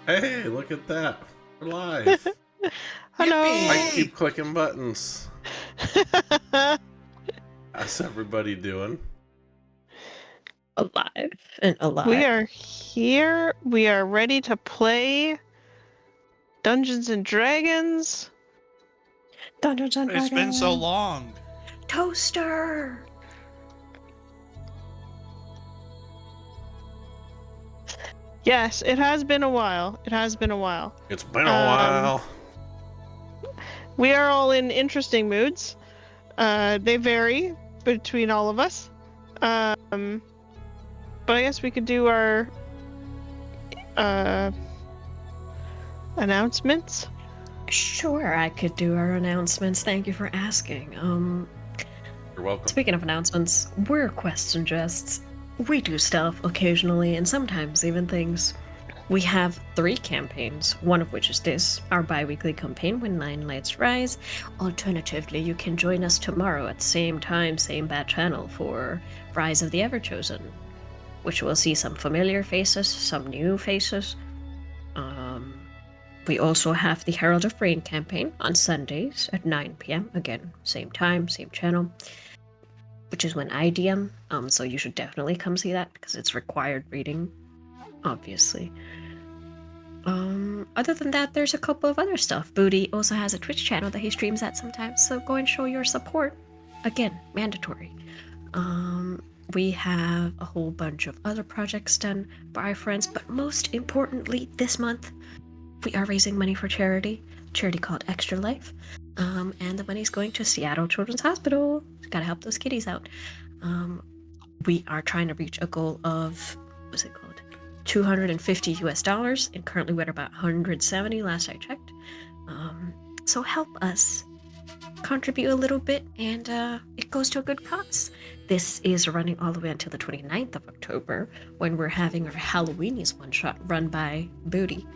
Hey, look at that. We're live. I Hello. keep clicking buttons. How's everybody doing? Alive and We alive. are here. We are ready to play Dungeons and Dragons. Dungeons and It's been so Dragons. long. Toaster. Yes, it has been a while. It has been a while. It's been a while. We are all in interesting moods. They vary between all of us. But I guess we could do our announcements. Sure, I could do our announcements. Thank you for asking. You're welcome. Speaking of announcements, we're Quests and Jests. We do stuff occasionally and sometimes even things. We have 3 campaigns, one of which is this, our bi-weekly campaign When Nine Lights Rise. Alternatively, you can join us tomorrow at same time, same bad channel for Rise of the Everchosen, which will see some familiar faces, some new faces. We also have the Herald of Rain campaign on Sundays at 9 p.m. Again, same time, same channel, which is when I DM, so you should definitely come see that because it's required reading, obviously. Other than that, there's a couple of other stuff. Booty also has a Twitch channel that he streams at sometimes, so go and show your support. Again, mandatory. We have a whole bunch of other projects done by our friends, but most importantly, this month, we are raising money for charity called Extra Life, and the money's going to Seattle Children's Hospital. Gotta help those kitties out. We are trying to reach a goal of, what's it called, $250 US, and currently we're at about 170 last I checked. So help us contribute a little bit, and it goes to a good cause. This is running all the way until the 29th of October, when we're having our Halloweenies one-shot run by Booty.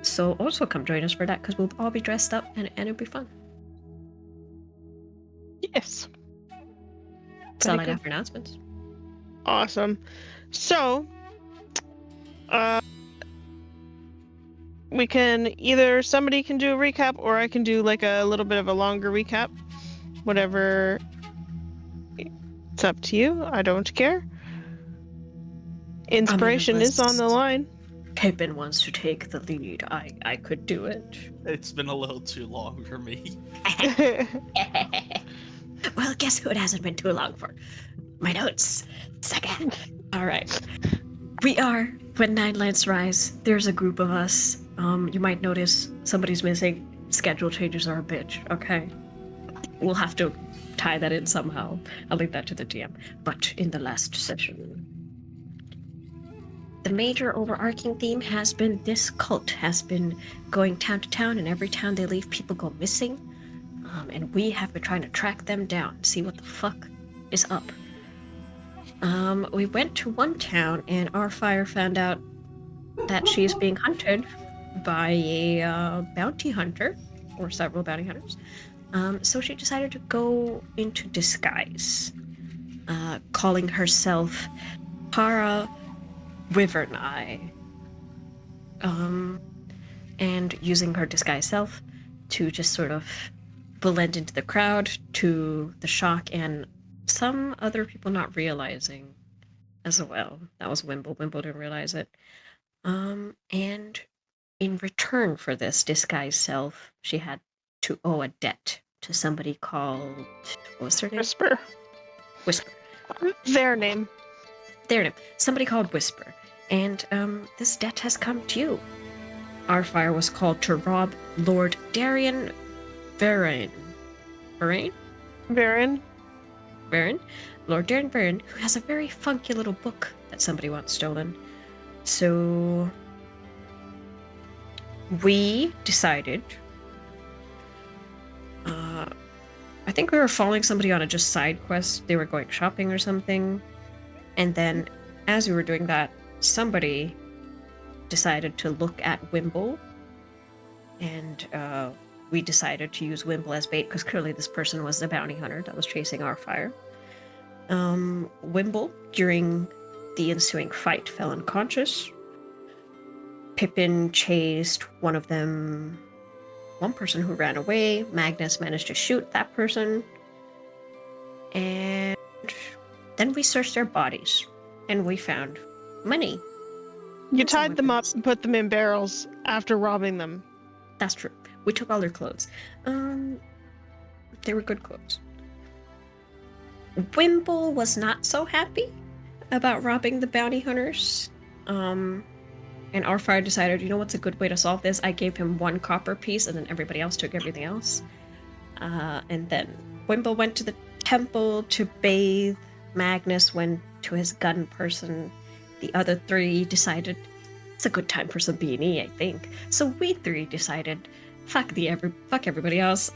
So also come join us for that, because we'll all be dressed up, and it'll be fun. Yes. That's all I got for announcements. Awesome. So, we can either somebody can do a recap or I can do like a little bit of a longer recap. Whatever. It's up to you. I don't care. Inspiration is on the line. Pippin wants to take the lead. I could do it. It's been a little too long for me. Well, guess who it hasn't been too long for? My notes. Second. All right. We are When Nine Lights Rise. There's a group of us. You might notice somebody's missing. Schedule changes are a bitch, okay? We'll have to tie that in somehow. I'll leave that to the DM. But in the last session, the major overarching theme has been this cult has been going town to town, and every town they leave, people go missing. And we have been trying to track them down, see what the fuck is up. We went to one town, and our fire found out that she is being hunted by a bounty hunter, or several bounty hunters. So she decided to go into disguise, calling herself Para Wyverneye, and using her disguised self to just sort of blend into the crowd, to the shock and some other people not realizing as well. That was Wimble. Wimble didn't realize it. And in return for this disguised self, she had to owe a debt to somebody called, what was their name? Whisper. Whisper. Their name. Somebody called Whisper. And this debt has come to you. Our fire was called to rob Lord Darian Varyn. Lord Darian Varyn, who has a very funky little book that somebody wants stolen. So we decided, I think we were following somebody on a just side quest. They were going shopping or something. And then as we were doing that, somebody decided to look at Wimble, and we decided to use Wimble as bait because clearly this person was the bounty hunter that was chasing our fire. Wimble, during the ensuing fight, fell unconscious. Pippin chased one of them, one person who ran away. Magnus managed to shoot that person. And then we searched their bodies, and we found money. You and some tied them up weapons. and put them in barrels after robbing them. That's true. We took all their clothes. They were good clothes. Wimble was not so happy about robbing the bounty hunters. And our fire decided, you know what's a good way to solve this? I gave him 1 copper piece, and then everybody else took everything else. And then Wimble went to the temple to bathe. Magnus went to his gun person. The other 3 decided it's a good time for some B&E, I think. So we 3 decided, fuck everybody else.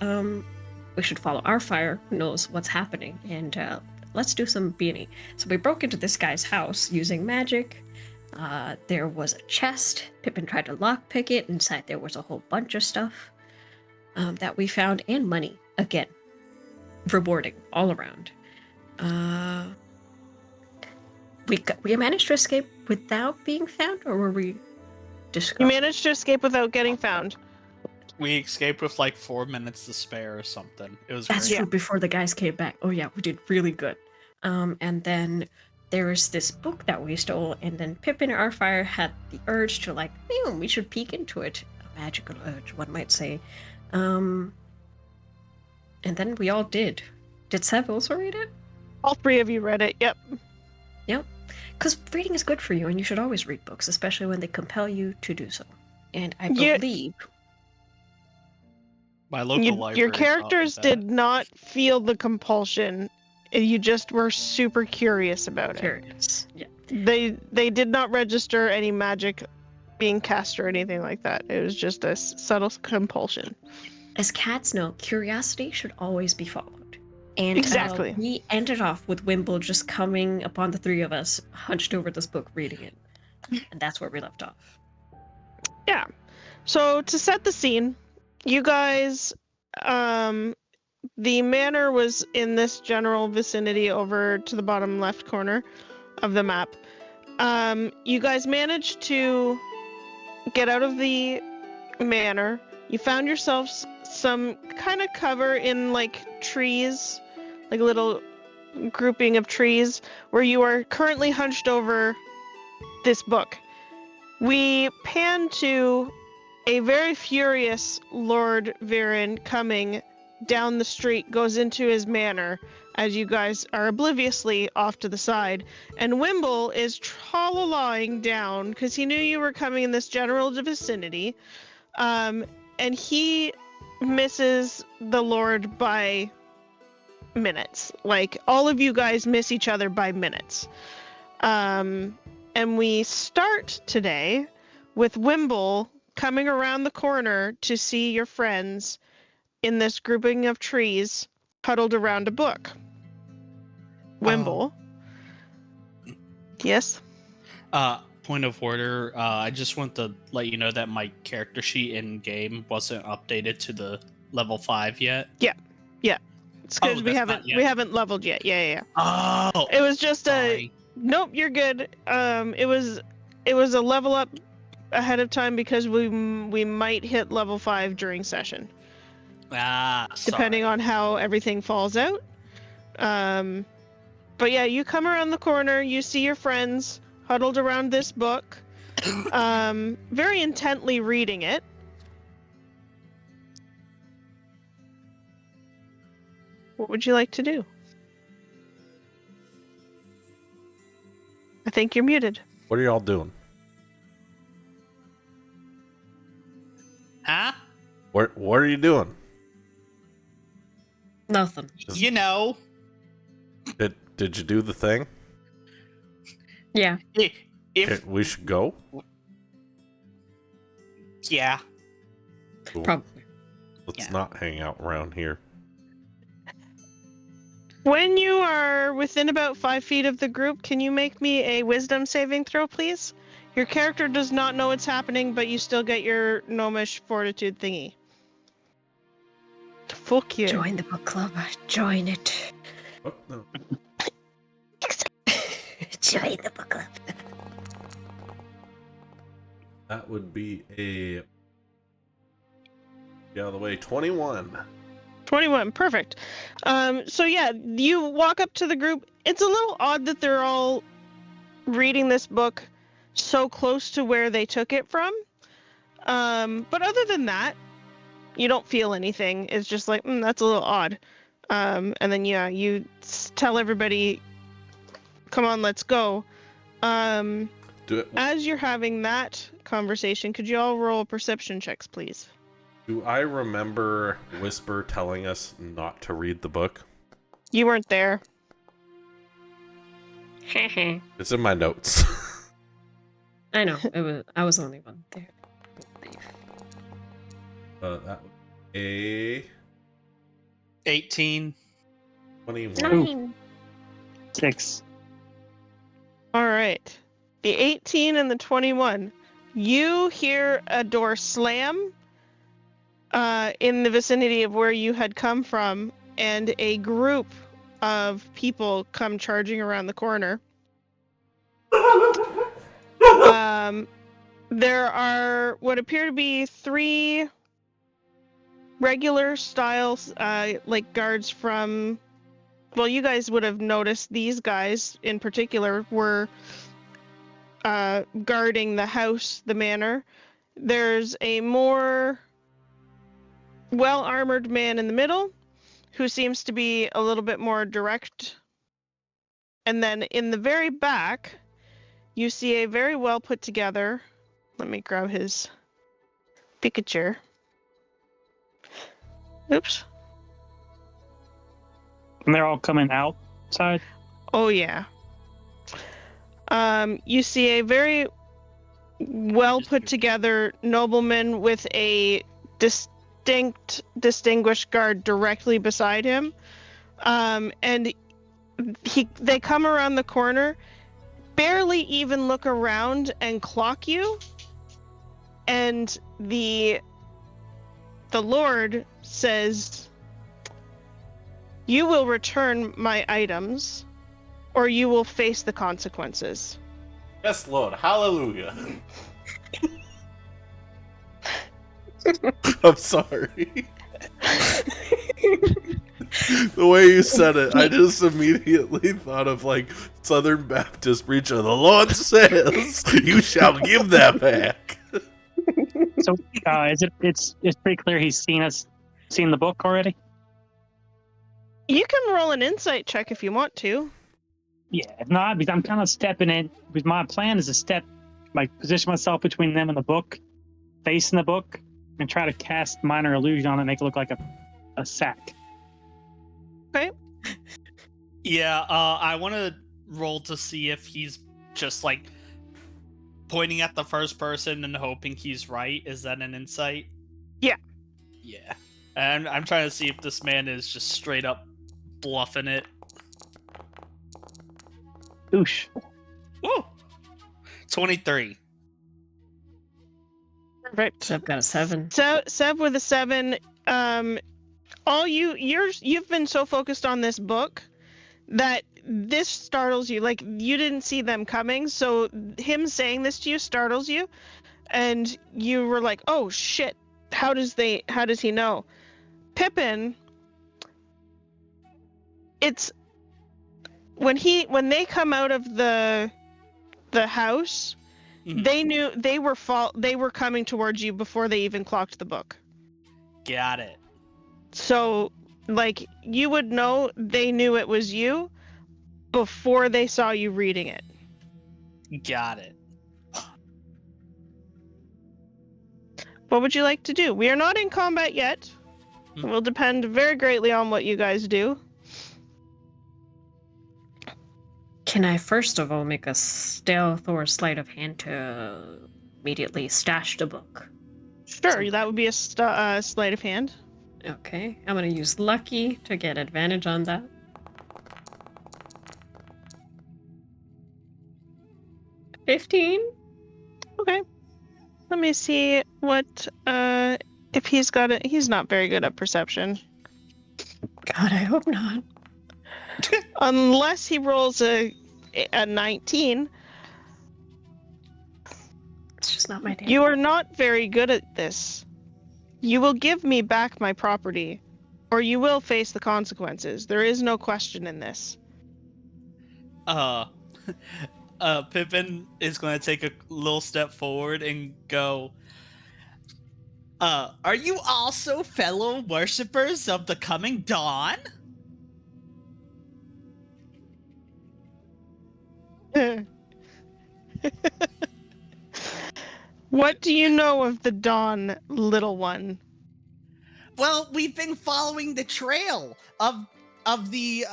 We should follow our fire, who knows what's happening, and let's do some B&E. So we broke into this guy's house using magic. There was a chest. Pippin tried to lockpick it. Inside there was a whole bunch of stuff that we found, and money. Again, rewarding all around. We managed to escape without being found, or were we discovered? You managed to escape without getting found. We escaped with like 4 minutes to spare or something. It was That's great. true, before the guys came back. Oh yeah, we did really good. And then there was this book that we stole, and then Pippin our fire had the urge to like, we should peek into it. A magical urge, one might say. And then we all did. Did Sev also read it? All 3 of you read it. Yep. Yep. Because reading is good for you, and you should always read books, especially when they compel you to do so. And I believe My local library. Your characters did not feel the compulsion. You just were super curious about it. Curious. Yeah. They did not register any magic being cast or anything like that. It was just a subtle compulsion. As cats know, curiosity should always be followed. And exactly. We ended off with Wimble just coming upon the 3 of us, hunched over this book, reading it. And that's where we left off. Yeah. So to set the scene, you guys, the manor was in this general vicinity over to the bottom left corner of the map. You guys managed to get out of the manor. You found yourselves some kind of cover in like trees, like a little grouping of trees, where you are currently hunched over this book. We pan to a very furious Lord Viren coming down the street, goes into his manor as you guys are obliviously off to the side. And Wimble is tra-la-laing down because he knew you were coming in this general vicinity. And he misses the Lord by minutes. Like, all of you guys miss each other by minutes. And we start today with Wimble coming around the corner to see your friends in this grouping of trees huddled around a book. Wimble. Yes? Point of order, I just want to let you know that my character sheet in game wasn't updated to the level 5 yet. Yeah. It's because we haven't leveled yet. Yeah. Oh, it was just sorry. Nope, you're good. It was a level up ahead of time because we might hit level 5 during session. Depending on how everything falls out. But yeah, you come around the corner, you see your friends huddled around this book, very intently reading it. What would you like to do? I think you're muted. What are y'all doing? Huh? What are you doing? Nothing. You know. Did you do the thing? Yeah. If We should go? yeah. Cool. Probably. Let's not hang out around here. When you are within about 5 feet of the group, can you make me a wisdom saving throw, please? Your character does not know what's happening, but you still get your gnomish fortitude thingy. Fuck you. Join the book club. Join it. Oh, no. Join the book club. That would be a... Get out of the way. 21. 21, perfect. So yeah, you walk up to the group. It's a little odd that they're all reading this book so close to where they took it from. But other than that, you don't feel anything. It's just like, that's a little odd. And then yeah, you tell everybody, come on, let's go. Do it. As you're having that conversation, could you all roll perception checks, please? Do I remember Whisper telling us not to read the book? You weren't there. It's in my notes. I know. I was the only one there. That was a 18. 21. 6. All right. The 18 and the 21. You hear a door slam in the vicinity of where you had come from, and a group of people come charging around the corner. There are what appear to be 3 regular styles, like guards from... Well, you guys would have noticed these guys in particular were guarding the house, the manor. There's a more well-armored man in the middle who seems to be a little bit more direct. And then in the very back, you see a very well put together... Let me grab his picture. Oops. And they're all coming outside. Oh, yeah. You see a very well put together nobleman with a distinguished guard directly beside him. And they come around the corner, barely even look around and clock you. And the Lord says, "You will return my items, or you will face the consequences." Yes, Lord. Hallelujah. I'm sorry. The way you said it, I just immediately thought of like Southern Baptist preacher. The Lord says, "You shall give that back." So it's pretty clear he's seen the book already. You can roll an insight check if you want to. Yeah, if not, because I'm kind of stepping in. Because my plan is to position myself between them and the book, facing the book, and try to cast minor illusion on it, make it look like a sack. Okay. Yeah, I want to roll to see if he's just like pointing at the first person and hoping he's right. Is that an insight? Yeah. Yeah. And I'm trying to see if this man is just straight up bluffing it. Oosh. Woo! 23. Perfect. Seb got a 7. So Seb with a 7. You've been so focused on this book that this startles you. Like, you didn't see them coming, so him saying this to you startles you, and you were like, "Oh shit! How does he know?" Pippin, it's when they come out of the house, they knew they were coming towards you before they even clocked the book. Got it. So, like, you would know they knew it was you before they saw you reading it. Got it. What would you like to do? We are not in combat yet. It will depend very greatly on what you guys do. Can I first of all make a stealth or sleight of hand to immediately stash the book? Sure, that would be a sleight of hand. Okay, I'm gonna use lucky to get advantage on that. $15. Okay. Let me see what if he's got it. He's not very good at perception. God, I hope not. Unless he rolls a 19. It's just not my day. You are not very good at this. You will give me back my property, or you will face the consequences. There is no question in this. Pippin is going to take a little step forward and go, are you also fellow worshippers of the coming dawn? What do you know of the dawn, little one? Well, we've been following the trail of the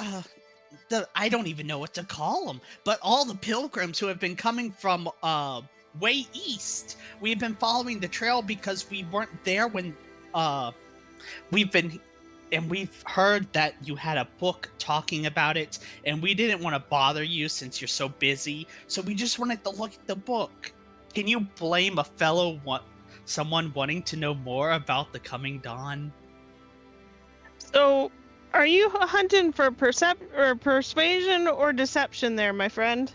I don't even know what to call them, but all the pilgrims who have been coming from way east. We've been following the trail because we weren't there when we've heard that you had a book talking about it, and we didn't want to bother you since you're so busy, so we just wanted to look at the book. Can you blame someone wanting to know more about the coming dawn? So, are you hunting for persuasion or deception there, my friend?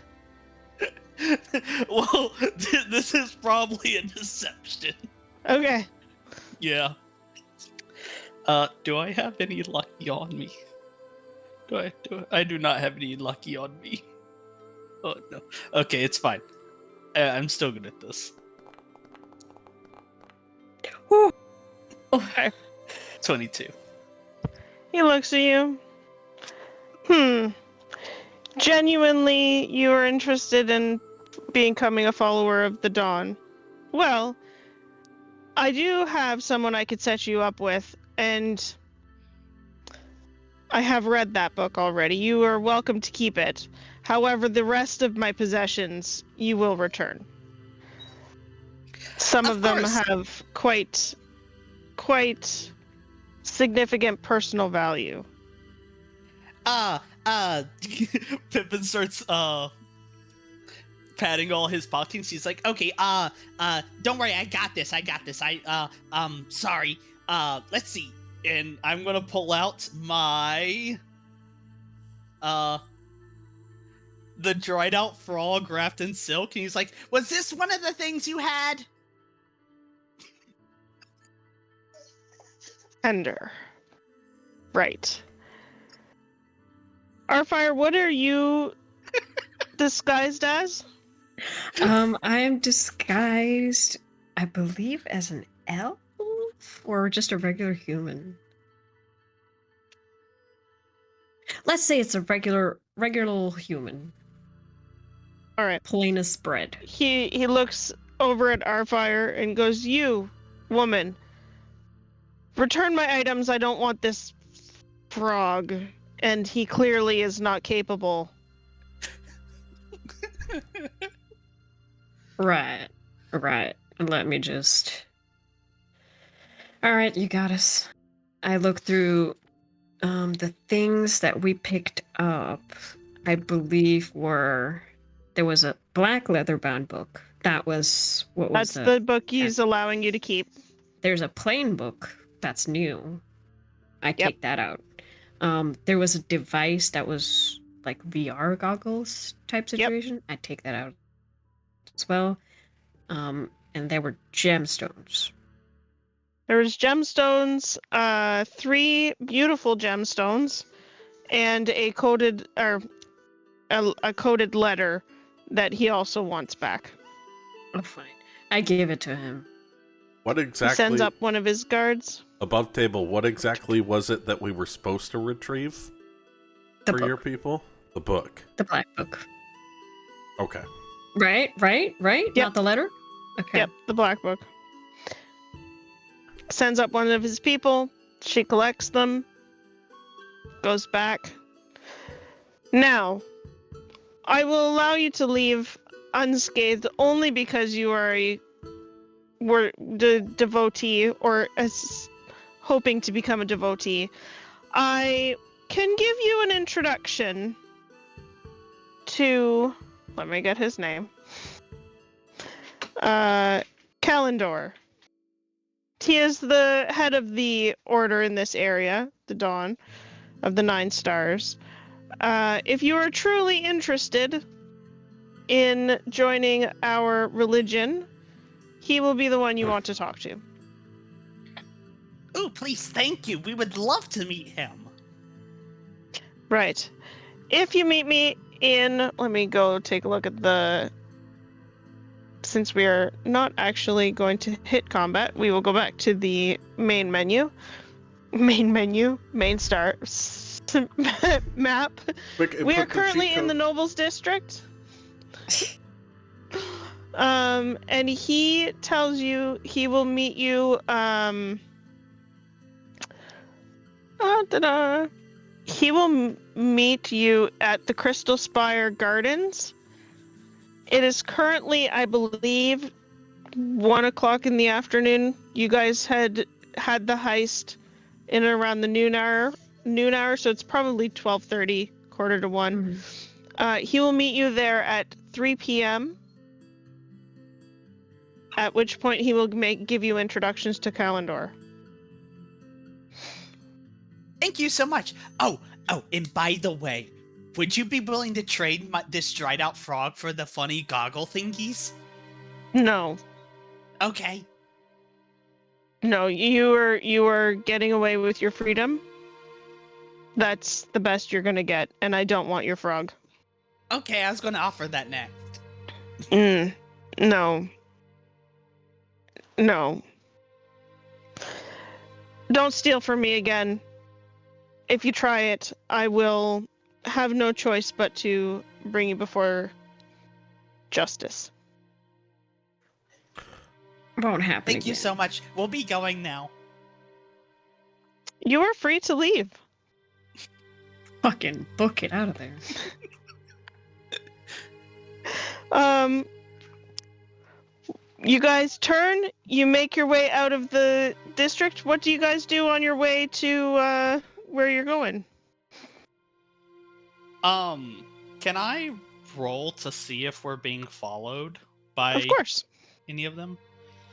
Well, this is probably a deception. Okay. Yeah. Do I have any lucky on me? I do not have any lucky on me. Oh, no. Okay, it's fine. I'm still good at this. Okay. 22. He looks at you. Genuinely, you are interested in becoming a follower of the Dawn. Well, I do have someone I could set you up with, and I have read that book already. You are welcome to keep it. However, the rest of my possessions you will return. Some of them have quite significant personal value. Pippin starts patting all his pockets. He's like, okay, don't worry, I got this. Sorry. Let's see. And I'm gonna pull out my the dried out frog wrapped in silk, and he's like, was this one of the things you had? Ender. Right. Arfire, what are you disguised as? I am disguised, I believe, as an elf or just a regular human. Let's say it's a regular human. All right. Plain as bread. He looks over at Arfire and goes, "You, woman, return my items. I don't want this frog." And he clearly is not capable. Right. Let me just... Alright, you got us. I look through the things that we picked up. I believe there was a black leather-bound book. That was... That's the book he's allowing you to keep. There's a plain book that's new. I take that out. There was a device that was like VR goggles type situation. I take that out as well. And there were gemstones. There was gemstones, 3 beautiful gemstones, and a coded letter that he also wants back. Oh, fine. I gave it to him. What exactly? He sends up one of his guards. Above table, what exactly was it that we were supposed to retrieve for your people? The book. The black book. Okay. Right? Yep. Not the letter? Okay. Yep, the black book. Sends up one of his people. She collects them. Goes back. Now, I will allow you to leave unscathed only because you are were the devotee or hoping to become a devotee. I can give you an introduction to, let me get his name, Kalendor. He is the head of the order in this area, the Dawn of the 9 Stars. If you are truly interested in joining our religion, he will be the one you want to talk to. Ooh, please, thank you. We would love to meet him. Right. If you meet me in, let me go take a look at the. Since we are not actually going to hit combat, we will go back to the main menu. Main star map. Quick, We are put the cheat currently in the code. Nobles District. And he tells you he will meet you. He will meet you at the Crystal Spire Gardens. It is currently, I believe, 1 o'clock in the afternoon. You guys had the heist in and around the noon hour, so it's probably 12:30, quarter to 1. He will meet you there at 3 p.m. At which point he will give you introductions to Kalendor. Thank you so much. Oh, and by the way, would you be willing to trade this dried out frog for the funny goggle thingies? No, Okay. you are getting away with your freedom. That's the best you're gonna get, and I don't want your frog. Okay, I was going to offer that next. No. Don't steal from me again. If you try it, I will have no choice but to bring you before justice. Won't happen Thank you again. so much. We'll be going now. You are free to leave. Fucking book it out of there. You guys turn, you make your way out of the district. What do you guys do on your way to where you're going? Can I roll to see if we're being followed by Of course. any of them?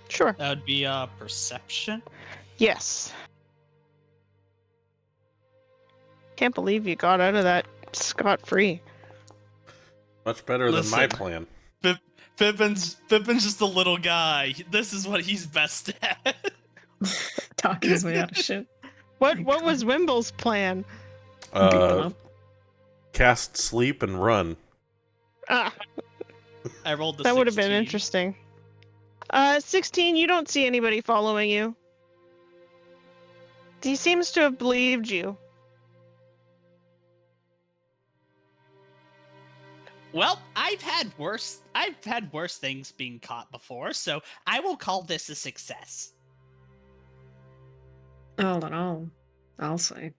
Sure. That would be perception. Yes. Can't believe you got out of that scot-free. Much better than my Listen. plan. Pippin's just a little guy. This is what he's best at. Talking his way out of shit. What My was God. Wimble's plan? Beat them Uh, up. cast sleep and run. Ah, I rolled the that would have been 16. interesting. 16, you don't see anybody following you. He seems to have believed you. Well, I've had worse things being caught before, so I will call this a success. All in all, I'll say.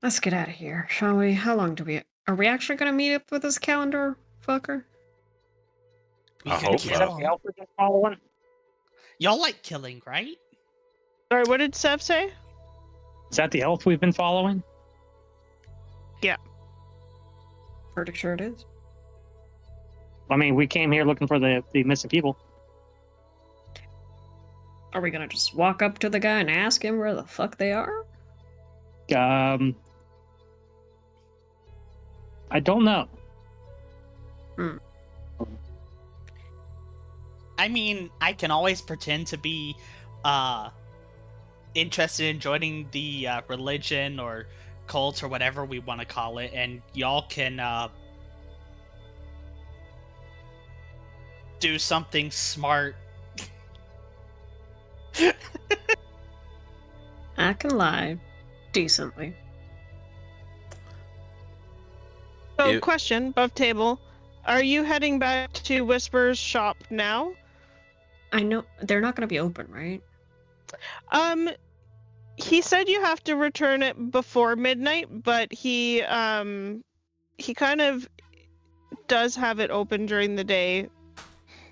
Let's get out of here, shall we? How long do we... Are we actually going to meet up with this calendar fucker? We I could hope kill not. him. The elf we've been following? Y'all like killing, right? Sorry, what did Sev say? Is that the elf we've been following? Pretty sure it is. I mean, we came here looking for the missing people. Are we going to just walk up to the guy and ask him where the fuck they are? I don't know. I mean, I can always pretend to be interested in joining the religion or cult or whatever we want to call it, and y'all can do something smart. I can lie. Decently. So, question, above table. Are you heading back to Whisper's shop now? I know they're not going to be open, right? He said you have to return it before midnight, but he kind of does have it open during the day.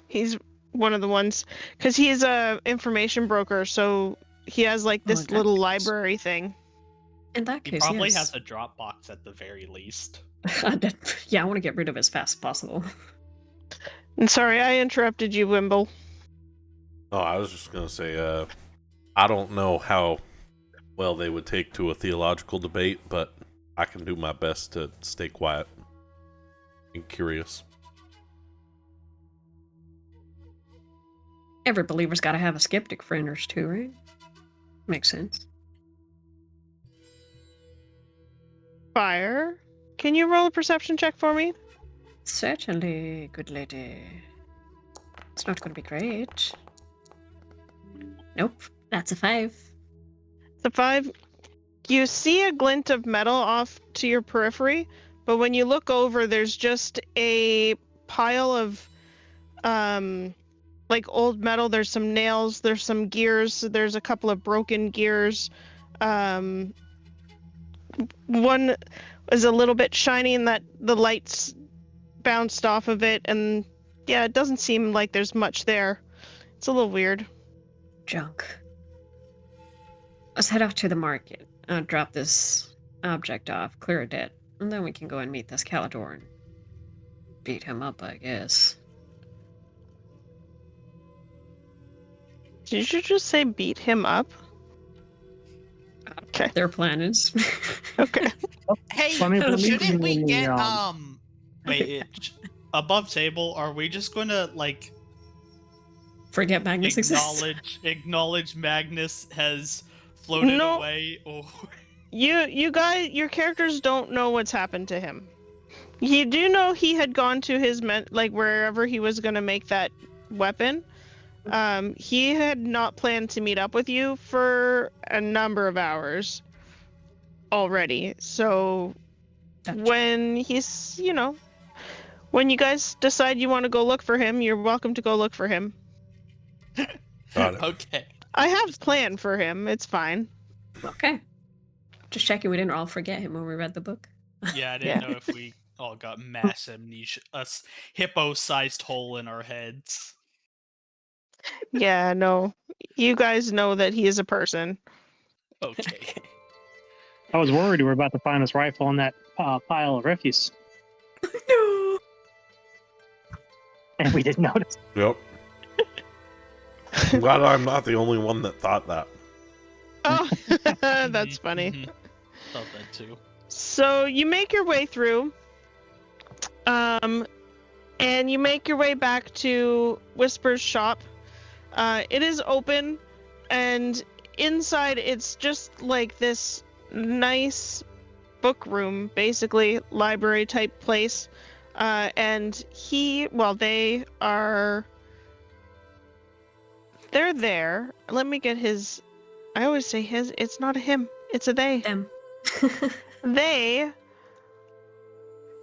He's one of the ones, because he's a information broker, so he has like this that little case. library thing. In that He case, probably yes. has a Dropbox at the very least. Yeah, I want to get rid of it as fast as possible. And sorry, I interrupted you, Wimble. Oh, I was just gonna say, I don't know how well they would take to a theological debate, but I can do my best to stay quiet and curious. Every believer's got to have a skeptic friend or two, right? Makes sense. Fire. Can you roll a perception check for me? Certainly, good lady. It's not going to be great. Nope, that's a 5. The 5. You see a glint of metal off to your periphery, but when you look over, there's just a pile of like old metal. There's some nails, there's some gears, there's a couple of broken gears. One is a little bit shiny in that the lights bounced off of it, and yeah, it doesn't seem like there's much there. It's a little weird. Junk. Let's head out to the market. Drop this object off, clear a debt, and then we can go and meet this Calador and beat him up, I guess. Did you just say beat him up? Okay. Their plan is. Okay. Hey, Let me believe shouldn't we in the, get above table? Are we just gonna like Forget Magnus exists. acknowledge Magnus has floated No. away, or You guys, your characters don't know what's happened to him. You do know he had gone to his like wherever he was gonna make that weapon. He had not planned to meet up with you for a number of hours already. So Gotcha. when when you guys decide you want to go look for him, you're welcome to go look for him. Got it. okay? I have a plan for him. It's fine. Okay. Just checking we didn't all forget him when we read the book. Yeah, I didn't know if we all got mass amnesia, a hippo-sized hole in our heads. Yeah, no. You guys know that he is a person. Okay. I was worried we were about to find his rifle in that pile of refuse, No. and we didn't notice. Yep. I'm glad I'm not the only one that thought that. Oh, that's funny. Thought that too. So you make your way through, and you make your way back to Whisper's shop. It is open, and inside it's just like this nice book room, basically library type place. And they're there. Let me get his. I always say his. It's not a him. It's a they. Them. They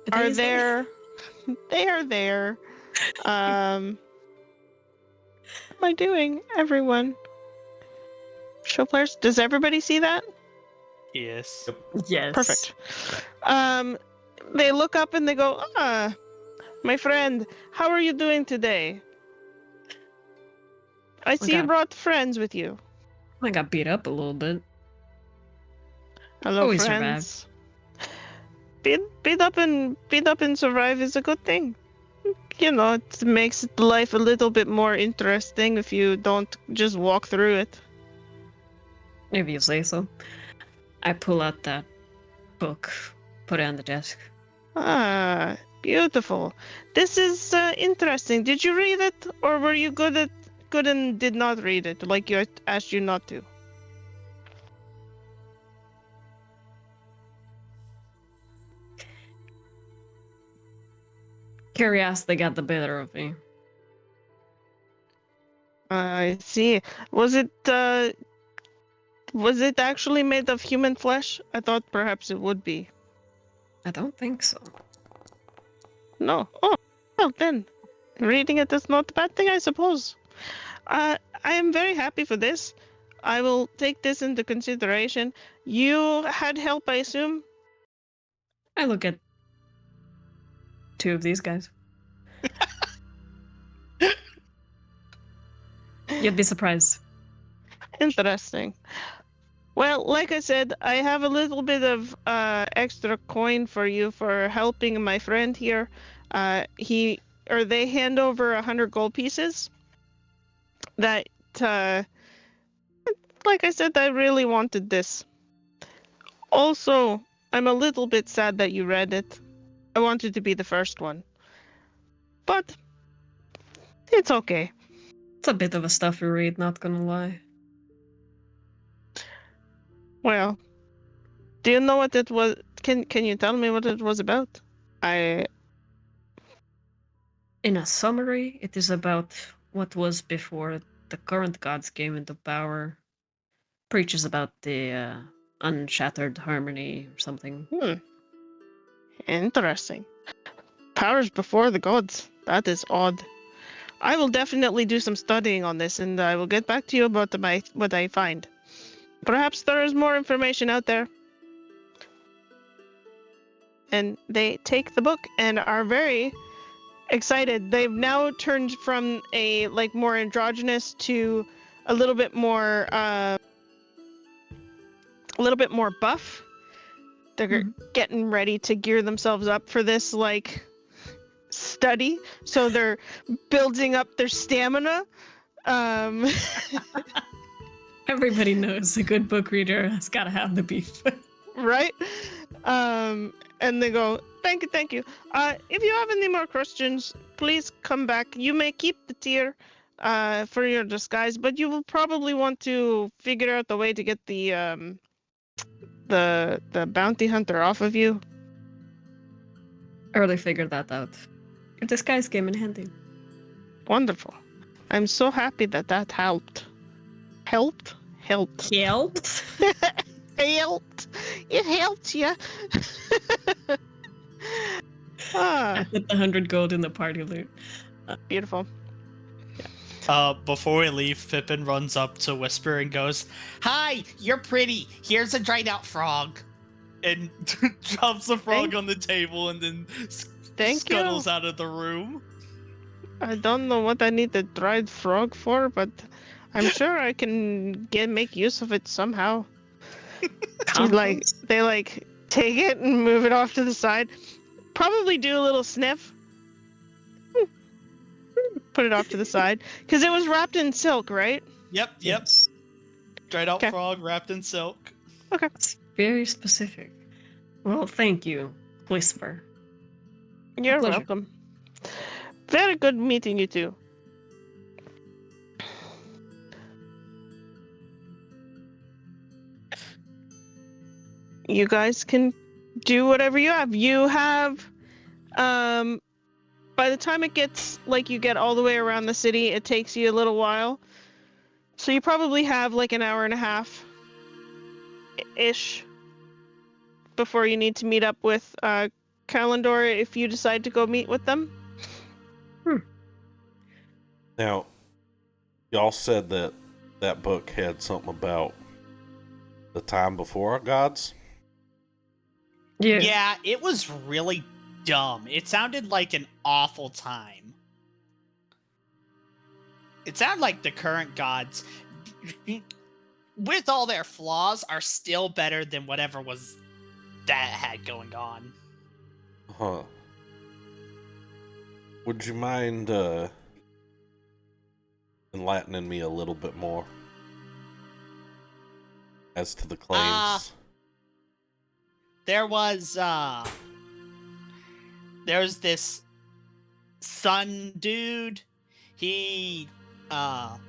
The are days they- there. They are there. What am I doing? Everyone. Show players. Does everybody see that? Yes. Yes. Perfect. They look up and they go, my friend, how are you doing today? I see you Okay. brought friends with you. I got beat up a little bit. Hello, Oh, we friends. Beat up and survive is a good thing. You know, it makes life a little bit more interesting if you don't just walk through it. If you say so. I pull out that book, put it on the desk. Ah, beautiful. This is interesting. Did you read it, or were you good and did not read it, like you asked you not to? Curiosity got the better of me. I see. Was it actually made of human flesh? I thought perhaps it would be. I don't think so. No. Oh, well then, reading it is not a bad thing, I suppose. I am very happy for this. I will take this into consideration. You had help, I assume? I look at 2 of these guys. You'd be surprised. Interesting. Well, like I said, I have a little bit of extra coin for you for helping my friend here. They hand over 100 gold pieces. That, like I said, I really wanted this. Also, I'm a little bit sad that you read it. I wanted to be the first one. But it's okay. It's a bit of a stuffy read, not gonna lie. Well, do you know what it was? Can you tell me what it was about? I In a summary, it is about what was before the current gods came into power. Preaches about the unshattered harmony or something. Interesting. Powers before the gods. That is odd. I will definitely do some studying on this, and I will get back to you about what I find. Perhaps there is more information out there. And they take the book and are very excited. They've now turned from a more androgynous to a little bit more buff. They're getting ready to gear themselves up for this study, so they're building up their stamina. Everybody knows a good book reader has gotta have the beef. Right? And they go, thank you. If you have any more questions, please come back. You may keep the tier for your disguise, but you will probably want to figure out the way to get the bounty hunter off of you. Early figured that out. Your disguise came in handy. Wonderful. I'm so happy that helped. Helped? Helped? Helped. It helped you. I put the 100 gold in the party loot. Beautiful. Before we leave, Pippin runs up to Whisper and goes, "Hi, you're pretty. Here's a dried out frog." And drops the frog on the table and then scuttles out of the room. I don't know what I need the dried frog for, but I'm sure I can make use of it somehow. They take it and move it off to the side. Probably do a little sniff. Put it off to the side. Because it was wrapped in silk, right? Yep. Yes. Dried out frog wrapped in silk. Okay. It's very specific. Well, thank you, Whisper. You're welcome. Very good meeting you two. You guys can do whatever you have. You have, by the time it gets, you get all the way around the city, it takes you a little while. So you probably have an hour and a half-ish before you need to meet up with Kalendor if you decide to go meet with them. Now, y'all said that book had something about the time before our gods? Yeah, it was really dumb. It sounded like an awful time. It sounded like the current gods, with all their flaws, are still better than whatever was that had going on. Huh. Would you mind enlightening me a little bit more as to the claims? There's this sun dude. He wanted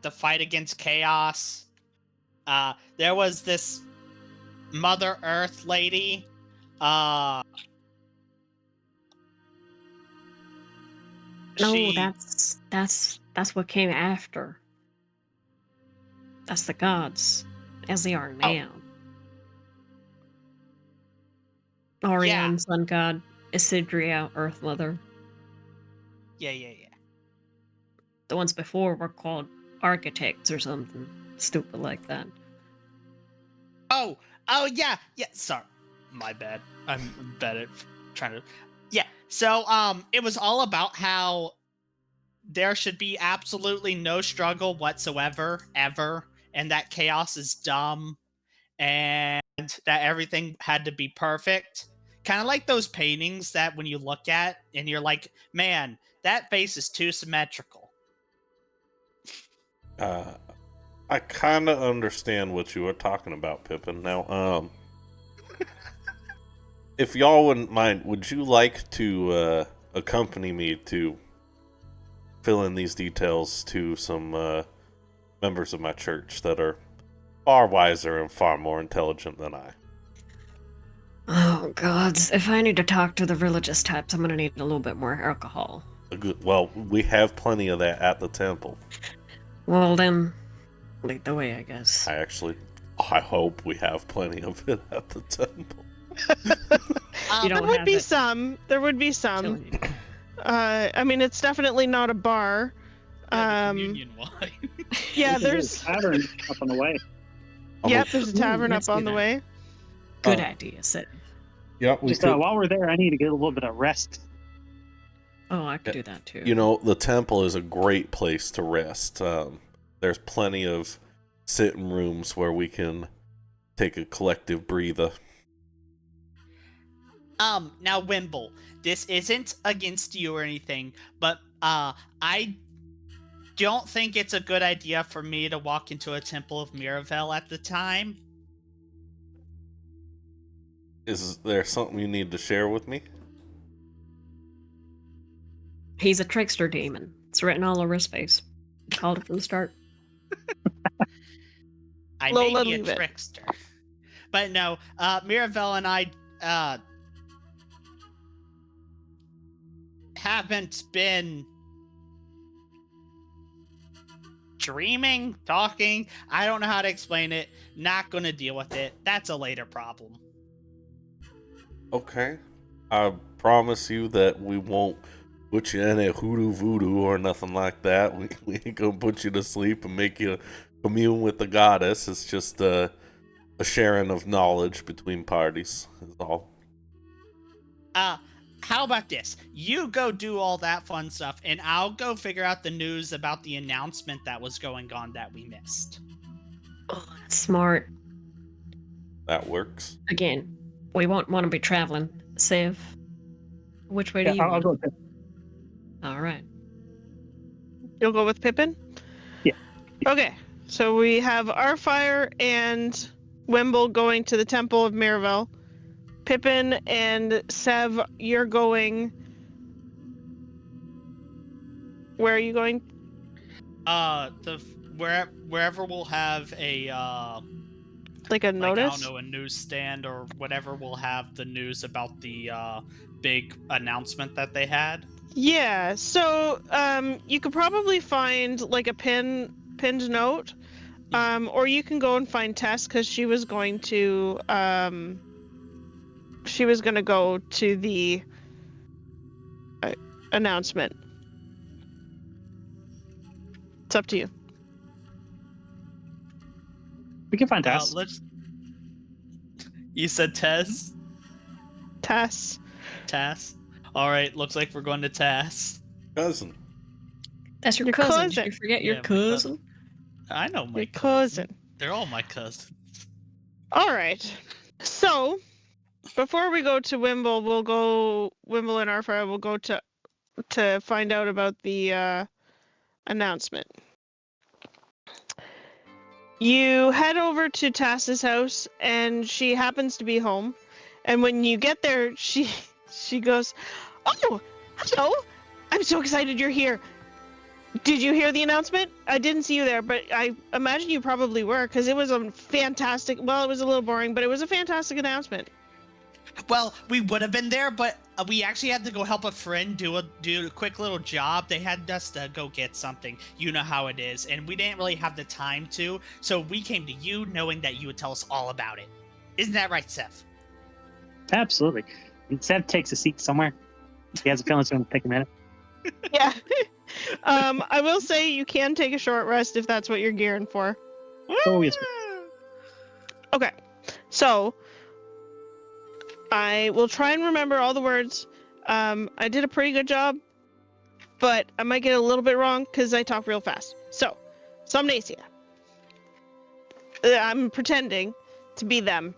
to fight against chaos. There was this Mother Earth lady. No, that's what came after. That's the gods, as they are now. Orion, Sun God, Isidria, Earth Mother. Yeah. The ones before were called architects or something stupid like that. Oh, yeah. Sorry, my bad. I'm bad at trying to. Yeah. So, it was all about how there should be absolutely no struggle whatsoever, ever, and that chaos is dumb, and that everything had to be perfect. Kind of like those paintings that when you look at and you're like, man, that face is too symmetrical. I kind of understand what you were talking about, Pippin. Now, if y'all wouldn't mind, would you like to accompany me to fill in these details to some members of my church that are far wiser and far more intelligent than I. Oh, gods. If I need to talk to the religious types, I'm gonna need a little bit more alcohol. Well, we have plenty of that at the temple. Well, then, lead the way, I guess. I hope we have plenty of it at the temple. You don't There would have be it. some. There would be some. Killing you. I mean, it's definitely not a bar. Yeah, the communion wine. Yeah, There's a tavern up on the way. Yep, there's a tavern let's up do on the that. way. Good idea, Sid. Yeah, Just while we're there, I need to get a little bit of rest. Oh, I could do that too. You know, the temple is a great place to rest. There's plenty of sitting rooms where we can take a collective breather. Now Wimble, this isn't against you or anything, but I don't think it's a good idea for me to walk into a temple of Miravel at the time. Is there something you need to share with me? He's a trickster demon. It's written all over his face. Called it from the start. I Lola, may be a leave it. trickster. But no, Miravel and I haven't been dreaming, talking. I don't know how to explain it. Not gonna deal with it. That's a later problem. Okay. I promise you that we won't put you in a hoodoo voodoo or nothing like that. We ain't gonna put you to sleep and make you commune with the goddess. It's just a sharing of knowledge between parties, is all. How about this? You go do all that fun stuff, and I'll go figure out the news about the announcement that was going on that we missed. Oh, that's smart. That works. Again, we won't want to be traveling. Siv, which way do you I'll want? go with it. All right. You'll go with Pippin? Yeah. Okay, so we have Arfire and Wimble going to the Temple of Miravel. Pippin and Sev, you're going... Where are you going? Wherever we'll have a Like a like, notice? I don't know, a newsstand or whatever will have the news about the big announcement that they had. Yeah, so you could probably find like a pinned note, or you can go and find Tess because she was going to go to the announcement. It's up to you. We can find Tess. You said Tess? Tess. Tess. All right, looks like we're going to Tess. Cousin. That's your Your cousin. cousin. Did you forget your Yeah, my cousin? I know my Your cousin. They're all my cousins. All right. So, before we go to Wimble, Wimble and Arfire will go to find out about the announcement. You head over to Tass's house, and she happens to be home. And when you get there, she goes, "Oh, hello! I'm so excited you're here. Did you hear the announcement? I didn't see you there, but I imagine you probably were, because it was a fantastic... Well, it was a little boring, but it was a fantastic announcement." Well, we would have been there, but we actually had to go help a friend do a quick little job. They had us to go get something. You know how it is, and we didn't really have the time to. So we came to you, knowing that you would tell us all about it. Isn't that right, Seth? Absolutely. And Seth takes a seat somewhere. He has a feeling it's going to take a minute. Yeah. I will say you can take a short rest if that's what you're gearing for. Oh, yes. Okay. So, I will try and remember all the words. I did a pretty good job, but I might get a little bit wrong because I talk real fast. So, Somnacia. I'm pretending to be them.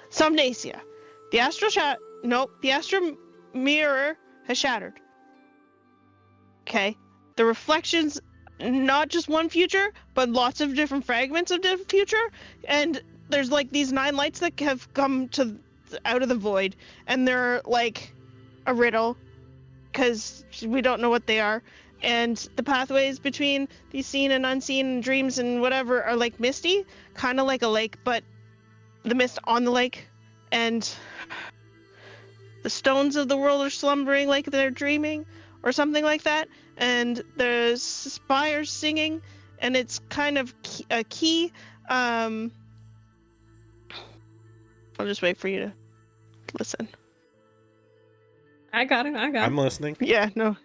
Somnacia. The astral mirror has shattered. Okay. The reflections, not just one future, but lots of different fragments of different future, and there's like these 9 lights that have come out of the void, and they're like a riddle, because we don't know what they are. And the pathways between these seen and unseen and dreams and whatever are like misty, kind of like a lake, but the mist on the lake. And the stones of the world are slumbering like they're dreaming or something like that. And there's spires singing, and it's kind of a key. I'll just wait for you to listen. I got it. I'm listening. Yeah, no.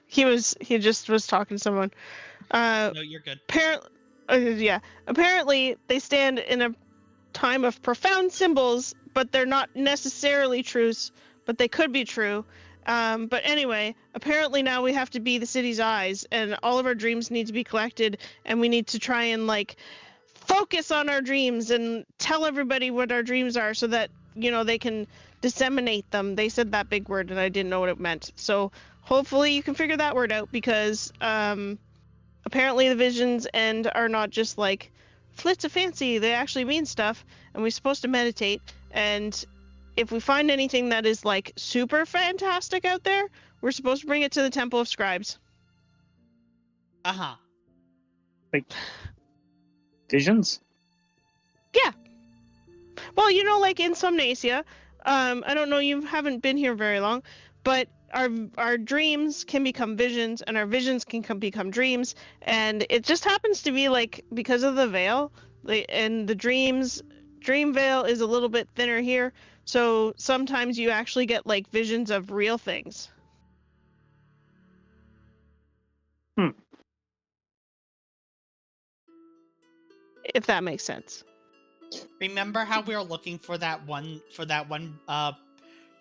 He just was talking to someone. No, you're good. Apparently they stand in a time of profound symbols, but they're not necessarily truths, but they could be true. But anyway, apparently now we have to be the city's eyes, and all of our dreams need to be collected, and we need to try and like focus on our dreams and tell everybody what our dreams are so that, they can disseminate them. They said that big word and I didn't know what it meant. So hopefully you can figure that word out, because apparently the visions are not just like flits of fancy. They actually mean stuff, and we're supposed to meditate. And if we find anything that is like super fantastic out there, we're supposed to bring it to the Temple of Scribes. Uh-huh. Visions? Yeah. Well, like in Somnacia, I don't know, you haven't been here very long, but our dreams can become visions, and our visions can become dreams, and it just happens to be like because of the veil, and the dream veil is a little bit thinner here, so sometimes you actually get like visions of real things. If that makes sense. Remember how we were looking for that one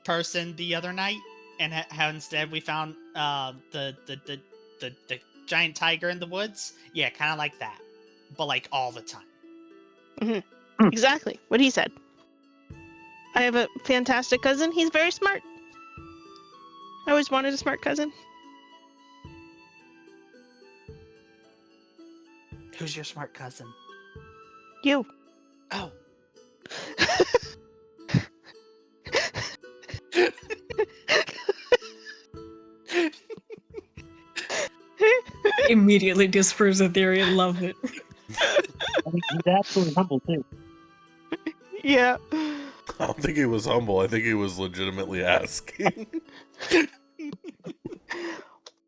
person the other night, and how instead we found the giant tiger in the woods? Yeah, kind of like that, but like all the time. Mm-hmm. Exactly what he said. I have a fantastic cousin. He's very smart. I always wanted a smart cousin. Who's your smart cousin? You. Oh. Immediately disproves the theory and love it. He's absolutely humble too. Yeah. I don't think he was humble. I think he was legitimately asking.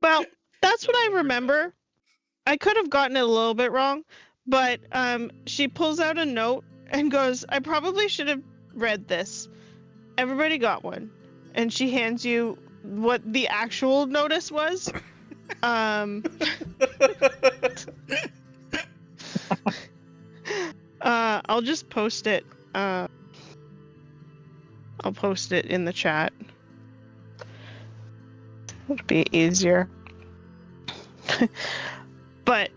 Well, that's what I remember. I could have gotten it a little bit wrong, but she pulls out a note and goes, I probably should have read this. Everybody got one. And she hands you what the actual notice was. I'll just post it. I'll post it in the chat. It'll be easier. But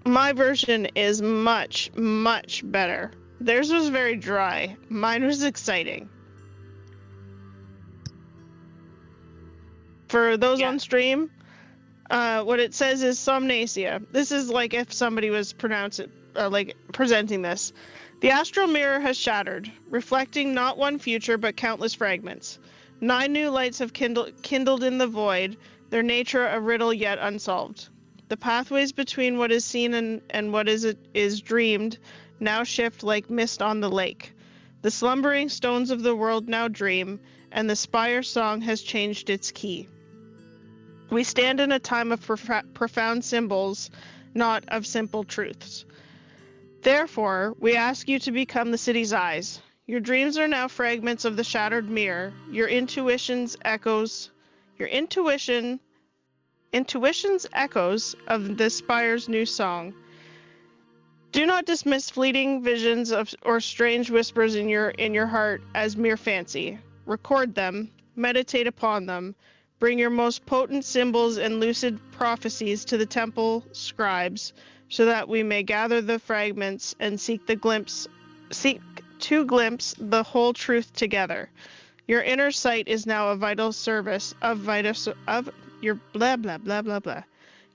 my version is much, much better. Theirs was very dry. Mine was exciting. For those on stream, what it says is Somnacia. This is like if somebody was presenting this. The astral mirror has shattered, reflecting not one future but countless fragments. 9 new lights have kindled in the void, their nature a riddle yet unsolved. The pathways between what is seen and what is dreamed now shift like mist on the lake. The slumbering stones of the world now dream, and the spire song has changed its key. We stand in a time of profound symbols, not of simple truths. Therefore, we ask you to become the city's eyes. Your dreams are now fragments of the shattered mirror. Your intuition's echoes of the spire's new song. Do not dismiss fleeting visions or strange whispers in your heart as mere fancy. Record them, meditate upon them. Bring your most potent symbols and lucid prophecies to the temple scribes, so that we may gather the fragments and seek to glimpse the whole truth together. Your inner sight is now a vital service of your blah blah blah blah blah.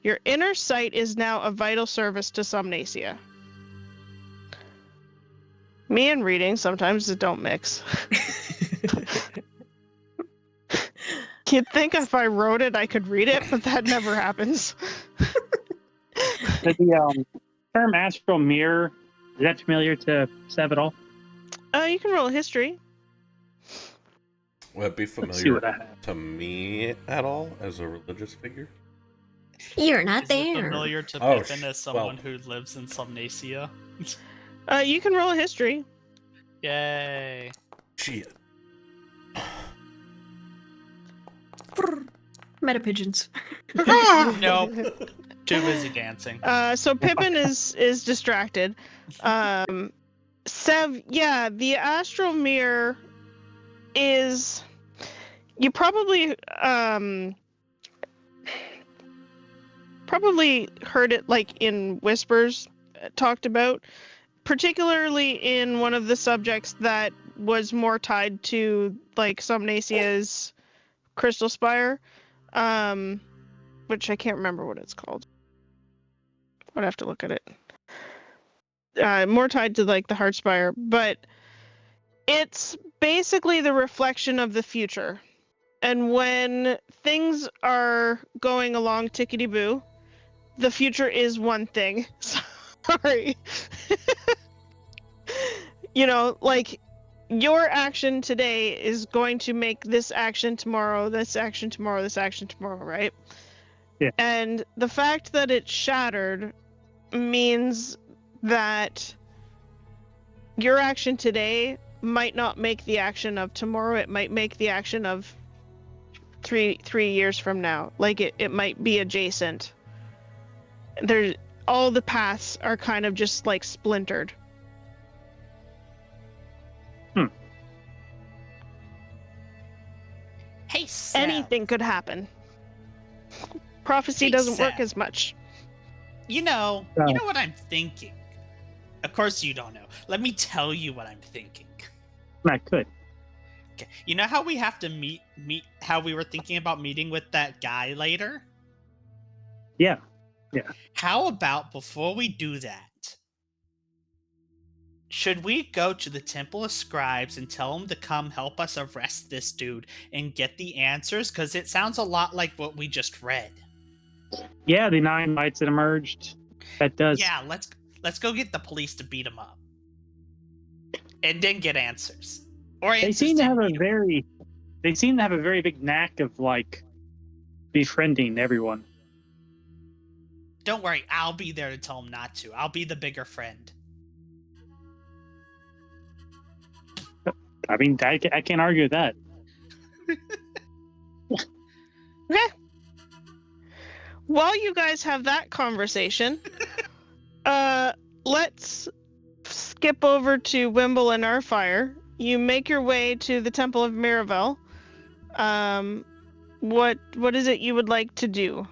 Your inner sight is now a vital service to Somnacia. Me and reading sometimes it don't mix. You'd think if I wrote it, I could read it, but that never happens. The term astral mirror, is that familiar to Sev at all? You can roll a history. Would it be Let's see familiar what I have. to me at all as a religious figure? You're not Is it there. familiar to Oh, Pippin as someone who lives in Somnacia? You can roll a history. Yay. Shit. Meta pigeons. Nope. Too busy dancing. So Pippin is distracted. Sev, yeah, the astral mirror is. You probably heard it like in whispers talked about, particularly in one of the subjects that was more tied to like Somnacia's crystal spire, which I can't remember what it's called. I'd have to look at it. More tied to like the heart spire, but it's basically the reflection of the future. And when things are going along tickety-boo, the future is one thing. Sorry. You know, like, your action today is going to make this action tomorrow, this action tomorrow, this action tomorrow, right? Yeah. And the fact that it's shattered means that your action today might not make the action of tomorrow. It might make the action of three years from now. Like it might be adjacent. There's all the paths are kind of just like splintered. Hey, Sam. Anything could happen. Prophecy Hey, doesn't work Sam. as much. You know what I'm thinking. Of course you don't know. Let me tell you what I'm thinking. I could. Okay. You know how we have to meet how we were thinking about meeting with that guy later? Yeah. How about before we do that, should we go to the Temple of Scribes and tell them to come help us arrest this dude and get the answers? Because it sounds a lot like what we just read. Yeah, the 9 lights that emerged. That does. Yeah, let's go get the police to beat him up. And then get answers. Or They answers seem to have beat 'em. they seem to have a very big knack of like befriending everyone. Don't worry, I'll be there to tell him not to. I'll be the bigger friend. I mean, I can't argue with that. Okay. While you guys have that conversation, let's skip over to Wimble and Arfire. You make your way to the Temple of Miravel. What is it you would like to do?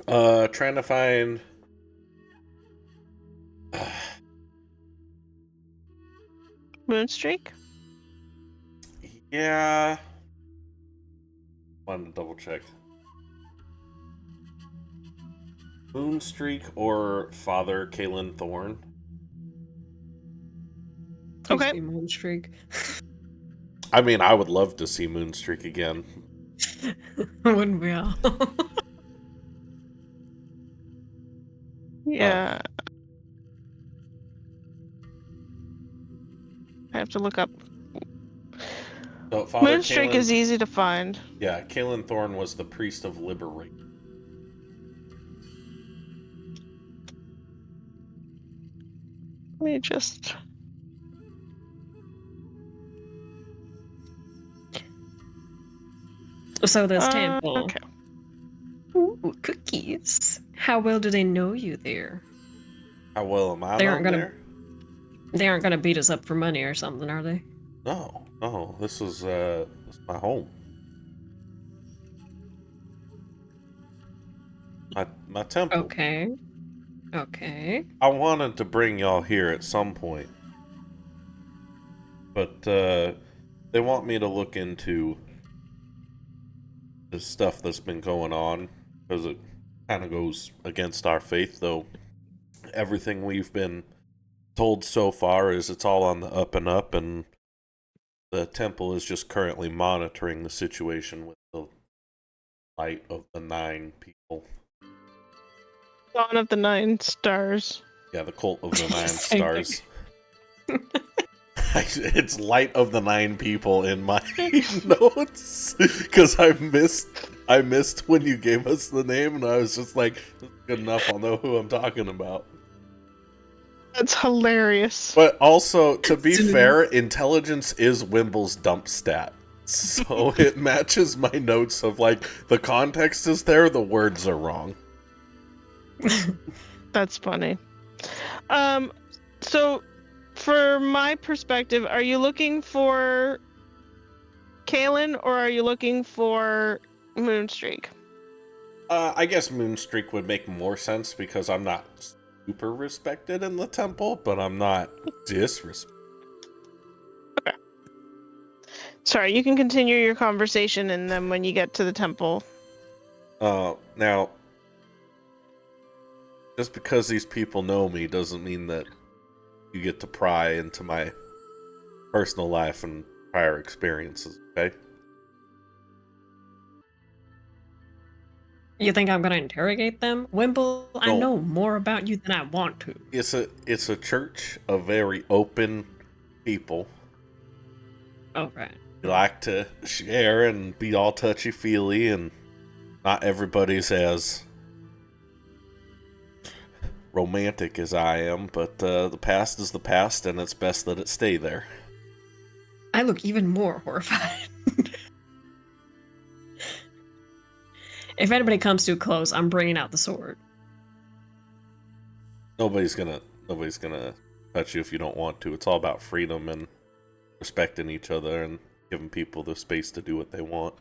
Trying to find. Moonstreak? Yeah. Wanted to double check. Moonstreak or Father Kalen Thorn? Okay. Moonstreak. I mean, I would love to see Moonstreak again. Wouldn't we all? Yeah. I have to look up. So Father Moonstreak Kalen, is easy to find. yeah, Kalen Thorn was the priest of liberation. Let me just. So this temple. Okay. Ooh, cookies. How well do they know you there? How well am I They known aren't gonna- there? They aren't gonna beat us up for money or something, are they? No. This is my home. My temple. Okay. I wanted to bring y'all here at some point, but they want me to look into the stuff that's been going on because it kind of goes against our faith, though. Everything we've been told so far is it's all on the up and up, and the temple is just currently monitoring the situation with the light of the 9 people. Dawn of the 9 stars. Yeah, the cult of the 9 Same thing. stars. It's light of the 9 people in my notes because I missed when you gave us the name, and I was just like, good enough, I'll know who I'm talking about. That's hilarious. But also, to be fair, intelligence is Wimble's dump stat. So it matches my notes of like, the context is there, the words are wrong. That's funny. So for my perspective, are you looking for Kalen or are you looking for Moonstreak? I guess Moonstreak would make more sense because I'm not super respected in the temple, but I'm not disrespected. Okay. Sorry, you can continue your conversation, and then when you get to the temple. Now, just because these people know me doesn't mean that you get to pry into my personal life and prior experiences, okay? You think I'm gonna interrogate them? Wimble, I No. know more about you than I want to. It's a church of very open people. Oh, right. We like to share and be all touchy-feely, and not everybody's as romantic as I am, but the past is the past, and it's best that it stay there. I look even more horrified. If anybody comes too close, I'm bringing out the sword. Nobody's gonna touch you if you don't want to. It's all about freedom and respecting each other and giving people the space to do what they want.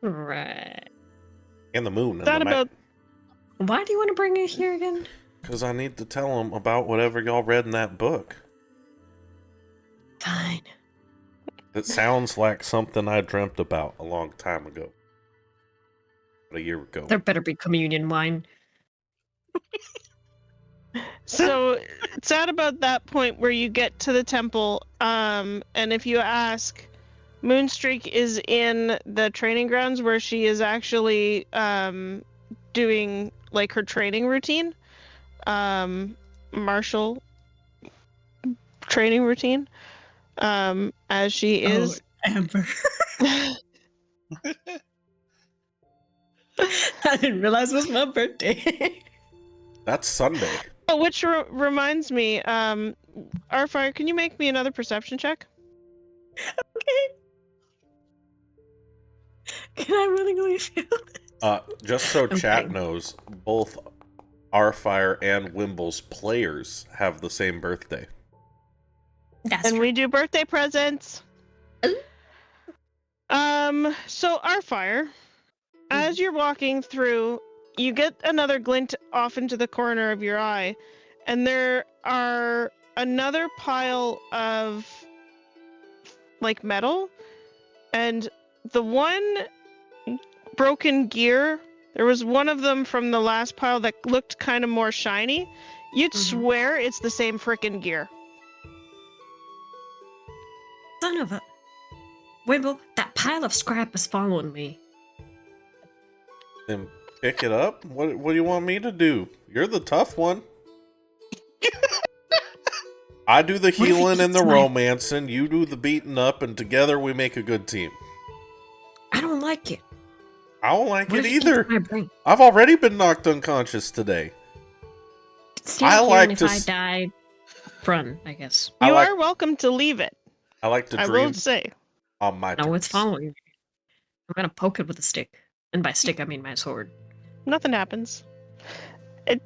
Right. And the moon. And That about Why do you want to bring it here again? Because I need to tell them about whatever y'all read in that book. Fine. It sounds like something I dreamt about a long time ago. A year ago. There better be communion wine. So it's at about that point where you get to the temple, and if you ask, Moonstreak is in the training grounds where she is actually doing like her training routine, martial training routine, as she is. Amber. I didn't realize it was my birthday. That's Sunday. Oh, which reminds me, Arfire, can you make me another perception check? Okay. Can I willingly feel it? Just so chat Okay. knows, both Arfire and Wimble's players have the same birthday. That's And we do birthday presents. So Arfire, as you're walking through, you get another glint off into the corner of your eye, and there are another pile of like metal, and the one broken gear, there was one of them from the last pile that looked kind of more shiny. You'd swear it's the same frickin' gear. Son of a... Wimble, that pile of scrap is following me. Then pick it up? What do you want me to do? You're the tough one. I do the if it healing and the eats my- romancing, you do the beating up, and together we make a good team. I don't like it. I don't like What it if eats either. my brain? I've already been knocked unconscious today. Stay I here, like and if to I s- die, run, I guess. I You like- are welcome to leave it. I like to I dream will say. on my No, it's terms. following me. I'm gonna poke it with a stick. And by stick, I mean my sword. Nothing happens.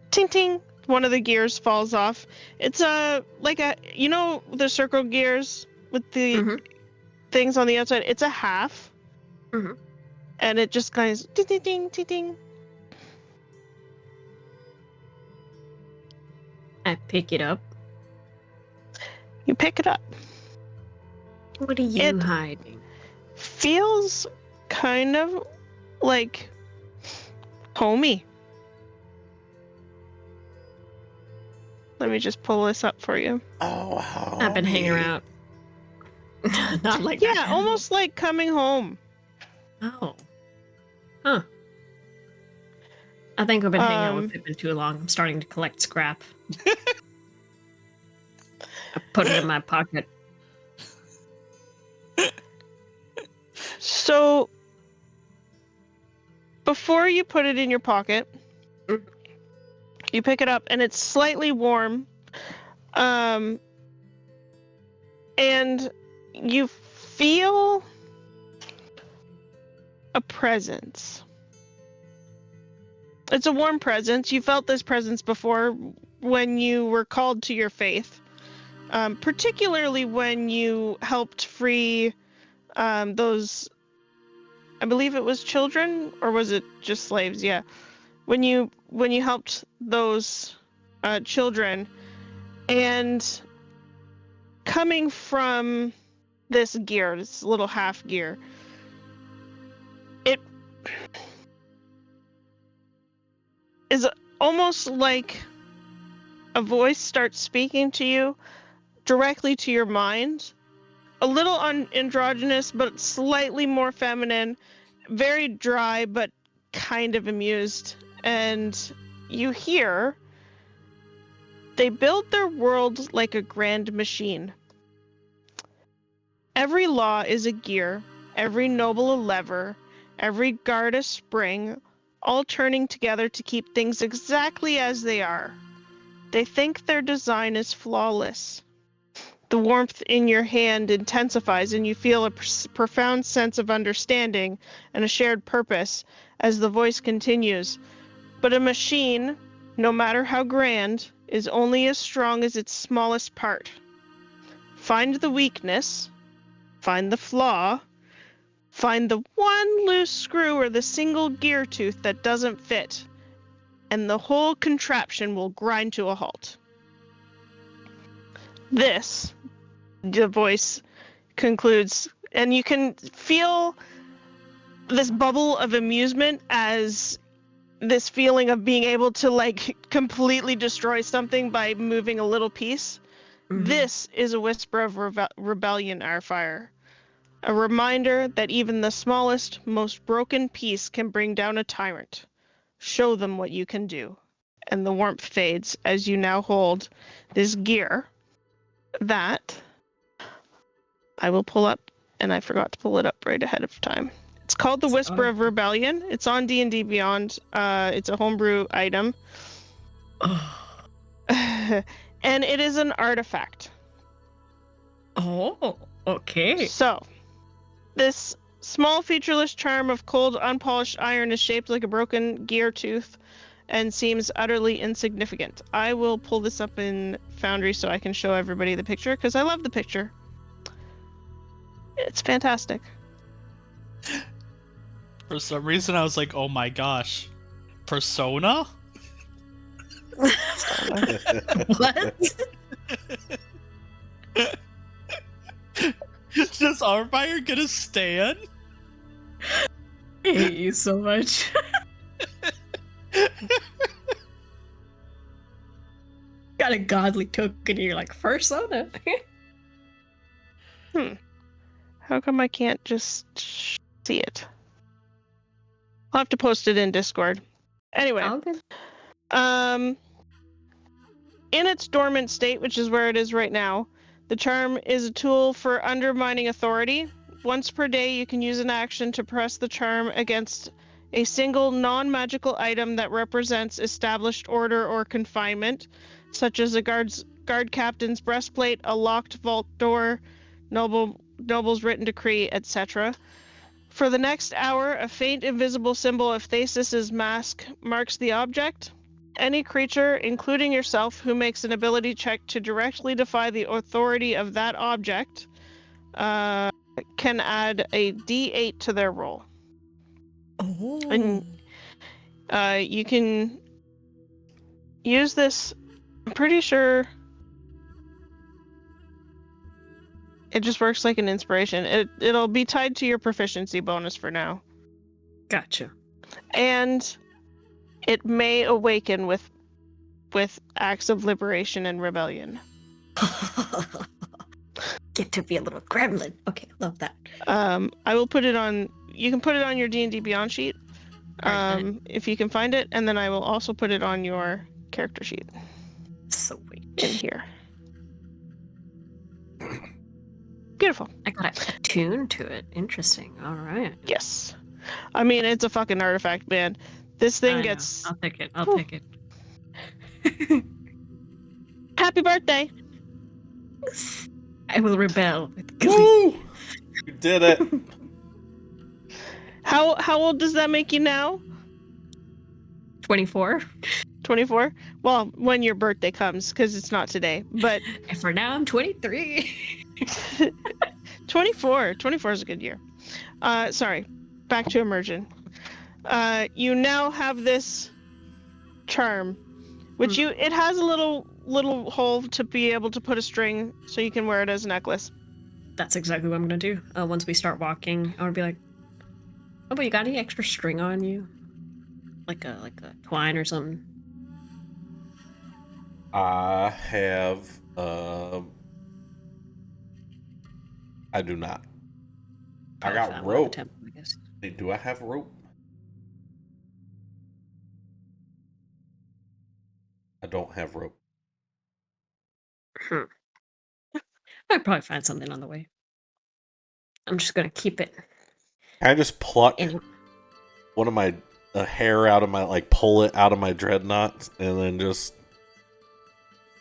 Ting ting. One of the gears falls off. It's like a, you know, the circle gears with the Mhm. things on the outside. It's a half, Mhm. and it just goes ting ting ting ting ting. I pick it up. You pick it up. What are you It- hiding? Feels kind of like homey. Let me just pull this up for you. Oh, wow. I've been hanging around. Not like Yeah, that. almost like coming home. Oh. Huh. I think I've been hanging out with Um, Pippin too long. I'm starting to collect scrap. I put it in my pocket. So, before you put it in your pocket, you pick it up and it's slightly warm. And you feel a presence. It's a warm presence. You felt this presence before when you were called to your faith, particularly when you helped free those, I believe it was children, or was it just slaves? Yeah. When you helped those children, and coming from this gear, this little half gear, it is almost like a voice starts speaking to you directly to your mind. A little androgynous, but slightly more feminine, very dry, but kind of amused. And you hear, they build their world like a grand machine. Every law is a gear, every noble a lever, every guard a spring, all turning together to keep things exactly as they are. They think their design is flawless. The warmth in your hand intensifies, and you feel a profound sense of understanding and a shared purpose as the voice continues. But a machine, no matter how grand, is only as strong as its smallest part. Find the weakness, find the flaw, find the one loose screw or the single gear tooth that doesn't fit, and the whole contraption will grind to a halt. This, the voice concludes, and you can feel this bubble of amusement as this feeling of being able to like completely destroy something by moving a little piece. Mhm. This is a whisper of rebellion, our fire. A reminder that even the smallest, most broken piece can bring down a tyrant. Show them what you can do. And the warmth fades as you now hold this gear that I will pull up, and I forgot to pull it up right ahead of time. It's called the Whisper of Rebellion. It's on D&D Beyond. It's a homebrew item. And it is an artifact. Oh, okay. So, this small featureless charm of cold, unpolished iron is shaped like a broken gear tooth and seems utterly insignificant. I will pull this up in Foundry so I can show everybody the picture, because I love the picture. It's fantastic. For some reason, I was like, oh my gosh. Persona? What? Does Armire get a stand? I hate you so much. Got a godly token and you're like, Persona. How come I can't just see it? I'll have to post it in Discord. Anyway, Okay. in its dormant state, which is where it is right now, the charm is a tool for undermining authority. Once per day, you can use an action to press the charm against a single non-magical item that represents established order or confinement, such as a guard captain's breastplate, a locked vault door, noble's written decree, etc. For the next hour, a faint invisible symbol of Thasis's mask marks the object. Any creature, including yourself, who makes an ability check to directly defy the authority of that object can add a D8 to their roll. Oh. And you can use this, I'm pretty sure it just works like an inspiration. It'll be tied to your proficiency bonus for now. Gotcha. And it may awaken with with acts of liberation and rebellion. Get to be a little gremlin. Okay, love that. I will put it on. You can put it on your D&D Beyond sheet, Alright, if you can find it, and then I will also put it on your character sheet sweet. in here. Beautiful. I got attuned to it. Interesting. All right. Yes. I mean, it's a fucking artifact, man. This thing I know. gets. I'll take it. I'll Whew. take it. Happy birthday! I will rebel with glee. Woo! You did it. How old does that make you now? 24. 24? Well, when your birthday comes, because it's not today. But And for now, I'm 23. 24. 24 is a good year. Sorry. Back to immersion. You now have this charm, which it has a little hole to be able to put a string so you can wear it as a necklace. That's exactly what I'm gonna do. Once we start walking, I wanna be like, "Oh, but you got any extra string on you? Like a twine or something?" I have. I do not. I Probably found got one at the rope. temple, I guess. Do I have rope? I don't have rope. I'd probably find something on the way. I'm just gonna keep it. Can I just pluck In... one of my hair out of my, like, pull it out of my dreadnought and then just.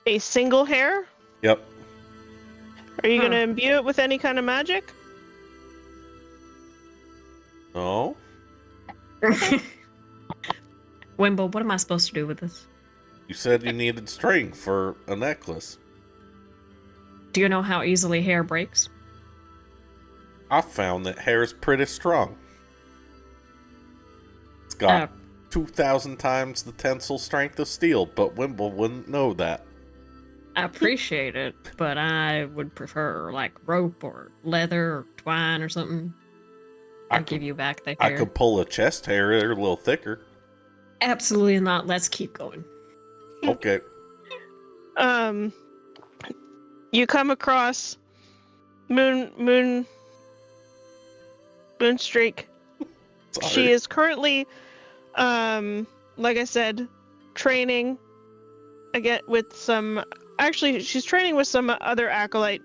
A single hair? Yep. Are you going to imbue it with any kind of magic? No. Wimble, what am I supposed to do with this? You said you needed string for a necklace. Do you know how easily hair breaks? I found that hair is pretty strong. It's got 2,000 times the tensile strength of steel, but Wimble wouldn't know that. I appreciate it, but I would prefer like rope or leather or twine or something. I'll give you back the hair. I could pull a chest hair a little thicker. Absolutely not. Let's keep going. Okay. You come across Moonstreak. Sorry. She is currently, like I said, training again with some. Actually, she's training with some other acolytes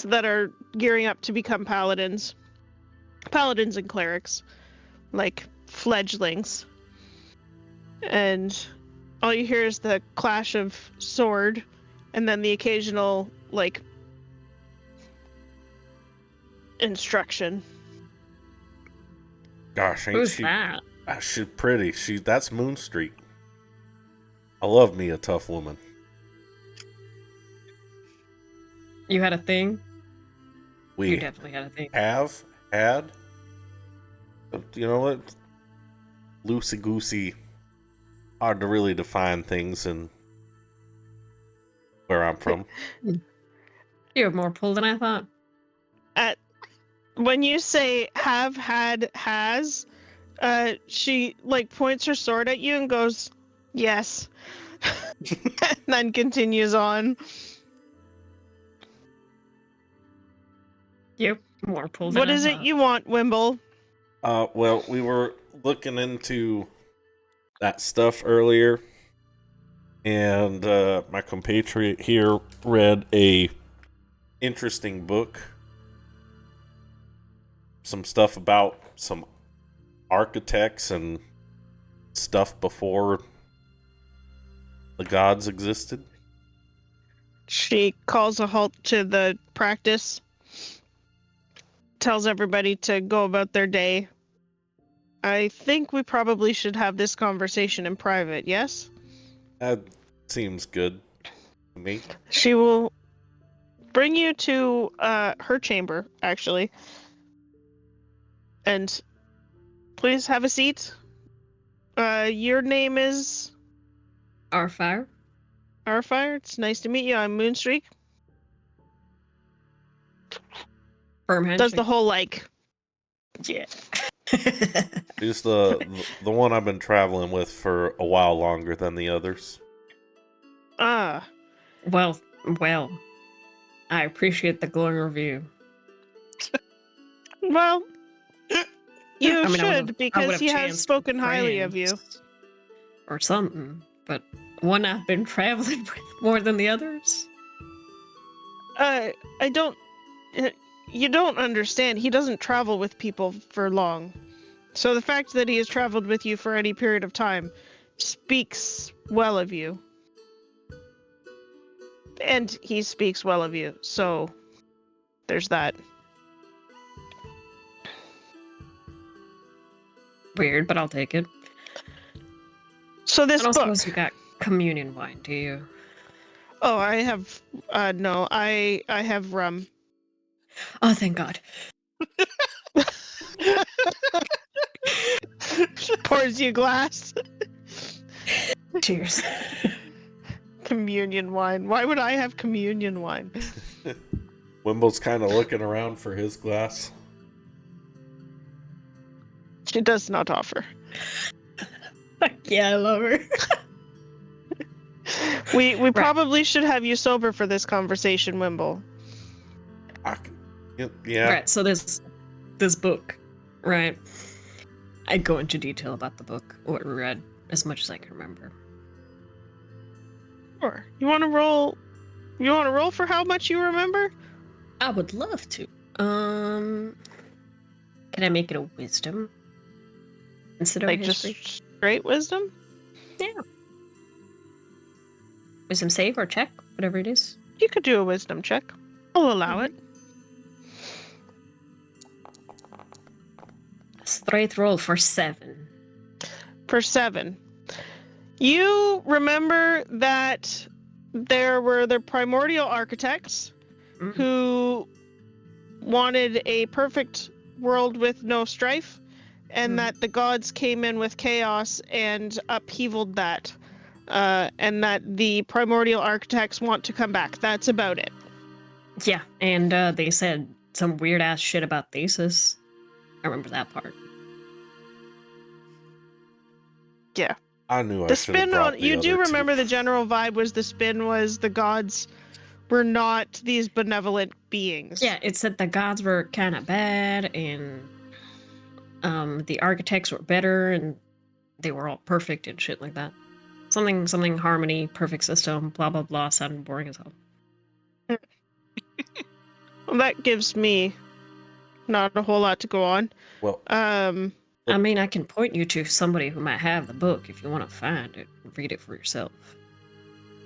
that are gearing up to become paladins. Paladins and clerics, like fledglings. And all you hear is the clash of sword, and then the occasional, like, instruction. Gosh, ain't Who's she? that? She's pretty. That's Moonstreak. I love me a tough woman. You had a thing? We You definitely had a thing. had. You know what? Loosey goosey. Hard to really define things in where I'm from. You have more pull than I thought. When you say have had has, she like points her sword at you and goes, "Yes," and then continues on. Yep, more pull than What I is it thought. you want, Wimble? Well, we were looking into that stuff earlier, and my compatriot here read a interesting book. Some stuff about some architects and stuff before the gods existed. She calls a halt to the practice, tells everybody to go about their day. I think we probably should have this conversation in private, yes? That seems good to me. She will bring you to her chamber, actually. And please have a seat. Your name is Our fire? Arfire. It's nice to meet you. I'm Moonstreak. Firm handshake. Does the whole, like... Yeah. She's the one I've been traveling with for a while longer than the others. Ah, Well, I appreciate the glowing review. well, you I mean, should, I would because have he has chanced spoken highly of you. friends or something, but one I've been traveling with more than the others. I don't. You don't understand. He doesn't travel with people for long. So the fact that he has traveled with you for any period of time speaks well of you. And he speaks well of you, so there's that. Weird, but I'll take it. So this I don't book. suppose you got communion wine, do you? Oh, I have. No, I have rum. Oh, thank God. Pours you a glass. Cheers. Communion wine. Why would I have communion wine? Wimble's kind of looking around for his glass. She does not offer. Yeah, I love her. We probably should have you sober for this conversation, Wimble. Yeah. Right, so this book, right? I go into detail about the book, what we read, as much as I can remember. Sure. You want to roll? You want to roll for how much you remember? I would love to. Can I make it a wisdom instead of Like history? just straight wisdom? Yeah. Wisdom save or check, whatever it is. You could do a wisdom check. I'll allow it. Straight roll for 7. For 7. You remember that there were the primordial architects who wanted a perfect world with no strife, and that the gods came in with chaos and upheavaled that, and that the primordial architects want to come back. That's about it. Yeah, and they said some weird ass shit about Thesis. I remember that part. Yeah. I knew I The should have spin brought on the you other do remember two. the general vibe was the gods were not these benevolent beings. Yeah, it said the gods were kind of bad, and the architects were better, and they were all perfect and shit like that. Something harmony, perfect system, blah blah blah. Sounded boring as hell. Well, that gives me not a whole lot to go on. Well, I mean, I can point you to somebody who might have the book if you want to find it. Read it for yourself.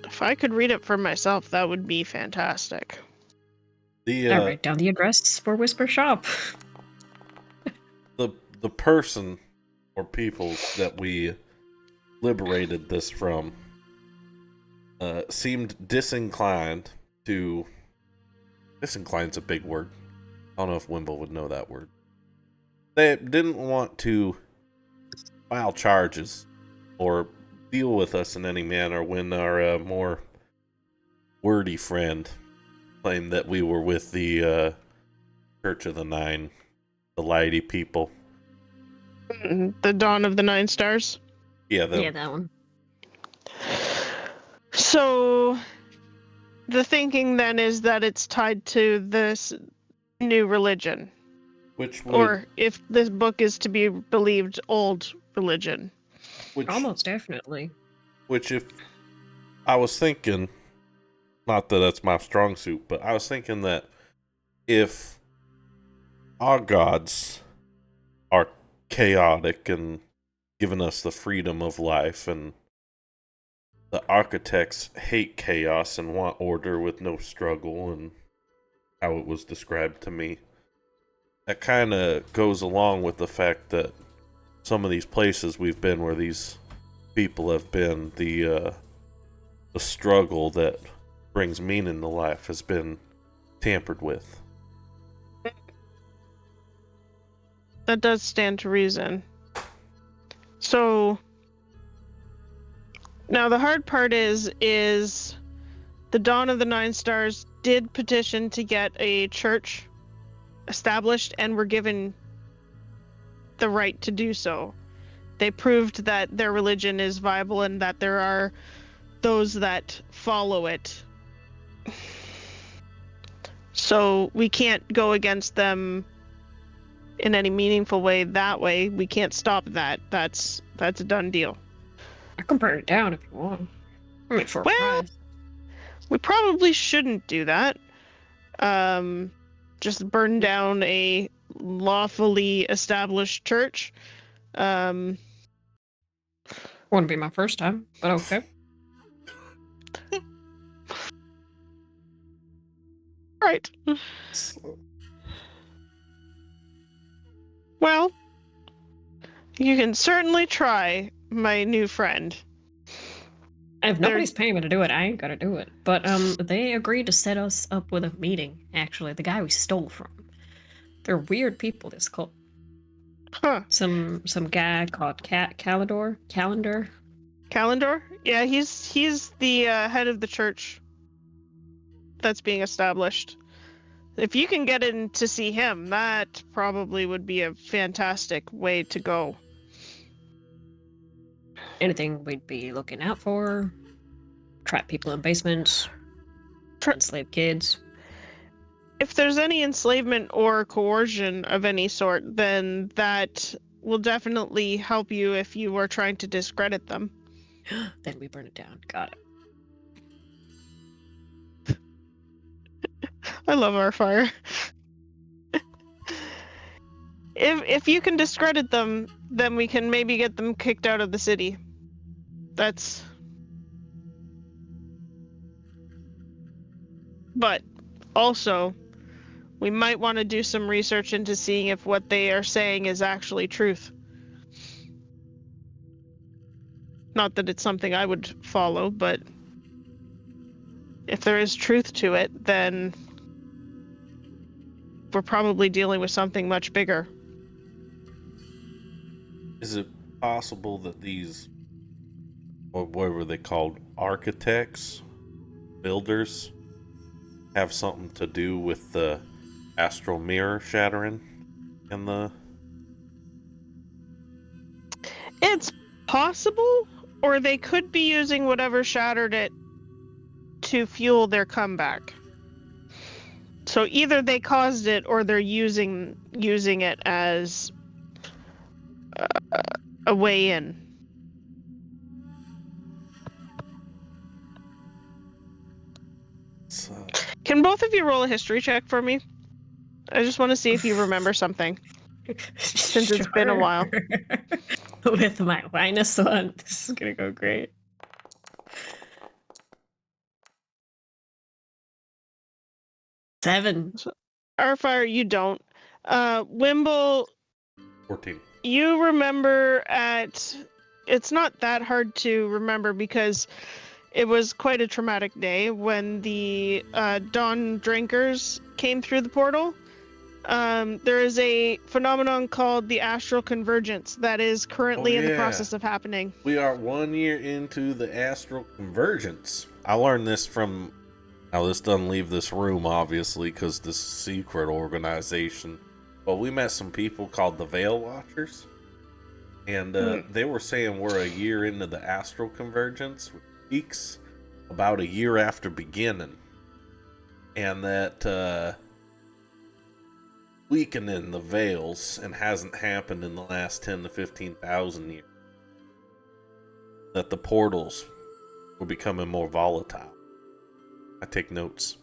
If I could read it for myself, that would be fantastic. the I write down the address for Whisper Shop. the person or peoples that we liberated this from seemed disinclined to. Disinclined's a big word. I don't know if Wimble would know that word. They didn't want to file charges or deal with us in any manner when our more wordy friend claimed that we were with the Church of the Nine, the Lighty people. The Dawn of the Nine Stars. Yeah, Yeah, that one. So the thinking then is that it's tied to this new religion. Which would, or if this book is to be believed, old religion. Almost definitely. Which, if I was thinking, not that that's my strong suit, but I was thinking that if our gods are chaotic and giving us the freedom of life, and the architects hate chaos and want order with no struggle, and how it was described to me, that kind of goes along with the fact that some of these places we've been where these people have been, the struggle that brings meaning to life has been tampered with. That does stand to reason. So now the hard part is the Dawn of the Nine Stars did petition to get a church established and were given the right to do so. They proved that their religion is viable and that there are those that follow it. So we can't go against them in any meaningful way that way. We can't stop that. That's a done deal. I can burn it down if you want. I mean, for a Well, prize. we probably shouldn't do that. Just burn down a lawfully established church. Wouldn't be my first time, but okay. Right. Well, you can certainly try, my new friend. If nobody's paying me to do it, I ain't gonna do it. But they agreed to set us up with a meeting. Actually, the guy we stole from. They're weird people. This cult. Huh. Some guy called Calendar. Calendar? Yeah, he's the head of the church that's being established. If you can get in to see him, that probably would be a fantastic way to go. Anything we'd be looking out for? Trap people in basements. Enslave kids. If there's any enslavement or coercion of any sort, then that will definitely help you if you are trying to discredit them. Then we burn it down. Got it. I love our fire. If you can discredit them, then we can maybe get them kicked out of the city. That's... But also, we might want to do some research into seeing if what they are saying is actually truth. Not that it's something I would follow, but if there is truth to it, then we're probably dealing with something much bigger. Is it possible that these, or what were they called, architects, builders, have something to do with the astral mirror shattering and the... It's possible, or they could be using whatever shattered it to fuel their comeback. So either they caused it, or they're using it as a way in. Can both of you roll a history check for me? I just want to see if you remember something. Since it's been a while. With my -1, this is gonna go great. Seven. Arfire, you don't. Wimble, 14. you remember it's not that hard to remember because it was quite a traumatic day when the Dawn Drinkers came through the portal. There is a phenomenon called the astral convergence that is currently in the process of happening. We are 1 year into the astral convergence. I learned this from... Now, this doesn't leave this room, obviously, because this is a secret organization. But we met some people called the Veil Watchers. And they were saying we're a year into the astral convergence, which peaks about a year after beginning. And that weakening the veils and hasn't happened in the last 10 to 15,000 years. That the portals were becoming more volatile. I take notes.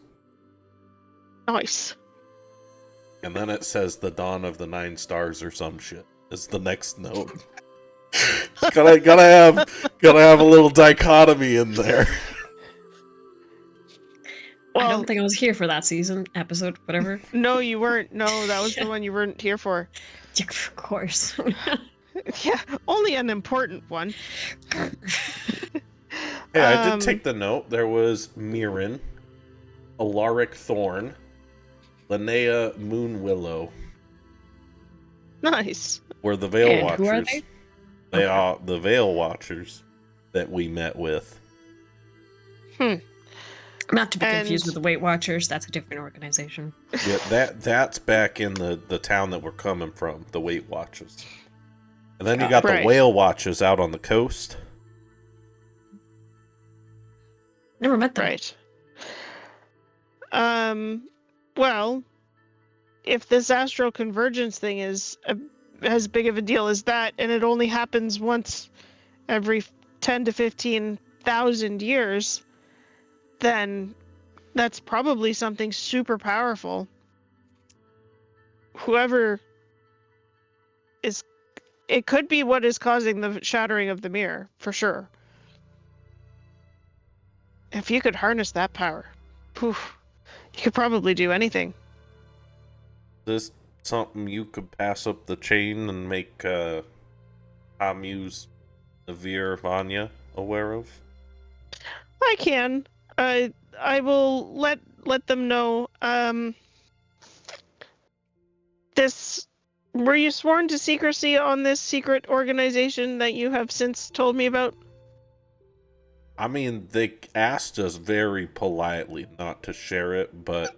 Nice. And then it says the dawn of the 9 stars or some shit is the next note. gotta have a little dichotomy in there. Well, I don't think I was here for that episode, whatever. No, you weren't. No, that was the one you weren't here for. Of course. Yeah, only an important one. Hey, I did take the note. There was Mirren, Alaric Thorn, Linnea Moonwillow. Nice. Were the Veil Watchers. Who are they? They are the Veil Watchers that we met with. Not to be confused with the Weight Watchers. That's a different organization. Yeah, that's back in the town that we're coming from, the Weight Watchers. And then you got the Whale Watchers out on the coast. Never met them. Right. Well, if this astral convergence thing is as big of a deal as that, and it only happens once every 10 to 15,000 years, then that's probably something super powerful. Whoever is, it could be what is causing the shattering of the mirror, for sure. If you could harness that power, poof, you could probably do anything. This something you could pass up the chain and make Amuse, Navir, Vanya aware of? I can. I will let them know. This. Were you sworn to secrecy on this secret organization that you have since told me about? I mean, they asked us very politely not to share it, but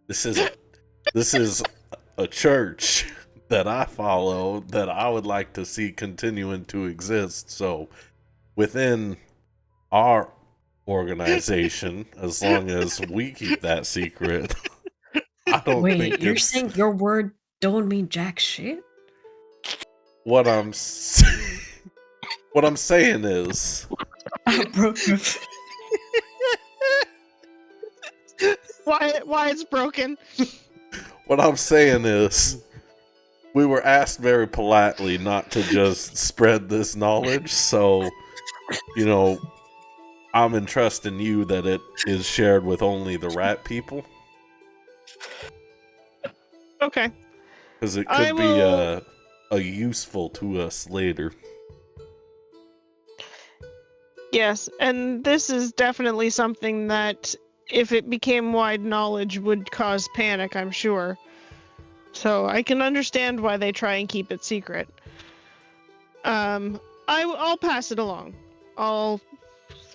this is a church that I follow that I would like to see continuing to exist. So within our organization, as long as we keep that secret, I don't Wait, think you're it's saying your word don't mean jack shit? what I'm what I'm saying is Bro, Why it's broken? what I'm saying is we were asked very politely not to just spread this knowledge, so I'm entrusting you that it is shared with only the right people. Okay. Because it I could be will. a useful to us later. Yes, and this is definitely something that, if it became wide knowledge, would cause panic, I'm sure. So I can understand why they try and keep it secret. I'll pass it along. I'll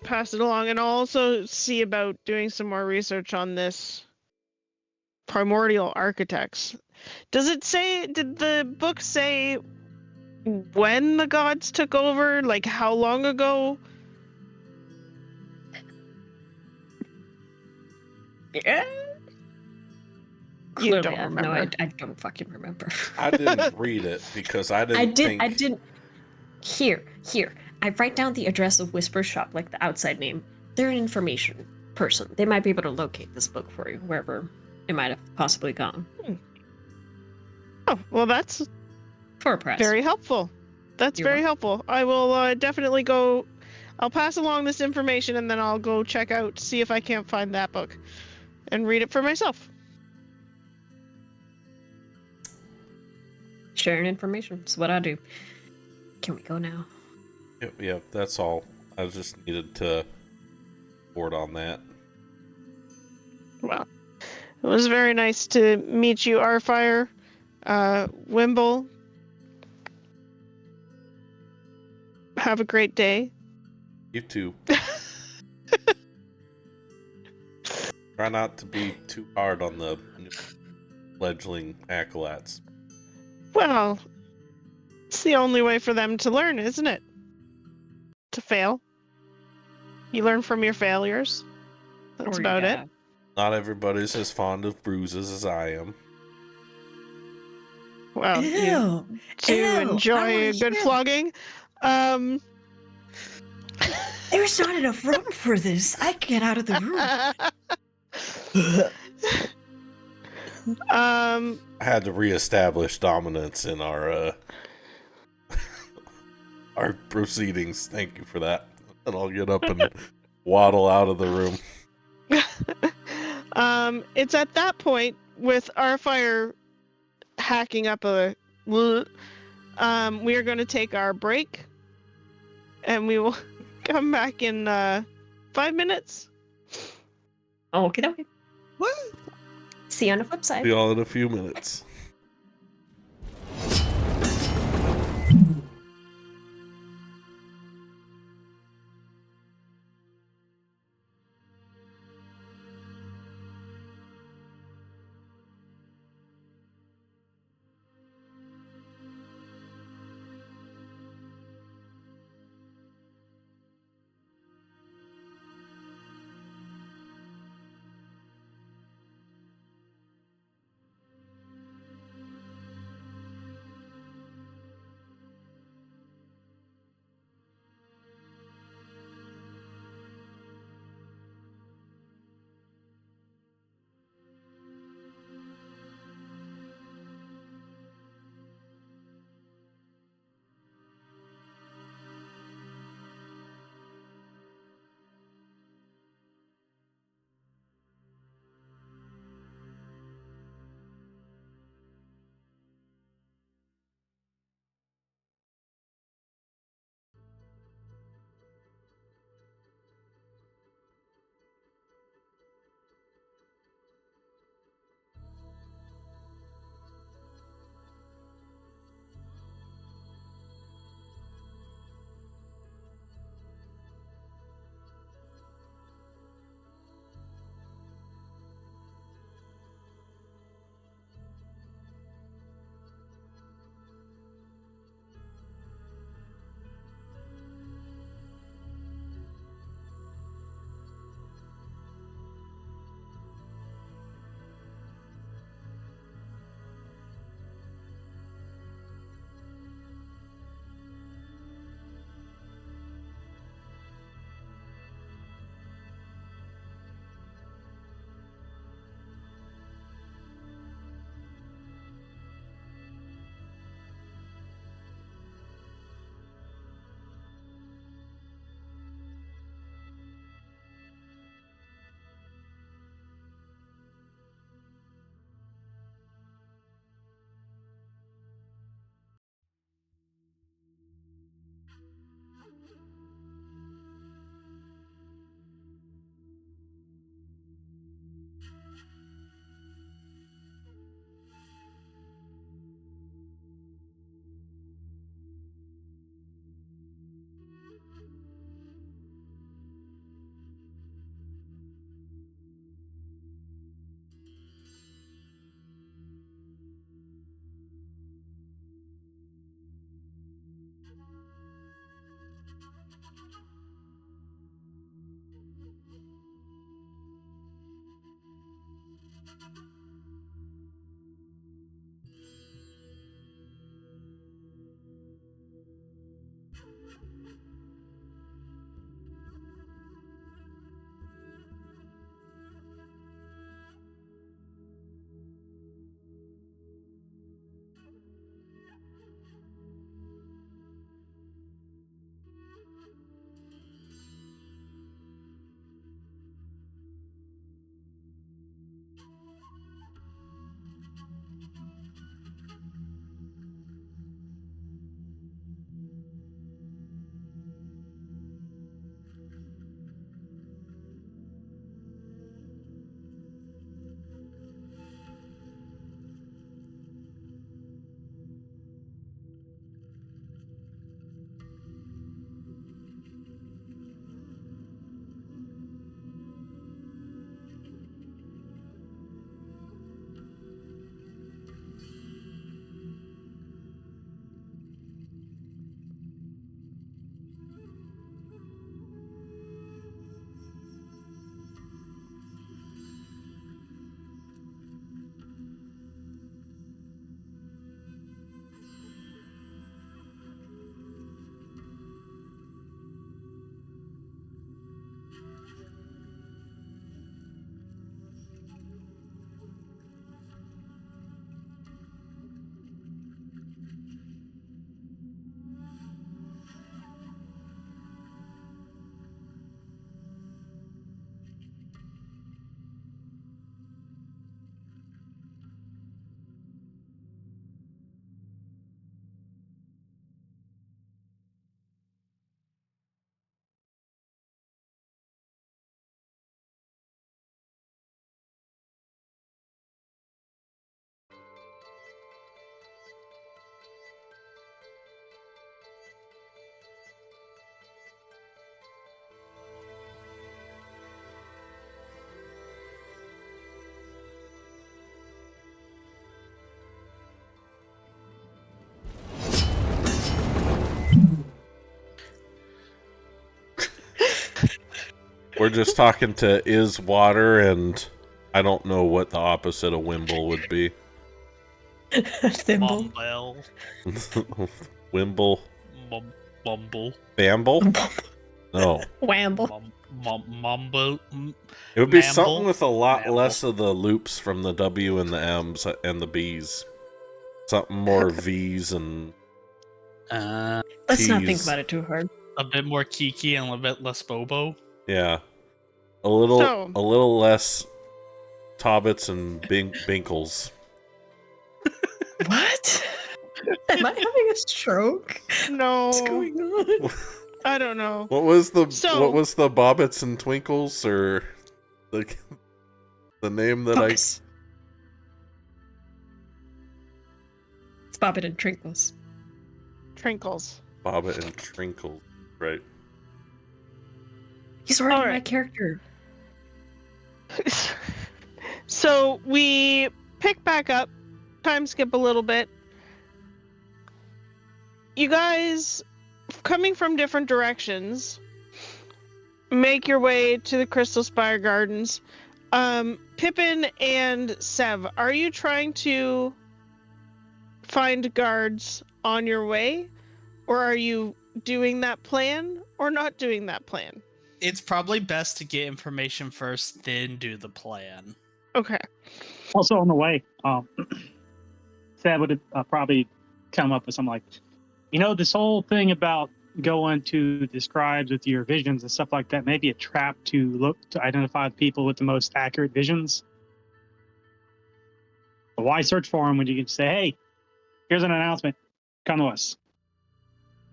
pass it along, and I'll also see about doing some more research on this primordial architects. Does it say? Did the book say when the gods took over? Like how long ago? yeah. You Clearly, don't I have no. remember. I don't fucking remember. I didn't read it because I didn't think... I didn't. Here. I write down the address of Whisper Shop, like the outside name. They're an information person. They might be able to locate this book for you, wherever it might have possibly gone. Oh, well, that's For a price. very helpful. That's You're very welcome. helpful. I will definitely go. I'll pass along this information, and then I'll go check out, see if I can't find that book, and read it for myself. Sharing information is what I do. Can we go now? Yep, that's all. I just needed to report on that. Well, it was very nice to meet you, Arfire. Wimble. Have a great day. You too. Try not to be too hard on the new fledgling acolytes. Well, it's the only way for them to learn, isn't it? To fail. You learn from your failures. That's Or about it. yeah. Not everybody's as fond of bruises as I am. Well, you Ew. do Ew, I enjoy wanna a good hear- flogging. There's not enough room for this. I get out of the room. I had to reestablish dominance in our our proceedings. Thank you for that. And I'll get up and waddle out of the room. It's at that point with our fire hacking up a. We are going to take our break, and we will come back in 5 minutes. Okay, okay. What? See you on the flip side. See y'all in a few minutes. We're just talking to is water, and I don't know what the opposite of Wimble would be. Thimble. Mumble. Wimble. Mumble. Bamble? No. Wamble. Mumble. It would be Mamble? something with a lot Mamble. less of the loops from the W and the M's and the B's. Something more V's and Let's not think T's. about it too hard. A bit more Kiki and a bit less Bobo. Yeah. A little So- less Tobbits and Binkles. What? Am I having a stroke? No, What's going on? I don't know. What was the So- Bobbits and Twinkles, or the name that Focus. It's Bobbit and Trinkles. Trinkles. Bobbit and Trinkle, right? He's already my Alright. character. So we pick back up, time skip a little bit. You guys, coming from different directions, make your way to the Crystal Spire Gardens. Pippin and Sev, are you trying to find guards on your way? Or are you doing that plan or not doing that plan? It's probably best to get information first, then do the plan. Okay. Also on the way, Sad would probably come up with something like, this whole thing about going to the scribes with your visions and stuff like that, maybe a trap to identify the people with the most accurate visions. But why search for them when you can say, hey, here's an announcement, come to us.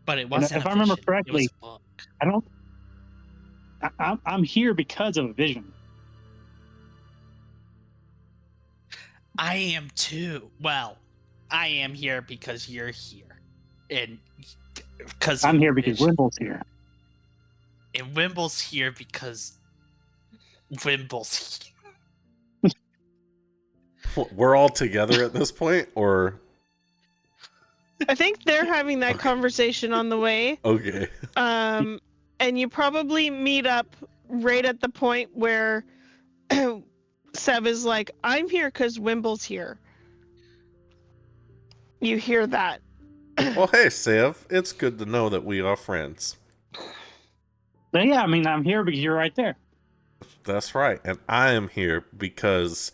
But it wasn't. if a I remember vision, correctly, it was a book. I'm here because of a vision. I am too. Well, I am here because you're here, and because I'm here because Wimble's here. And Wimble's here because Wimble's here. We're all together at this point, or I think they're having that conversation on the way. okay? And you probably meet up right at the point where Sev is like, I'm here because Wimble's here. You hear that. Well, hey, Sev, it's good to know that we are friends. But yeah, I'm here because you're right there. That's right, and I am here because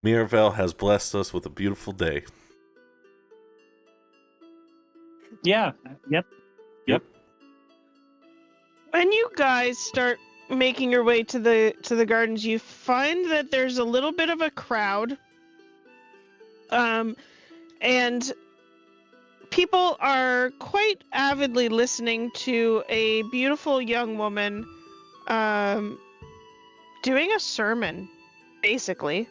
Miravel has blessed us with a beautiful day. Yeah, yep. When you guys start making your way to the gardens, you find that there's a little bit of a crowd. And people are quite avidly listening to a beautiful young woman doing a sermon, basically.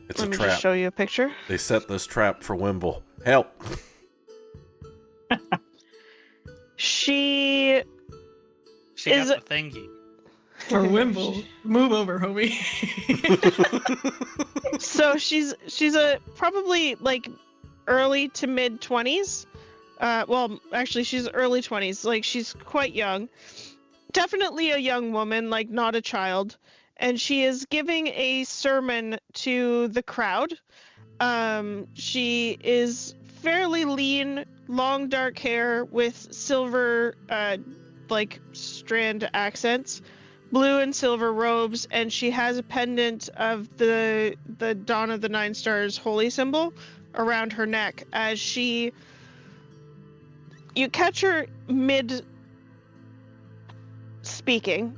It's Let a me trap. just show you a picture. They set this trap for Wimble. Help! She She Is got the thingy. For Wimble. Move over, homie. So she's a probably like early to mid 20s. Well, actually she's early 20s. Like she's quite young. Definitely a young woman, like not a child. And she is giving a sermon to the crowd. She is fairly lean, long dark hair with silver like strand accents, blue and silver robes, and she has a pendant of the Dawn of the Nine Stars holy symbol around her neck as you catch her mid speaking.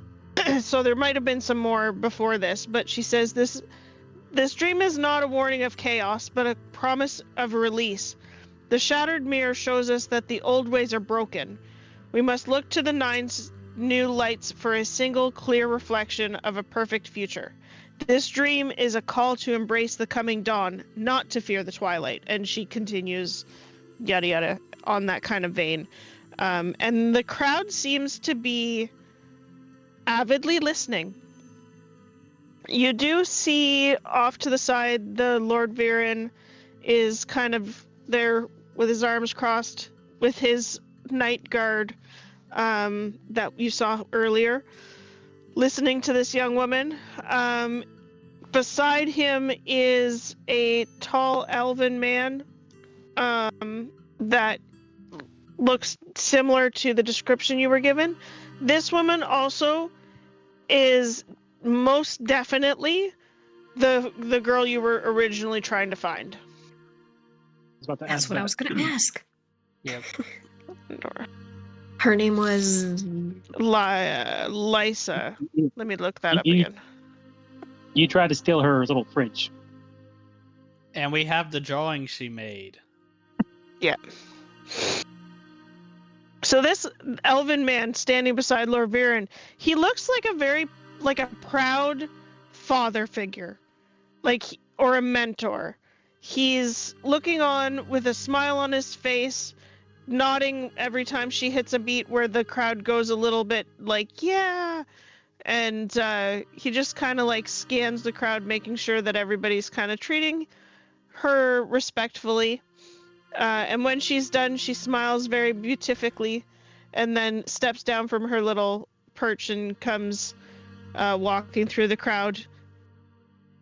So there might have been some more before this, but she says this dream is not a warning of chaos, but a promise of release. The shattered mirror shows us that the old ways are broken. We must look to the Nine's new lights for a single clear reflection of a perfect future. This dream is a call to embrace the coming dawn, not to fear the twilight. And she continues, yada yada, on that kind of vein. And the crowd seems to be avidly listening. You do see off to the side the Lord Viren is kind of there with his arms crossed, with his night guard that you saw earlier, listening to this young woman. Beside him is a tall elven man that looks similar to the description you were given. This woman also is most definitely the girl you were originally trying to find. That's what I was gonna ask. Yep. Her name was. Lysa. Let me look that up You- again. You tried to steal her little fridge. And we have the drawing she made. Yeah. So this elven man standing beside Lord Viren, he looks like a proud father figure, or a mentor. He's looking on with a smile on his face, nodding every time she hits a beat where the crowd goes a little bit like, yeah. And he just kind of like scans the crowd, making sure that everybody's kind of treating her respectfully. And when she's done, she smiles very beatifically and then steps down from her little perch and comes walking through the crowd,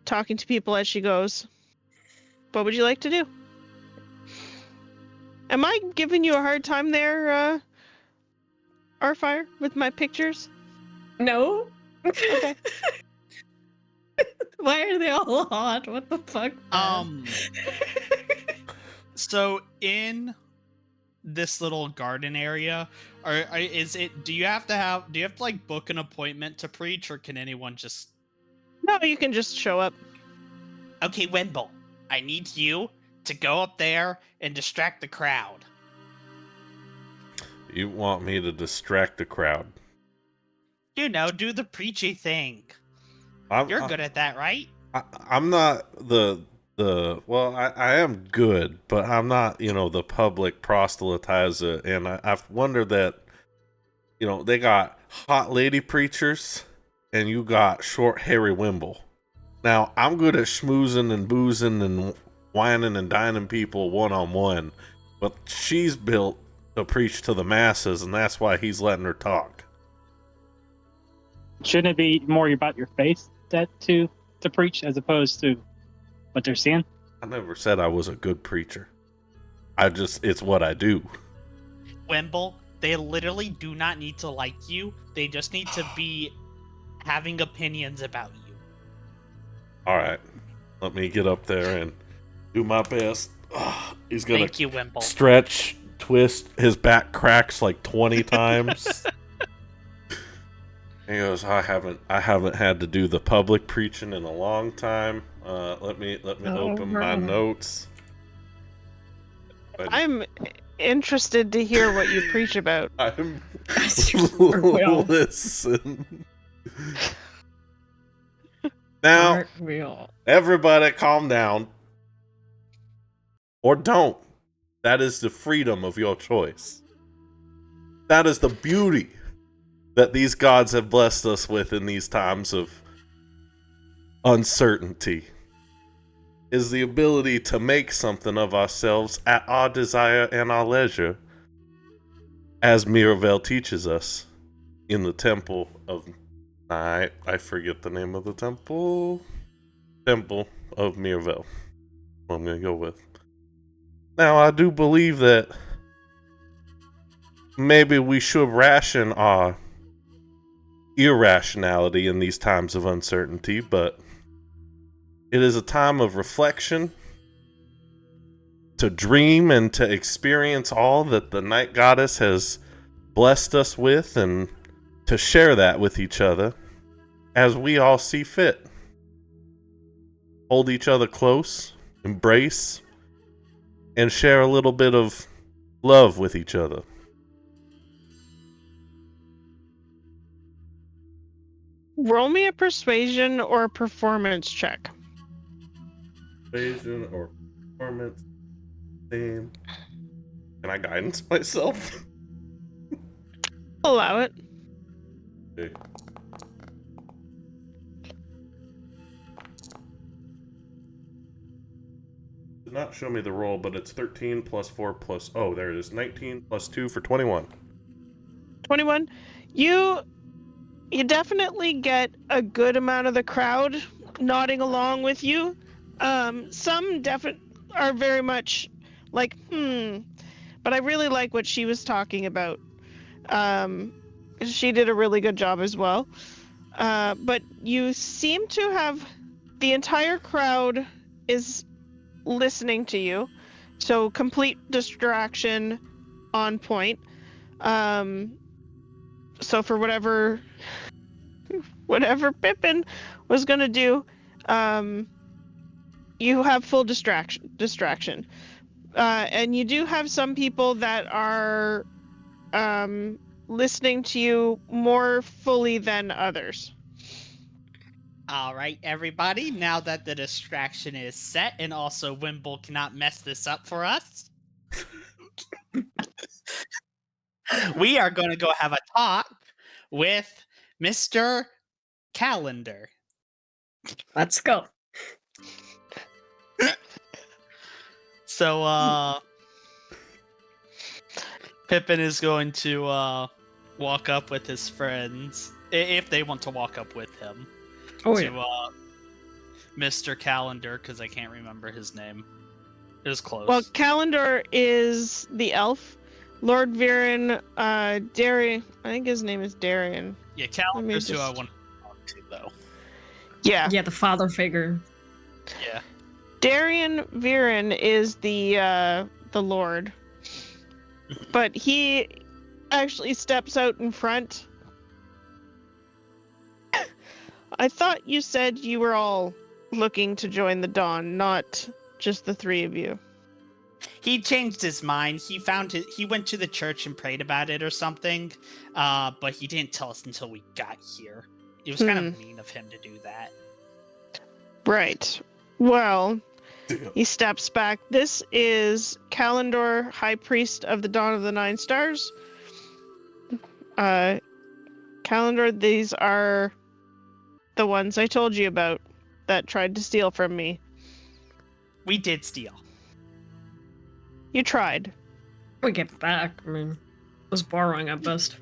talking to people as she goes. What would you like to do? Am I giving you a hard time there, Arfire, with my pictures? No. Okay. Why are they all hot? What the fuck? man? So in this little garden area, do you have to like book an appointment to preach, or can anyone just? No, you can just show up. Okay, Wendell, I need you to go up there and distract the crowd. You want me to distract the crowd? You know, do the preachy thing. You're good at that, right? I'm not well, I am good, but I'm not, the public proselytizer. And I've wondered that, they got hot lady preachers and you got short, hairy Wimble. Now, I'm good at schmoozing and boozing and whining and dining people one-on-one, but she's built to preach to the masses, and that's why he's letting her talk. Shouldn't it be more about your faith to preach as opposed to what they're seeing? I never said I was a good preacher. It's what I do. Wemble, they literally do not need to like you. They just need to be having opinions about you. All right, let me get up there and do my best. He's gonna Thank you, Wemble. stretch, twist. His back cracks like 20 times. He goes, I haven't had to do the public preaching in a long time. Let me open my notes. I'm interested to hear what you preach about. I'm Well. listen. Now, everybody calm down. Or don't. That is the freedom of your choice. That is the beauty that these gods have blessed us with in these times of uncertainty. Is the ability to make something of ourselves at our desire and our leisure, as Miravel teaches us in the temple of... I forget the name of the temple. Temple of Miravel. I'm going to go with. Now, I do believe that maybe we should ration our irrationality in these times of uncertainty, but it is a time of reflection, to dream and to experience all that the Night Goddess has blessed us with, and to share that with each other as we all see fit. Hold each other close, embrace, and share a little bit of love with each other. Roll me a persuasion or a performance check. Persuasion or performance. Same. Can I guidance myself? Allow it. Okay. Did not show me the roll, but it's 13 plus 4 plus... Oh, there it is. 19 plus 2 for 21. 21. You definitely get a good amount of the crowd nodding along with you. Some are very much like, but I really like what she was talking about. She did a really good job as well. But you seem to have the entire crowd is listening to you, so complete distraction on point. So for whatever Pippin was gonna do, you have full distraction. And you do have some people that are listening to you more fully than others. All right, everybody. Now that the distraction is set, and also Wimble cannot mess this up for us, we are going to go have a talk with Mr. Calendar. Let's go. So, Pippin is going to walk up with his friends, if they want to walk up with him, to Mr. Calendar, because I can't remember his name. It was close. Well, Calendar is the elf. Lord Viren, Darian, I think his name is Darian. Yeah, Calendar's who I want to talk to, though. Yeah. Yeah, the father figure. Yeah. Darian Viren is the Lord. But he actually steps out in front. I thought you said you were all looking to join the Dawn, not just the three of you. He changed his mind. He went to the church and prayed about it or something, but he didn't tell us until we got here. It was kind of mean of him to do that. Right. Well, he steps back. This is Calendar, High Priest of the Dawn of the Nine Stars. Calendar, these are the ones I told you about that tried to steal from me. We did steal. You tried. We get back. I mean, was borrowing at best.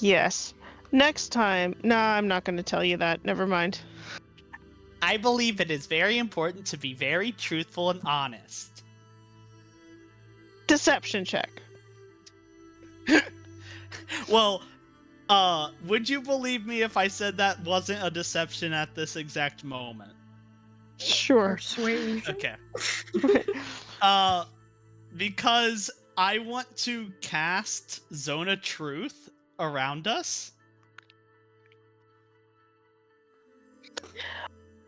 Yes. Next time. Nah, I'm not going to tell you that. Never mind. I believe it is very important to be very truthful and honest. Deception check. Well, would you believe me if I said that wasn't a deception at this exact moment? Sure. Persuasion. Okay. Because I want to cast Zone of Truth around us.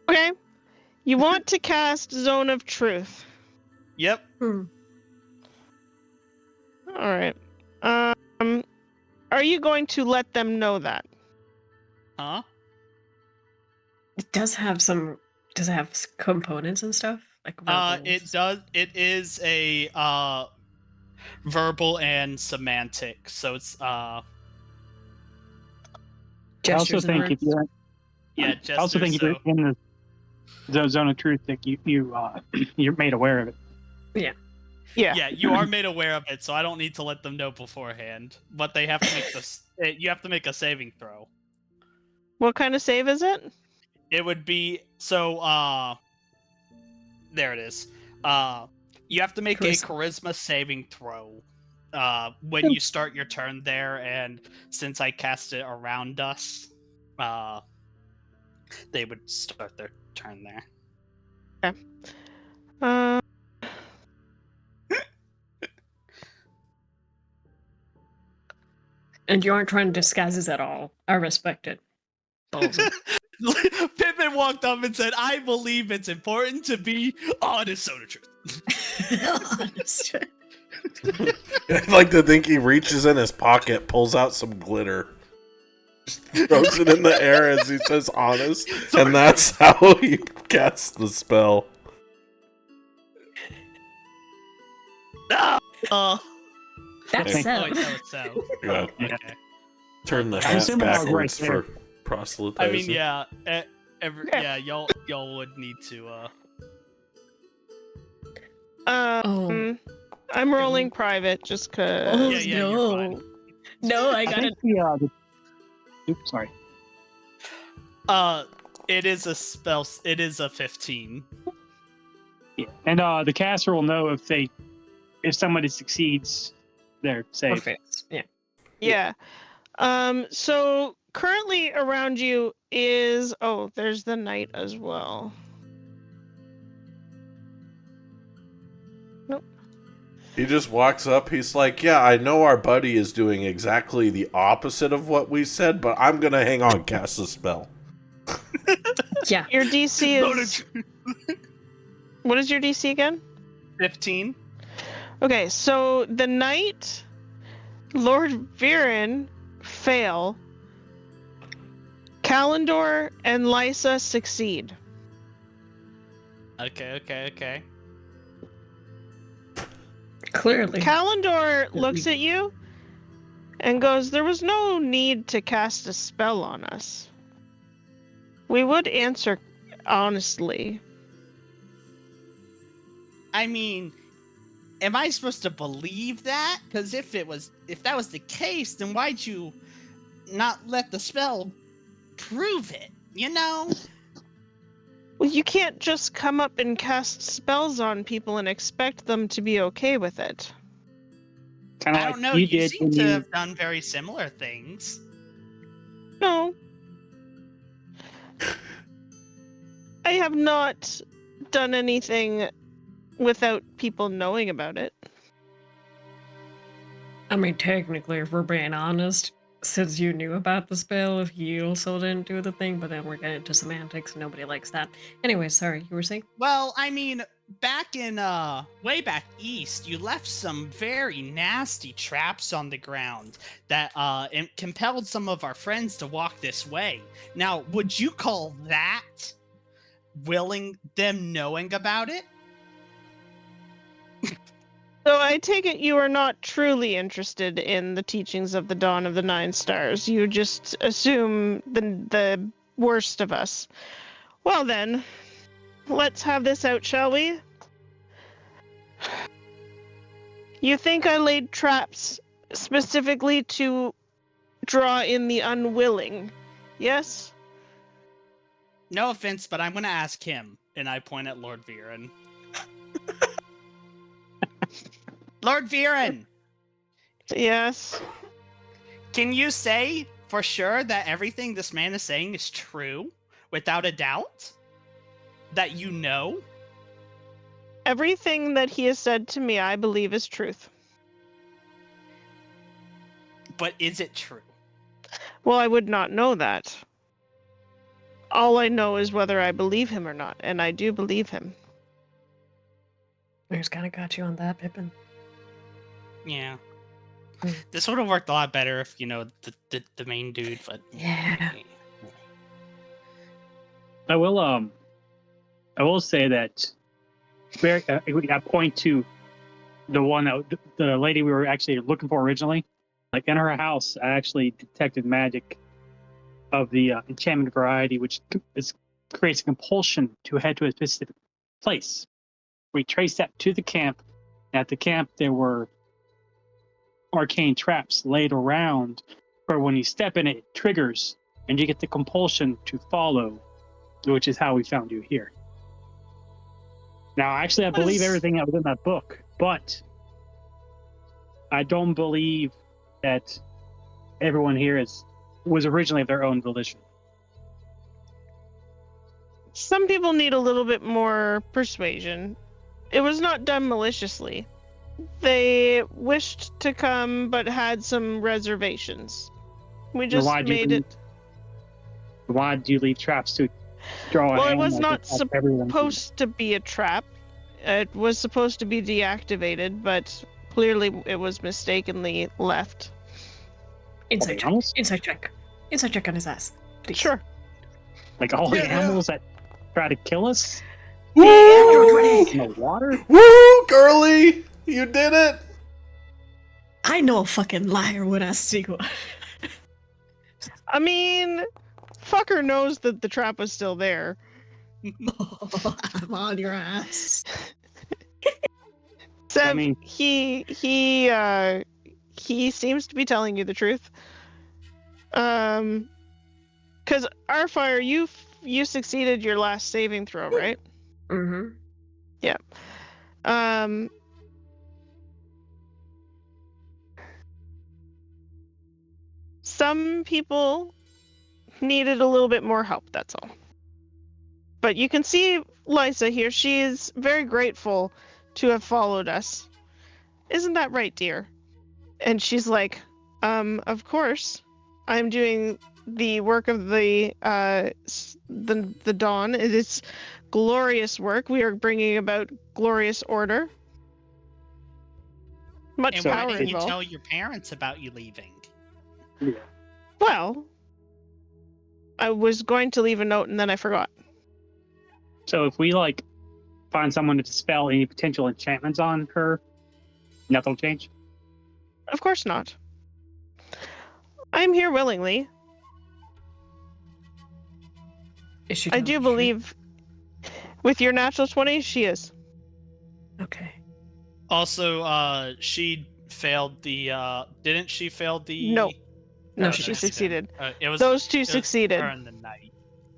Okay. You want to cast Zone of Truth. Yep. Alright. Are you going to let them know that? Huh? It does have some. Does it have components and stuff? Like It does. It is a verbal and semantic. So it's I gestures also think and if you're gestures, I also think if you're in the zone of truth that you're made aware of it. Yeah. You are made aware of it, so I don't need to let them know beforehand. But they have to make this. You have to make a saving throw. What kind of save is it? It would be so. There it is. You have to make a charisma saving throw. When you start your turn there, and since I cast it around us, they would start their turn there. Okay. And you aren't trying to disguise this at all. I respect it. Pippin walked up and said, "I believe it's important to be honest, Zone of Truth." I'd like to think he reaches in his pocket, pulls out some glitter, just throws it in the air as he says honest, and that's how he casts the spell. That's Hey. so. Wait, that was so. Yeah. Okay. Turn the I'm hat assuming I was backwards right for there. proselytizing. I mean, y'all would need to. I'm rolling private just cause. Oh Yeah, you're no. fine. No, I I got think it. oops, sorry. It is a spell. It is a 15. Yeah. And the caster will know if somebody succeeds their save. Perfect. Yeah. Yeah. So currently around you is there's the knight as well. Nope. He just walks up. He's like, yeah, I know our buddy is doing exactly the opposite of what we said, but I'm going to hang on, cast a spell. Yeah. Your DC is what is your DC again? 15. Okay, so the knight, Lord Viren fail. Kalendor and Lysa succeed. Okay. Clearly. Kalendor looks at you and goes, there was no need to cast a spell on us. We would answer honestly. I mean, am I supposed to believe that? Because if that was the case, then why'd you not let the spell prove it? You know? Well, you can't just come up and cast spells on people and expect them to be okay with it. Kind of I like don't know. you You did seem when to you. have done very similar things. No. I have not done anything without people knowing about it. I mean, technically, if we're being honest, since you knew about the spell, he also didn't do the thing, but then we're getting into semantics and nobody likes that. Anyway, sorry, you were saying? Well, I mean, back in way back east, you left some very nasty traps on the ground that compelled some of our friends to walk this way. Now, would you call that them knowing about it? So I take it you are not truly interested in the teachings of the Dawn of the Nine Stars. You just assume the worst of us. Well then, let's have this out, shall we? You think I laid traps specifically to draw in the unwilling, yes? No offense, but I'm going to ask him, and I point at Lord Viren. Lord Viren, Yes. can you say for sure that everything this man is saying is true, without a doubt? That you know? Everything that he has said to me, I believe is truth. But is it true? Well, I would not know that. All I know is whether I believe him or not, and I do believe him. I just kind of got you on that, Pippin. Yeah. Hmm. This would have worked a lot better if, the main dude, but... Yeah. I will say that I point to the one the lady we were actually looking for originally. Like in her house, I actually detected magic of the enchantment variety, which creates a compulsion to head to a specific place. We traced that to the camp. At the camp, there were arcane traps laid around where when you step in it, it triggers and you get the compulsion to follow, which is how we found you here. Now, actually, I believe everything that was in that book, but I don't believe that everyone here was originally of their own volition. Some people need a little bit more persuasion. It was not done maliciously. They wished to come, but had some reservations. We just made it. Why do you leave traps to draw Well, an it was animal not that everyone supposed to be a trap. It was supposed to be deactivated, but clearly it was mistakenly left. Inside check. animals? Inside check. Inside check on his ass. Please. Sure. Like all the Yeah. animals that try to kill us Woo! in the water? Woo, girly! You did it! I know a fucking liar when I see one. I mean, fucker knows that the trap was still there. I'm on your ass. Sev, mean- he seems to be telling you the truth. Because Arfire, you succeeded your last saving throw, right? Mm-hmm. Yeah. Some people needed a little bit more help, that's all. But you can see Lysa here. She is very grateful to have followed us. Isn't that right, dear? And she's like, of course. I'm doing the work of the dawn. It is glorious work. We are bringing about glorious order. Much And So why power didn't you involved. tell your parents about you leaving? Well, I was going to leave a note and then I forgot. So if we like find someone to dispel any potential enchantments on her, nothing will change. Of course not. I'm here willingly. Is she I telling do the truth? believe with your natural 20, she is. Okay. Also, she failed the. Didn't she fail the? No. No, No, she she succeeded. It was Those two it was succeeded. Her and the knight.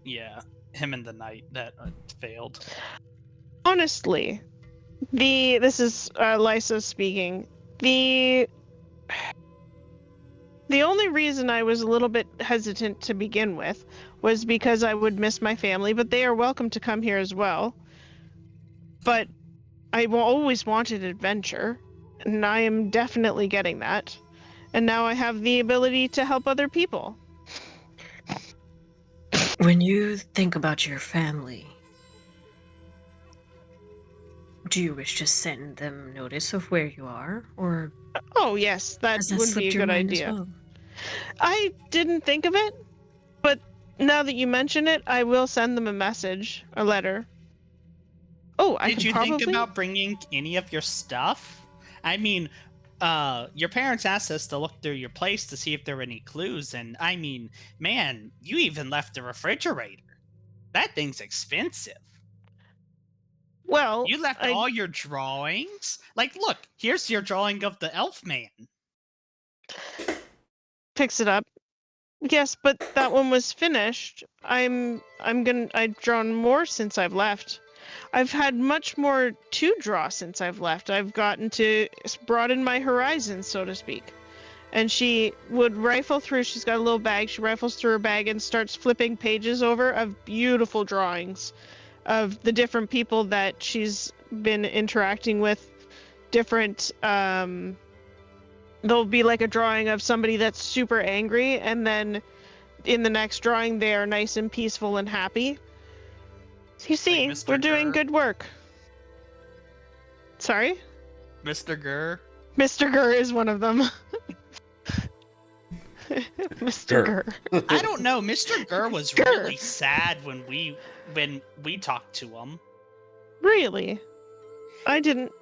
Yeah, him and the knight that failed. Honestly, this is Lysa speaking. The only reason I was a little bit hesitant to begin with was because I would miss my family, but they are welcome to come here as well. But I always wanted adventure, and I am definitely getting that. And now I have the ability to help other people. When you think about your family, do you wish to send them notice of where you are, or Oh yes, that has that would be a slipped your good mind idea. as well? I didn't think of it, but now that you mention it, I will send them a message, a letter. Oh, I Did could you probably... think about bringing any of your stuff? I mean, your parents asked us to look through your place to see if there were any clues, and I mean, man, you even left the refrigerator. That thing's expensive. Well, You left I all your drawings? Like, look, here's your drawing of the elf man. picks it up. Yes, but that one was finished. I've drawn more since I've left. I've had much more to draw since I've left. I've gotten to broaden my horizons, so to speak. And she would rifle through, she's got a little bag, she rifles through her bag and starts flipping pages over of beautiful drawings of the different people that she's been interacting with. Different, there'll be like a drawing of somebody that's super angry, and then in the next drawing they are nice and peaceful and happy. You see, Mr. we're doing Gurr? good work. Sorry? Mr. Gurr? Mr. Gurr is one of them. Mr. Gurr. I don't know. Mr. Gurr was Gurr. really sad when we talked to him. Really? I didn't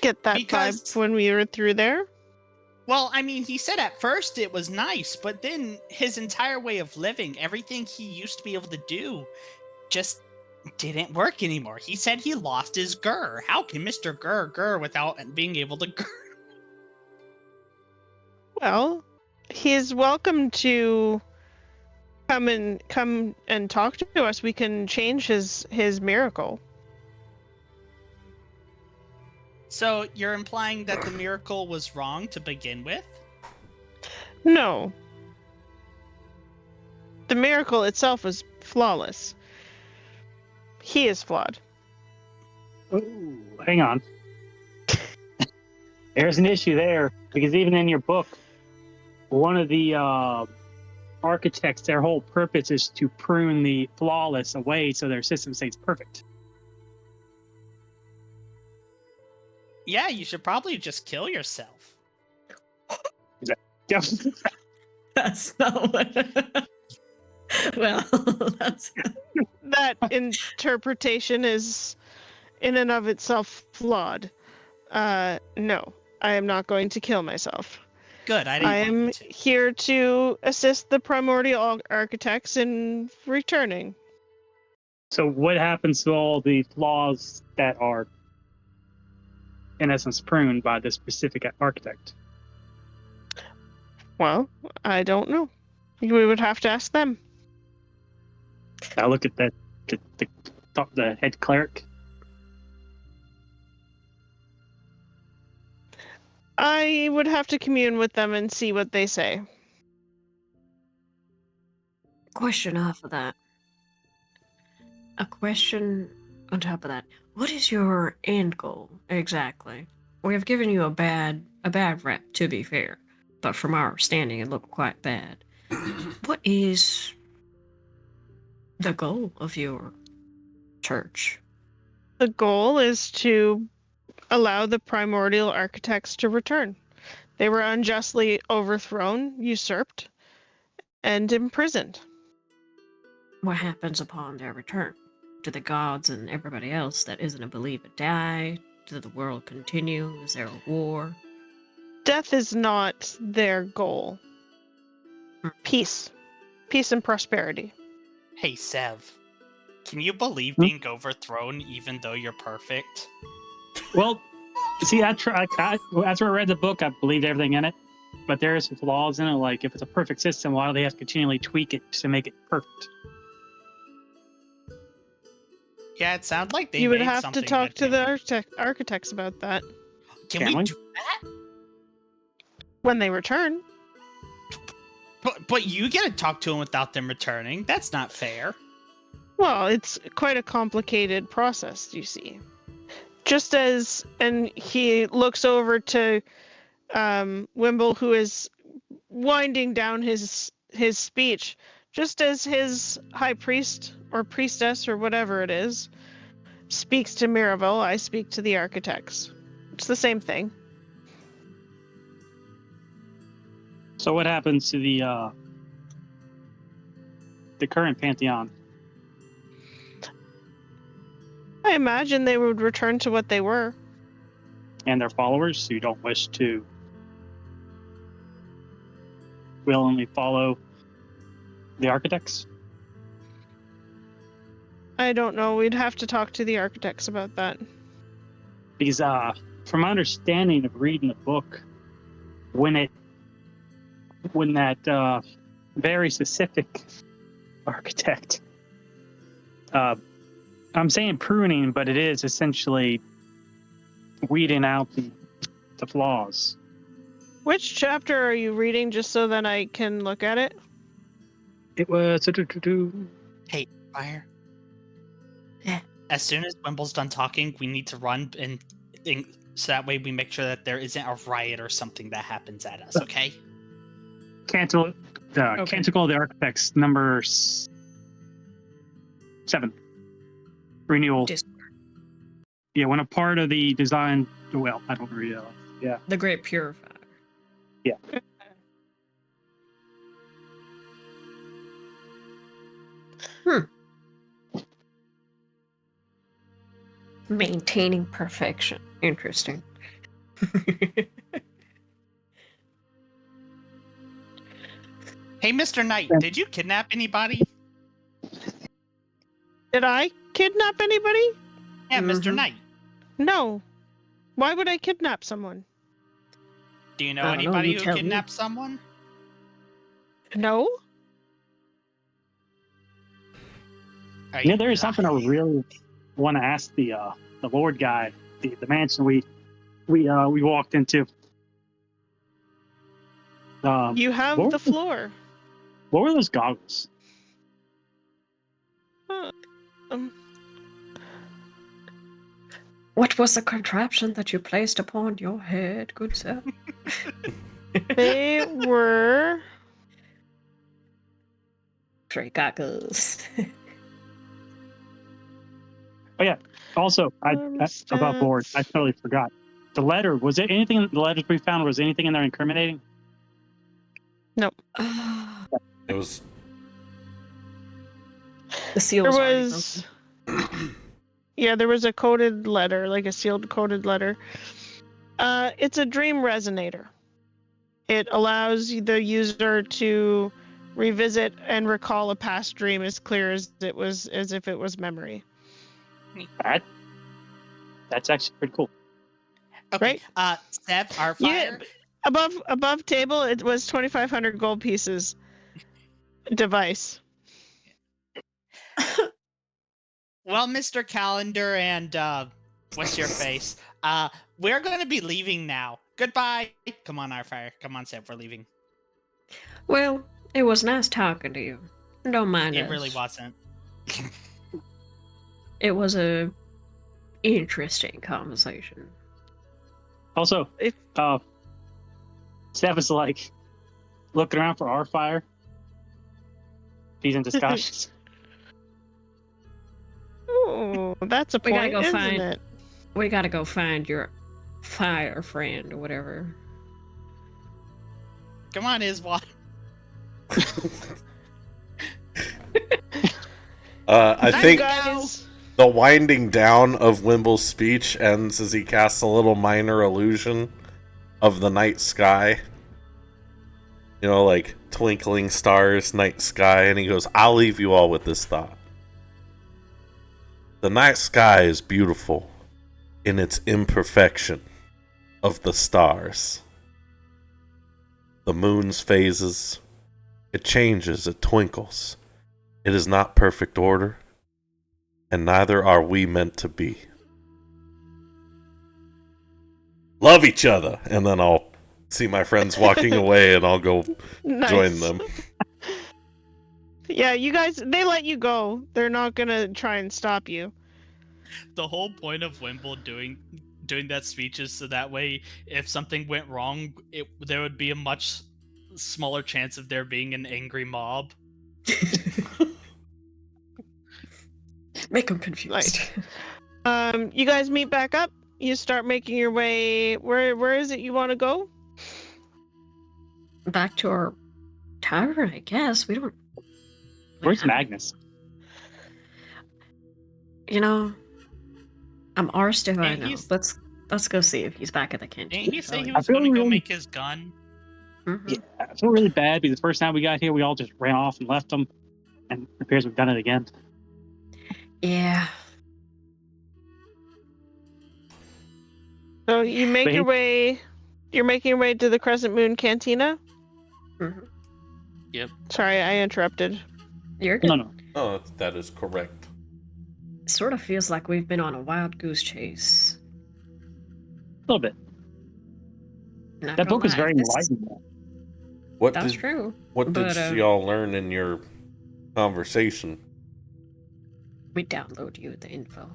get that Because- vibe when we were through there. Well, I mean, he said at first it was nice, but then his entire way of living, everything he used to be able to do, just didn't work anymore. He said he lost his Gurr. How can Mr. Gurr without being able to Gurr? Well, he's welcome to come and talk to us. We can change his miracle. So you're implying that the miracle was wrong to begin with? No. The miracle itself was flawless. He is flawed. Ooh, hang on. There's an issue there, because even in your book, one of the architects, their whole purpose is to prune the flawless away so their system stays perfect. Yeah, you should probably just kill yourself. Yep. That's not what. Well, that's. That interpretation is in and of itself flawed. No, I am not going to kill myself. Good, I I didn't am want you to. here to assist the primordial architects in returning. So what happens to all the flaws that are in essence, pruned by this specific architect? Well, I don't know. We would have to ask them. I look at the head cleric. I would have to commune with them and see what they say. Question off of that. A question on top of that. What is your end goal exactly? We have given you a bad rep, to be fair, but from our standing, it looked quite bad. What is the goal of your church? The goal is to allow the primordial architects to return. They were unjustly overthrown, usurped, and imprisoned. What happens upon their return? Do the gods and everybody else that isn't a believer die? Does the world continue? Is there a war? Death is not their goal. Peace. Peace and prosperity. Hey, Sev. Can you believe Hmm? being overthrown even though you're perfect? Well, see, after I read the book, I believed everything in it, but there are some flaws in it. Like, if it's a perfect system, why do they have to continually tweak it to make it perfect? Yeah, it sounded like they You would made have to something talk that to they- the architects about that Can Can we we? do that? when they return. But you get to talk to them without them returning. That's not fair. Well, it's quite a complicated process, you see. Just as, and he looks over to Wimble, who is winding down his speech, just as his high priest or priestess or whatever it is speaks to Miravel, I speak to the architects. It's the same thing. So what happens to the current pantheon? I imagine they would return to what they were. And their followers who don't wish to willingly follow the architects? I don't know. We'd have to talk to the architects about that. Because from my understanding of reading the book, when that very specific architect, I'm saying pruning, but it is essentially weeding out the flaws. Which chapter are you reading, just so that I can look at it? It was Fire. Yeah. As soon as Wimble's done talking, we need to run and so that way we make sure that there isn't a riot or something that happens at us, okay? Canticle of the Architects, number 7. Renewal. Yeah, when a part of the design. Well, I don't read it. Yeah. The Great Purifier. Yeah. Maintaining perfection. Interesting. Hey, Mr. Knight, did you kidnap anybody? Did I kidnap anybody? Yeah, Mr. Mhm. Knight. No. Why would I kidnap someone? Do you know I don't know, anybody you who tell me. kidnapped someone? No? Are Yeah, you there is something I really want to ask the Lord guy, the mansion we walked into. You have what the were- floor. What were those goggles? What was the contraption that you placed upon your head, good sir? They were... Three goggles. Oh yeah. Also, above board, I totally forgot. The letter, was it anything in the letters we found, was anything in there incriminating? It was The seal There was already was... Yeah, there was a coded letter, like a sealed coded letter. It's a dream resonator. It allows the user to revisit and recall a past dream as clear as if it was memory. That's actually pretty cool. Okay. Right? Sev, our Yeah, fire. above table, it was 2,500 gold pieces. Device. Well, Mr. Calendar and what's your face? We're gonna be leaving now. Goodbye. Come on, our fire. Come on, Sev. We're leaving. Well, it was nice talking to you. Don't mind It us. really wasn't. It was a interesting conversation. Also, If- Steph is like looking around for our fire. He's in disguise. Oh, that's a We gotta point, go isn't find- it? We gotta go find your fire friend or whatever. Come on, Iswa. I You think guys. the winding down of Wimble's speech ends as he casts a little minor illusion of the night sky. You know, like twinkling stars, night sky, and he goes, I'll leave you all with this thought. The night sky is beautiful in its imperfection of the stars. The moon's phases, it changes, it twinkles. It is not perfect order, and neither are we meant to be. Love each other, and then I'll see my friends walking away and I'll go Nice. join them. Yeah, you guys, they let you go. They're not gonna try and stop you. The whole point of Wimble doing that speech is so that way, if something went wrong, there would be a much smaller chance of there being an angry mob. Make them confused. Nice. You guys meet back up. You start making your way. Where is it you want to go? Back to our tavern, I guess. We don't. Where's Magnus? You know, I'm arsed if I And know. he's- Let's go see if he's back at the canteen. Didn't he say he I was feel going to go really- make his gun? Mhm. Yeah, I feel really bad because the first time we got here, we all just ran off and left him, and it appears we've done it again. Yeah. So you make But your way. You're making your way to the Crescent Moon Cantina. Mhm. Sorry, I interrupted. You're good. No. Oh, that is correct. It sort of feels like we've been on a wild goose chase. A little bit. Not That gonna book is lie, very this- enlightening. What That's did true. what did but, y'all learn in your conversation? We download you the info.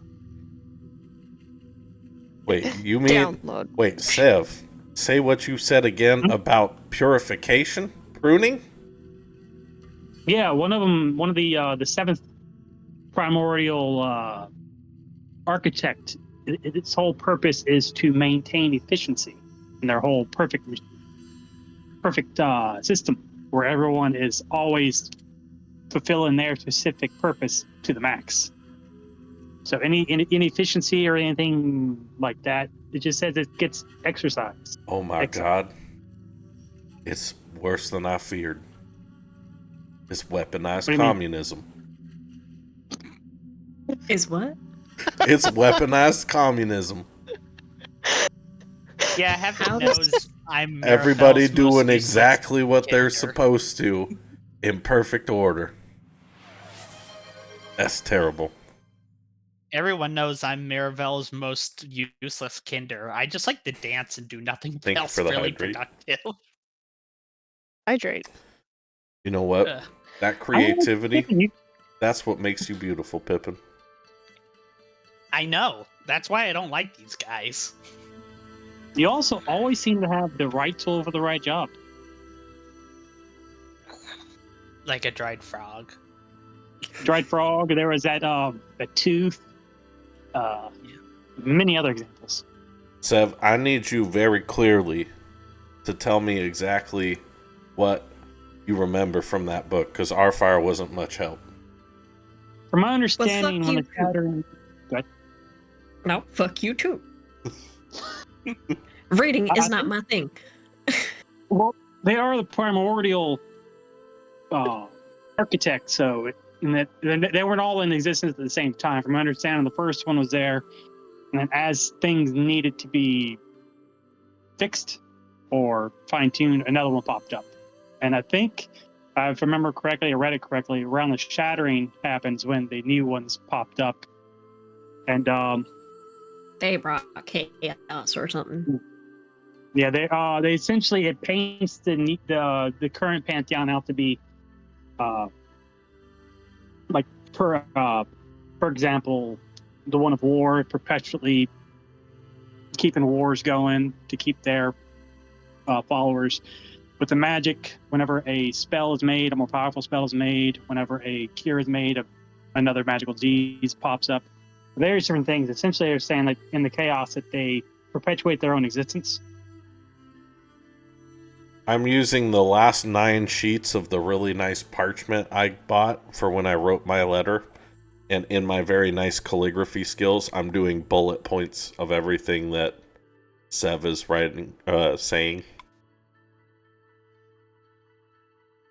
Wait, you mean Download. wait, Sev, say what you said again about purification? Pruning? Yeah, one of the seventh primordial architect. Its whole purpose is to maintain efficiency in their whole perfect system, where everyone is always fulfilling their specific purpose to the max. So any inefficiency or anything like that, it just says it gets exercised. Oh my Excellent. god. It's worse than I feared. It's weaponized What do you mean? communism. Is what? It's weaponized communism. Yeah, heaven How does- knows I'm Everybody Mirafel's most doing useless exactly what they're character. supposed to in perfect order. That's terrible. Everyone knows I'm Miravel's most useless kinder. I just like to dance and do nothing Thank you else for the really hydrate. productive. Hydrate. You know what? Ugh. That creativity, that's what makes you beautiful, Pippin. I know. That's why I don't like these guys. You also always seem to have the right tool for the right job. Like a dried frog. Dried frog. There was that a tooth. Many other examples. Sev, I need you very clearly to tell me exactly what you remember from that book, because our fire wasn't much help. From my understanding, fuck when you the pattern, No, fuck you too. Reading is not my thing. well, they are the primordial architects, so they weren't all in existence at the same time. From my understanding, the first one was there, and then as things needed to be fixed or fine-tuned, another one popped up. And I think, if I remember correctly, or read it correctly, around the shattering happens when the new ones popped up. And They brought chaos or something. yeah, they essentially, it paints the current pantheon out to be like for example, the one of war, perpetually keeping wars going to keep their followers. With the magic, whenever a spell is made, a more powerful spell is made, whenever a cure is made, another magical disease pops up. Various different things. Essentially, they're saying like in the chaos that they perpetuate their own existence. I'm using the last 9 sheets of the really nice parchment I bought for when I wrote my letter. And in my very nice calligraphy skills, I'm doing bullet points of everything that Sev is saying.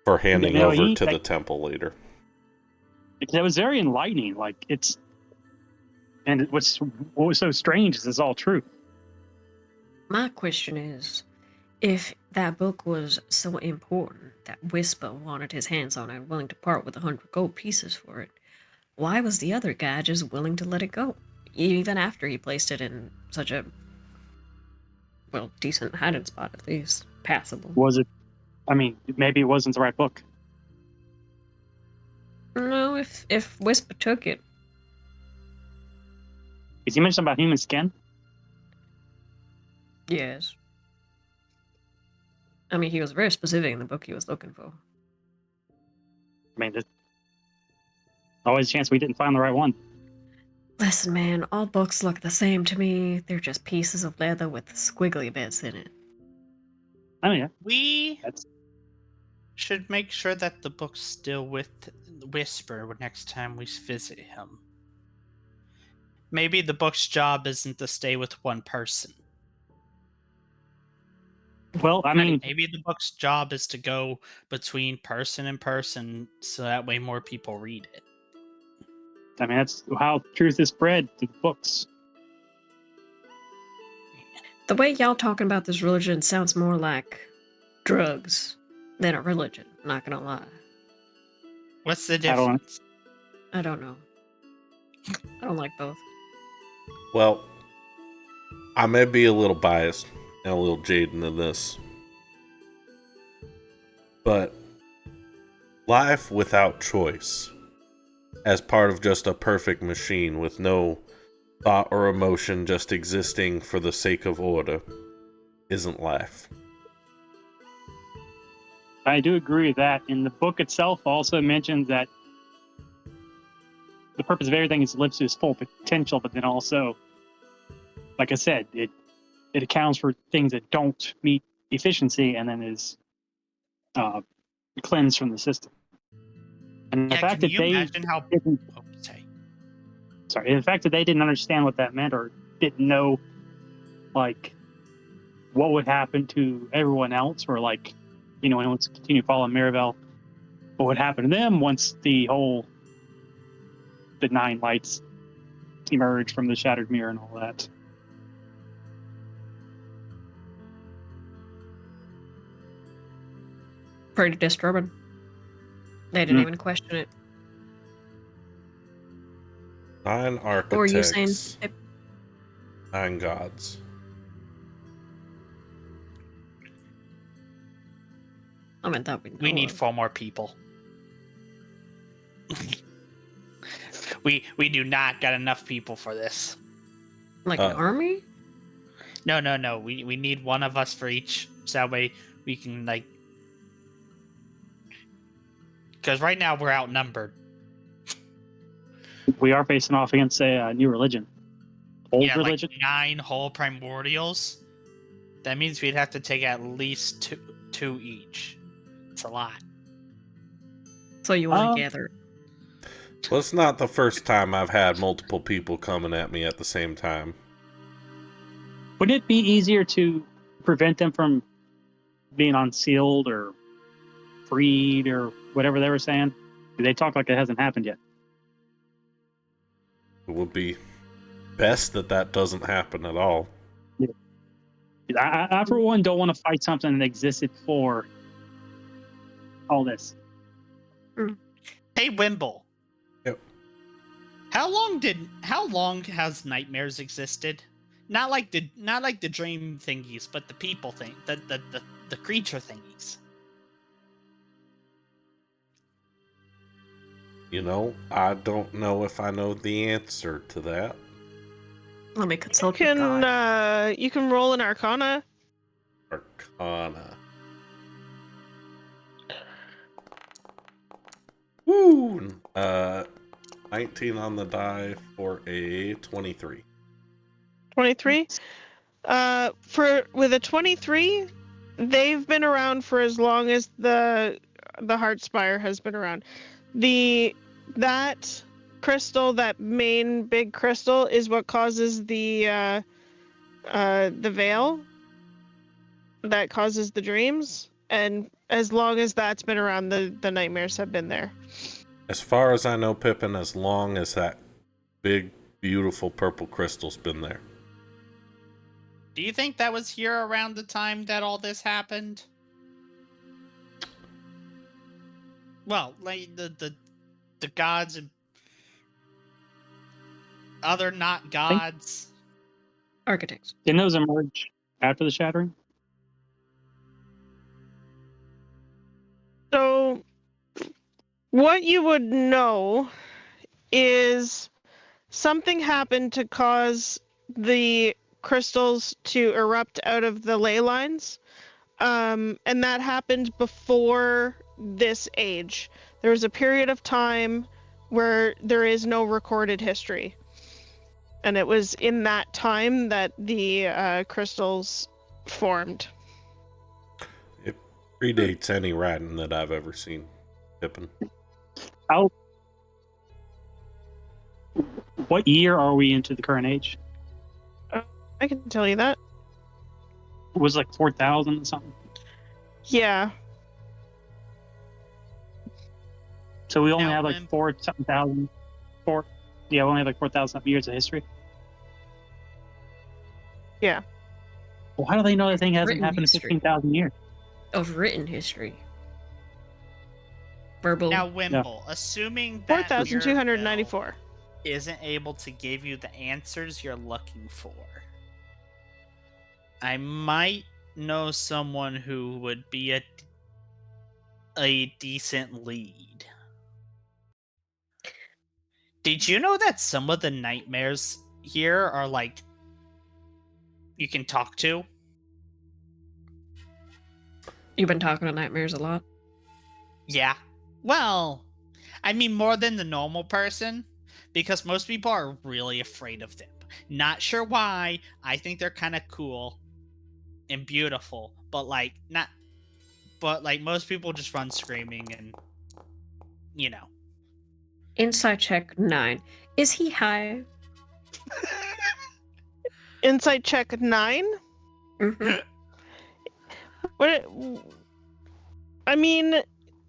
For handing over to the temple later. It was very enlightening. Like what was so strange is it's all true. My question is, if that book was so important that Whisper wanted his hands on it and willing to part with 100 gold pieces for it, why was the other guy just willing to let it go? Even after he placed it in such a, well, decent hiding spot at least. Passable. Was it? I mean, maybe it wasn't the right book. No, if Whisper took it. Is he mentioned about human skin? Yes. I mean, he was very specific in the book he was looking for. I mean, there's always a chance we didn't find the right one. Listen, man, all books look the same to me. They're just pieces of leather with squiggly bits in it. Oh, yeah. We should make sure that the book's still with Whisper next time we visit him. Maybe the book's job isn't to stay with one person. Well, I mean, maybe the book's job is to go between person and person so that way more people read it. I mean, that's how truth is spread through books. The way y'all talking about this religion sounds more like drugs than a religion, not gonna lie. What's the difference? I don't know. I don't like both. Well, I may be a little biased and a little jaded in this, but life without choice, as part of just a perfect machine with no thought or emotion just existing for the sake of order, isn't life. I do agree with that. And the book itself also mentions that the purpose of everything is to live to its full potential, but then also, like I said, it accounts for things that don't meet efficiency and then is cleansed from the system. And the fact that they imagine how didn't, the fact that they didn't understand what that meant or didn't know, like, what would happen to everyone else, or like, anyone to continue following Mirabelle, what would happen to them once the 9 lights emerge from the shattered mirror and all that. Pretty disturbing. They didn't even question it. 9 architects. Or were you saying? 9 gods. I mean, that we need 4 more people. we do not got enough people for this. Like an army? No. We need one of us for each, so that way we can, like, because right now we're outnumbered. We are facing off against a new religion. Old religion? Like 9 whole primordials. That means we'd have to take at least two each. It's a lot. So you want to gather? Well, it's not the first time I've had multiple people coming at me at the same time. Wouldn't it be easier to prevent them from being unsealed or freed or whatever they were saying? They talk like it hasn't happened yet. It would be best that doesn't happen at all. Yeah. I for one, don't want to fight something that existed before all this. Hey, Wimble. Yep. How long has nightmares existed? Not like the dream thingies, but the people thing, the creature thingies. You know, I don't know if I know the answer to that. Let me You consult with God. can roll an Arcana. Arcana. Woo! 19 on the die for a 23. 23. With a 23, they've been around for as long as the Heartspire has been around. That crystal, that main big crystal, is what causes the veil that causes the dreams, and as long as that's been around, the nightmares have been there. As far as I know, Pippin, as long as that big, beautiful purple crystal's been there. Do you think that was here around the time that all this happened? Well, like the gods and other not gods. Architects. Didn't those emerge after the shattering? So, what you would know is something happened to cause the crystals to erupt out of the ley lines, and that happened before this age. There was a period of time where there is no recorded history, and it was in that time that the crystals formed. It predates any writing that I've ever seen, Pippin. What year are we into the current age? I can tell you that. It was like 4,000 or something. Yeah. So we only Now, have like 4,000 we only have like 4,000 years of history. Yeah. Well, how do they know that thing hasn't Written happened in history. 15,000 years? Of written history. Verbal. Now, Wimble, assuming that 4,294. isn't able to give you the answers you're looking for, I might know someone who would be a decent lead. Did you know that some of the nightmares here are like you can talk to? You've been talking to nightmares a lot. Yeah. Well, I mean more than the normal person, because most people are really afraid of them. Not sure why. I think they're kind of cool and beautiful, but most people just run screaming and Insight check 9. Is he high? Insight check 9? Mm-hmm. What? I mean,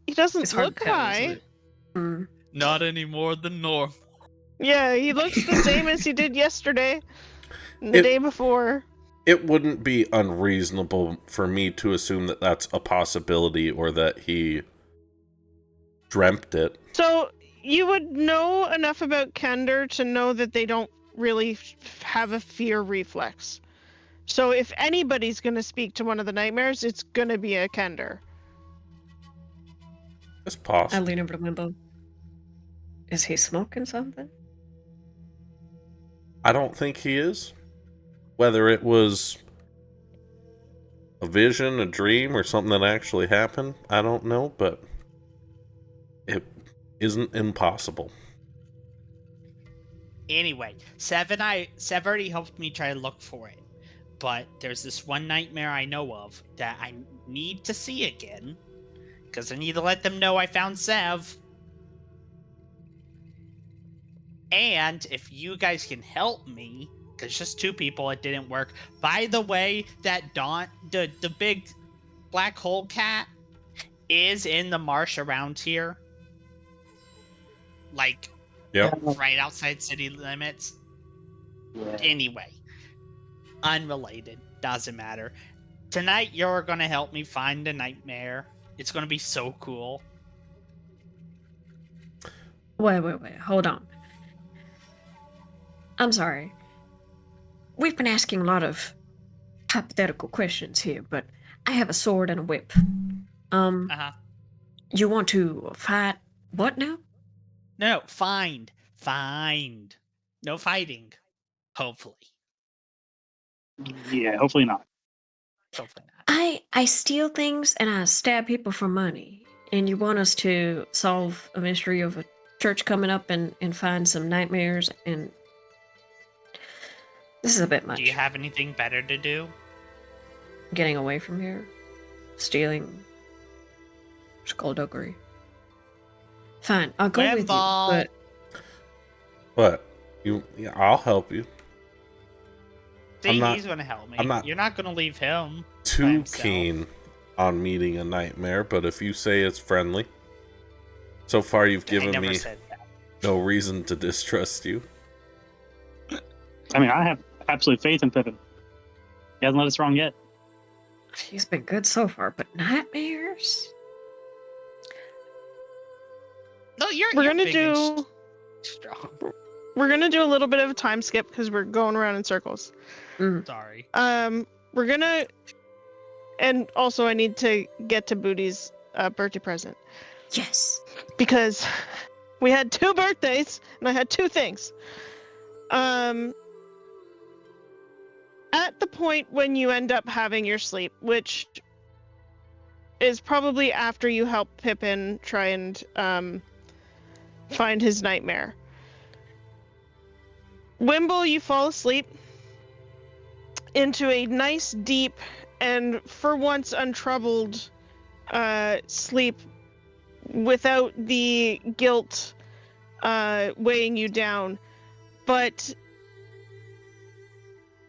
he doesn't It's hard look to tell, high. isn't it? Mm. not any more than normal. Yeah, he looks the same as he did yesterday, and the It- day before. It wouldn't be unreasonable for me to assume that that's a possibility or that he dreamt it. So you would know enough about Kender to know that they don't really have a fear reflex. So if anybody's going to speak to one of the nightmares, it's going to be a Kender. It's I possible. lean over to Limbo. Is he smoking something? I don't think he is. Whether it was a vision, a dream, or something that actually happened, I don't know, but it isn't impossible. Anyway, Sev already helped me try to look for it. But there's this one nightmare I know of that I need to see again. Because I need to let them know I found Sev. And if you guys can help me, because just 2 people, it didn't work. By the way, that the big black hole cat is in the marsh around here. Like, Yep. right outside city limits. Yeah. Anyway, unrelated. Doesn't matter. Tonight, you're gonna help me find the nightmare. It's gonna be so cool. Wait, hold on. I'm sorry. We've been asking a lot of hypothetical questions here, but I have a sword and a whip. Uh-huh. You want to fight what now? No, find. No fighting. Hopefully. Yeah, hopefully not. Hopefully not. I steal things and I stab people for money. And you want us to solve a mystery of a church coming up and find some nightmares, and this is a bit much. Do you have anything better to do? Getting away from here, stealing, skullduggery. Fine, I'll go with you, Wimble. but But yeah, I'll help you. See, not- he's gonna help me. I'm not- You're not gonna leave him by Too himself. keen on meeting a nightmare, but if you say it's friendly, so far you've I given never me said that. no reason to distrust you. I mean, I have absolute faith in Pippin. He hasn't let us wrong yet. he's been good so far. But nightmares? No, you're. We're you're gonna big and do. strong. We're gonna do a little bit of a time skip because we're going around in circles. Sorry. We're gonna, and also I need to get to Booty's birthday present Yes. because we had 2 birthdays and I had 2 things. At the point when you end up having your sleep, which is probably after you help Pippin try and find his nightmare. Wimble, you fall asleep into a nice, deep, and for once untroubled sleep without the guilt weighing you down. But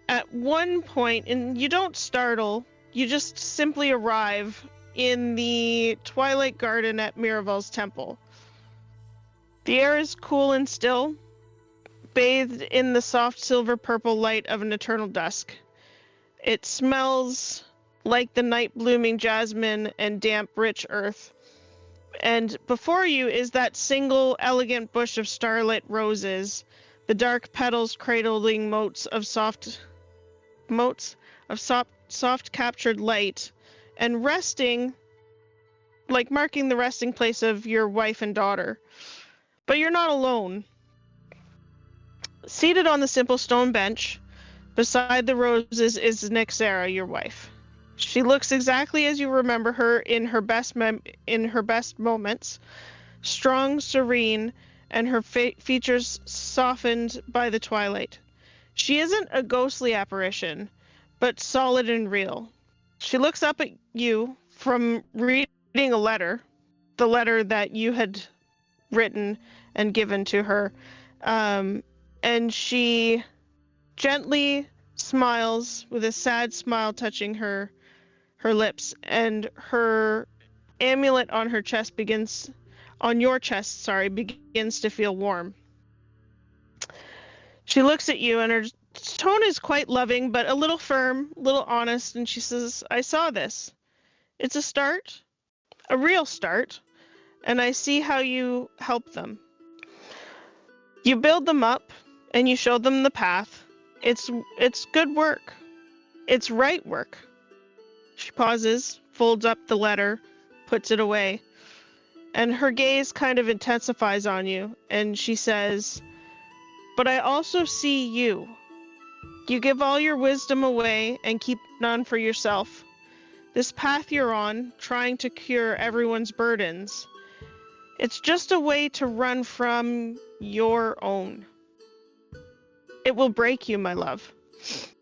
at one point, and you don't startle, you just simply arrive in the Twilight Garden at Miraval's temple. The air is cool and still, bathed in the soft silver-purple light of an eternal dusk. It smells like the night-blooming jasmine and damp, rich earth. And before you is that single elegant bush of starlit roses, the dark petals cradling motes of soft captured light, and resting, like marking the resting place of your wife and daughter. But you're not alone. Seated on the simple stone bench, beside the roses, is Nyxera, your wife. She looks exactly as you remember her in her best moments, strong, serene, and her features softened by the twilight. She isn't a ghostly apparition, but solid and real. She looks up at you from reading a letter, the letter that you had written and given to her, and she gently smiles with a sad smile touching her lips, and her amulet on your chest begins to feel warm. She looks at you and her tone is quite loving but a little firm, a little honest, and she says, I saw this. It's a start, a real start, and I see how you help them. You build them up and you show them the path. It's good work. It's right work. She pauses, folds up the letter, puts it away, and her gaze kind of intensifies on you, and she says, but I also see you. You give all your wisdom away and keep none for yourself. This path you're on, trying to cure everyone's burdens, it's just a way to run from your own. It will break you, my love.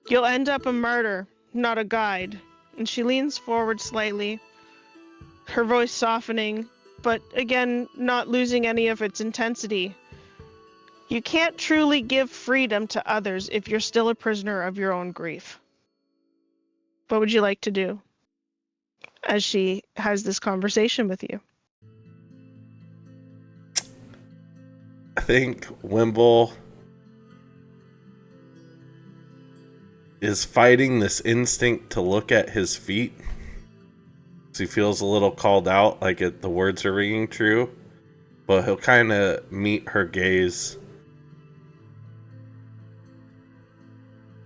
You'll end up a martyr, not a guide. And she leans forward slightly, her voice softening, but again, not losing any of its intensity. You can't truly give freedom to others if you're still a prisoner of your own grief. What would you like to do as she has this conversation with you? I think Wimble is fighting this instinct to look at his feet. So he feels a little called out, like the words are ringing true. But he'll kind of meet her gaze.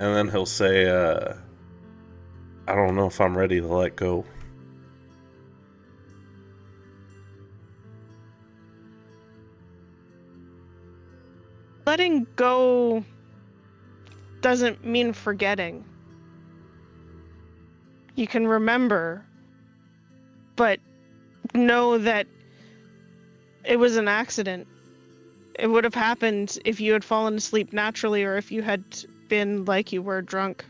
And then he'll say, I don't know if I'm ready to let go. Letting go doesn't mean forgetting. You can remember, but know that it was an accident. It would have happened if you had fallen asleep naturally or if you had been like you were drunk.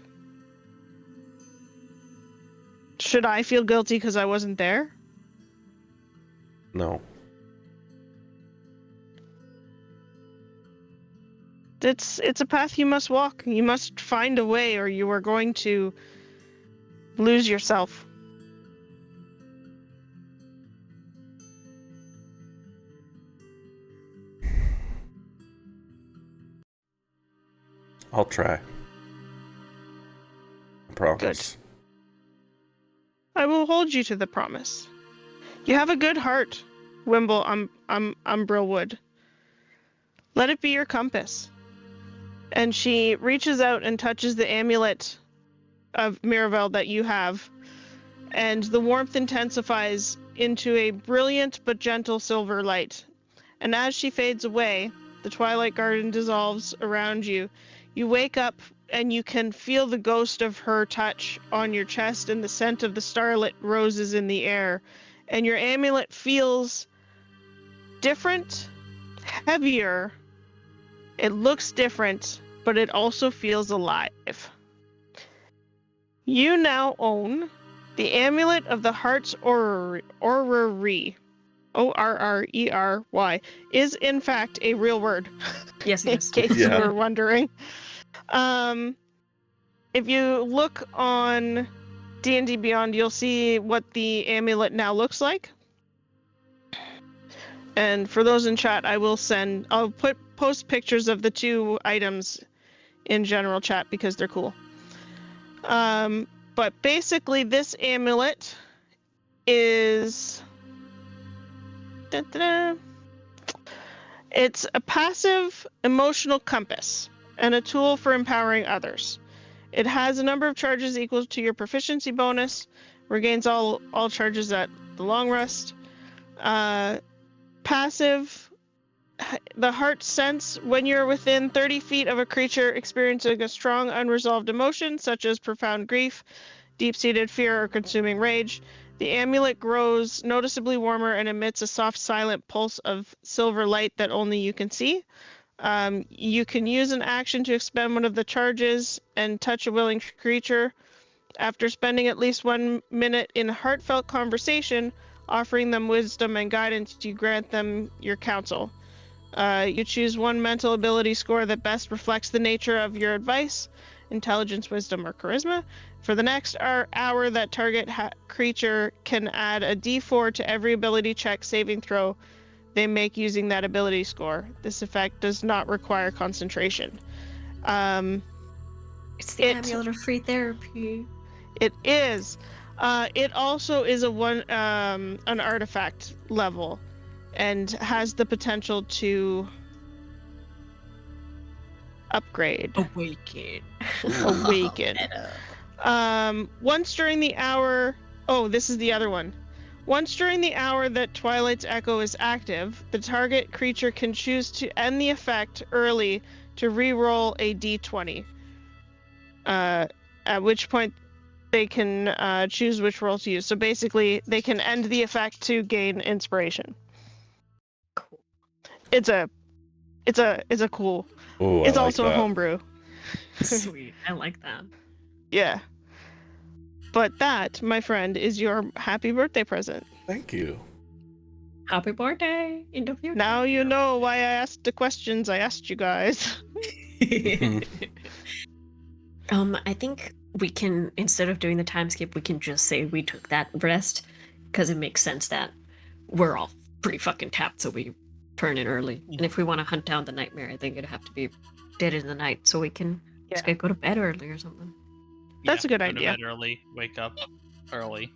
Should I feel guilty because I wasn't there? No. It's a path you must walk. You must find a way or you are going to lose yourself. I'll try. I promise. Good. I will hold you to the promise. You have a good heart, Wimble Umbrilwood. Let it be your compass. And she reaches out and touches the amulet of Miravel that you have, and the warmth intensifies into a brilliant but gentle silver light. And as she fades away, the Twilight Garden dissolves around you. You wake up and you can feel the ghost of her touch on your chest and the scent of the starlit roses in the air. And your amulet feels different, heavier. It looks different, but it also feels alive. You now own the Amulet of the Heart's Orrery. Orrery is in fact a real word. Yes, In it is. case Yeah. you were wondering. If you look on D&D Beyond, you'll see what the amulet now looks like. And for those in chat, I'll post pictures of the two items in general chat because they're cool. But basically this amulet is it's a passive emotional compass and a tool for empowering others. It has a number of charges equal to your proficiency bonus, regains all charges at the long rest. Passive, the heart sense when you're within 30 feet of a creature experiencing a strong unresolved emotion such as profound grief, deep-seated fear, or consuming rage. The amulet grows noticeably warmer and emits a soft, silent pulse of silver light that only you can see. You can use an action to expend one of the charges and touch a willing creature. After spending at least 1 minute in heartfelt conversation, offering them wisdom and guidance, you grant them your counsel. You choose one mental ability score that best reflects the nature of your advice, intelligence, wisdom, or charisma. For the next hour, that target creature can add a d4 to every ability check saving throw they make using that ability score. This effect does not require concentration. It's the amulet of free therapy. It is. It also is an artifact level and has the potential to upgrade. Awaken. Awaken. Once during the hour... Oh, this is the other one. Once during the hour that Twilight's Echo is active, the target creature can choose to end the effect early to re-roll a d20. At which point they can choose which roll to use. So basically, they can end the effect to gain inspiration. Cool. It's a cool. Ooh, It's I like also that. a homebrew. Sweet. I like that. Yeah. But that, my friend, is your happy birthday present. Thank you. Happy birthday in the future. Now you know why I asked the questions I asked you guys. I think we can, instead of doing the time skip, we can just say we took that rest, because it makes sense that we're all pretty fucking tapped, so we turn in early. And if we want to hunt down the nightmare, I think it'd have to be dead in the night, so we can just go to bed early or something. That's a good go to idea. bed early, wake up early.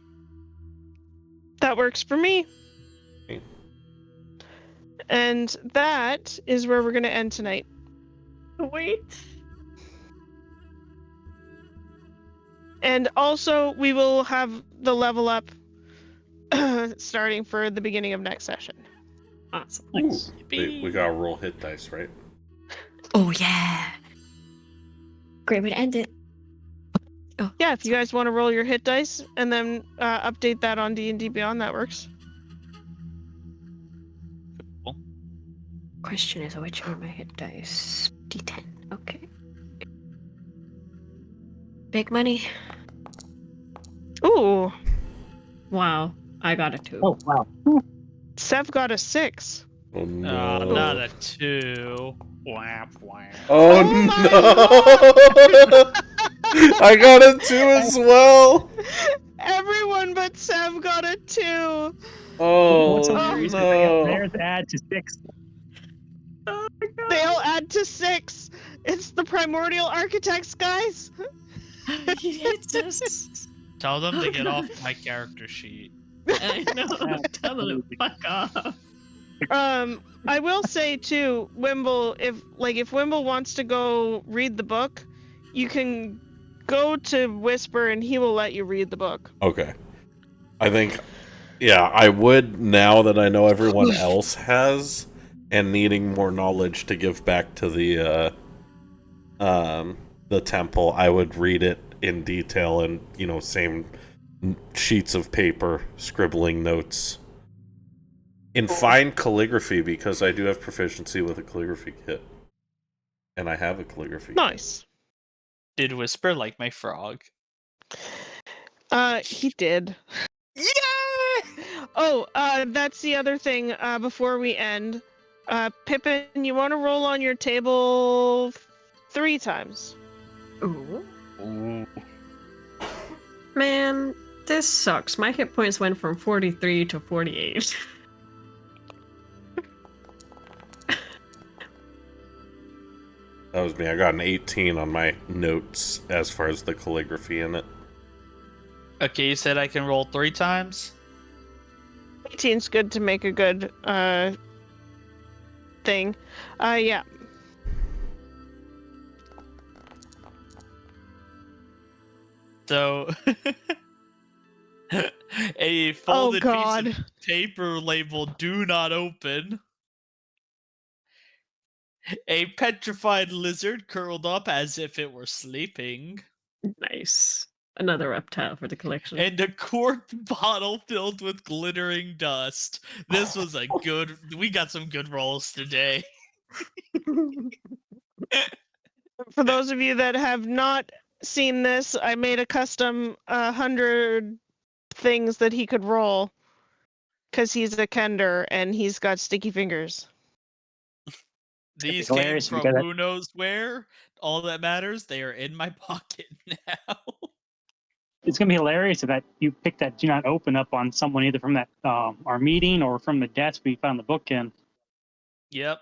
That works for me. Okay. And that is where we're going to end tonight. Wait. And also, we will have the level up starting for the beginning of next session. Awesome. Nice. We gotta roll hit dice, right? Oh yeah. Great way to end it. Oh Yeah, if you guys want to roll your hit dice and then update that on D&D Beyond, that works. Question is which are my hit dice? D10. Okay. Big money. Ooh, Wow. I got a 2. Oh wow. Sev got a 6. Oh no! Not a 2. Whap, whap. Oh, Oh my no! I got a 2 as well. Everyone but Sev got a 2. What's Oh hilarious is no! theirs add to 6. They all add to 6. It's the primordial architects, guys. He hits us. Tell them to get off my character sheet. I know. Tell them to fuck off. I will say too, Wimble, if Wimble wants to go read the book, you can go to Whisper and he will let you read the book. Okay. I think, yeah, I would now that I know everyone else has, and needing more knowledge to give back to the temple. I would read it in detail and same sheets of paper, scribbling notes in fine calligraphy because I do have proficiency with a calligraphy kit, and I have a calligraphy. Nice. Did Whisper like my frog? He did. Yeah! Oh, that's the other thing. Before we end, Pippin, you want to roll on your table 3 times. Ooh. Ooh. Man, this sucks. My hit points went from 43 to 48. That was me. I got an 18 on my notes as far as the calligraphy in it. Okay, you said I can roll 3 times? 18's good to make a good thing. Yeah. So, a folded piece God. of paper labeled "Do Not Open." A petrified lizard curled up as if it were sleeping. Nice. Another reptile for the collection. And a quart bottle filled with glittering dust. This was a good... We got some good rolls today. For those of you that have not seen this, I made a custom 100 things that he could roll because he's a Kender and he's got sticky fingers. These hilarious came if you from got that- who knows where. All that matters, they are in my pocket now. It's gonna be hilarious if that you pick that do not open up on someone either from that our meeting or from the desk we found the book in. Yep.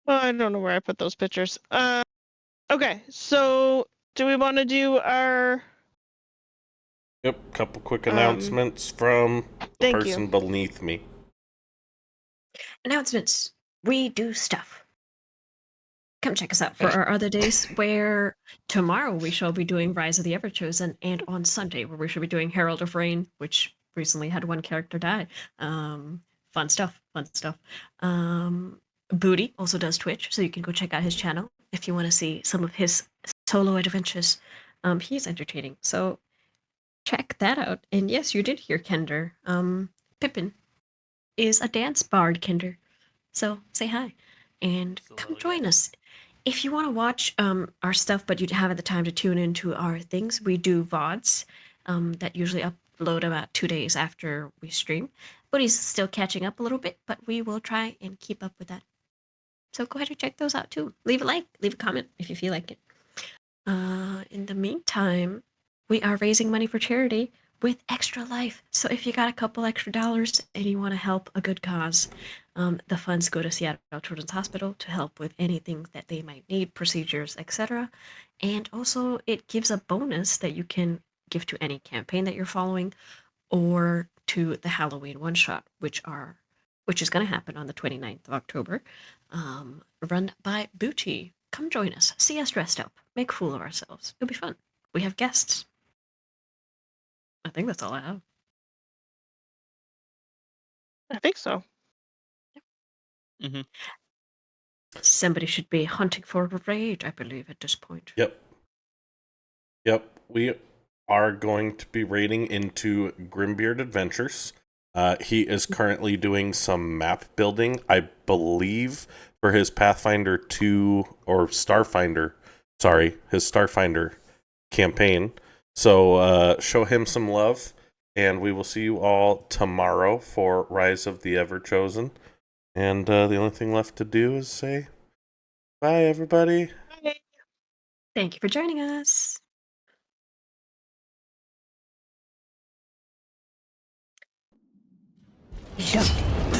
Oh, I don't know where I put those pictures. Okay, so do we want to do our... Yep, couple quick announcements from the thank person you. beneath me. Announcements. We do stuff. Come check us out for our other days where tomorrow we shall be doing Rise of the Everchosen, and on Sunday where we shall be doing Herald of Rain, which recently had one character die. Fun stuff. Booty also does Twitch, so you can go check out his channel if you want to see some of his solo adventures. He's entertaining, so check that out. And yes, you did hear Kender. Pippin is a dance bard, Kender. So say hi and come join us. If you want to watch our stuff, but you haven't the time to tune into our things, we do VODs that usually upload about 2 days after we stream. But he's still catching up a little bit, but we will try and keep up with that. So go ahead and check those out too. Leave a like, leave a comment if you feel like it. In the meantime, we are raising money for charity. with extra life. So if you got a couple extra dollars and you want to help a good cause, the funds go to Seattle Children's Hospital to help with anything that they might need, procedures, etc. And also, it gives a bonus that you can give to any campaign that you're following, or to the Halloween one shot, which is going to happen on the 29th of October, run by Booty. Come join us. See us dressed up. Make a fool of ourselves. It'll be fun. We have guests. I think that's all I have. I think so. Somebody should be hunting for a raid, I believe, at this point. Yep. We are going to be raiding into Grimbeard Adventures. He is currently doing some map building, I believe, for his Pathfinder 2 or Starfinder. Sorry, his Starfinder campaign. So show him some love, and we will see you all tomorrow for Rise of the Everchosen. And the only thing left to do is say bye, everybody. Bye. Thank you for joining us. Lovely.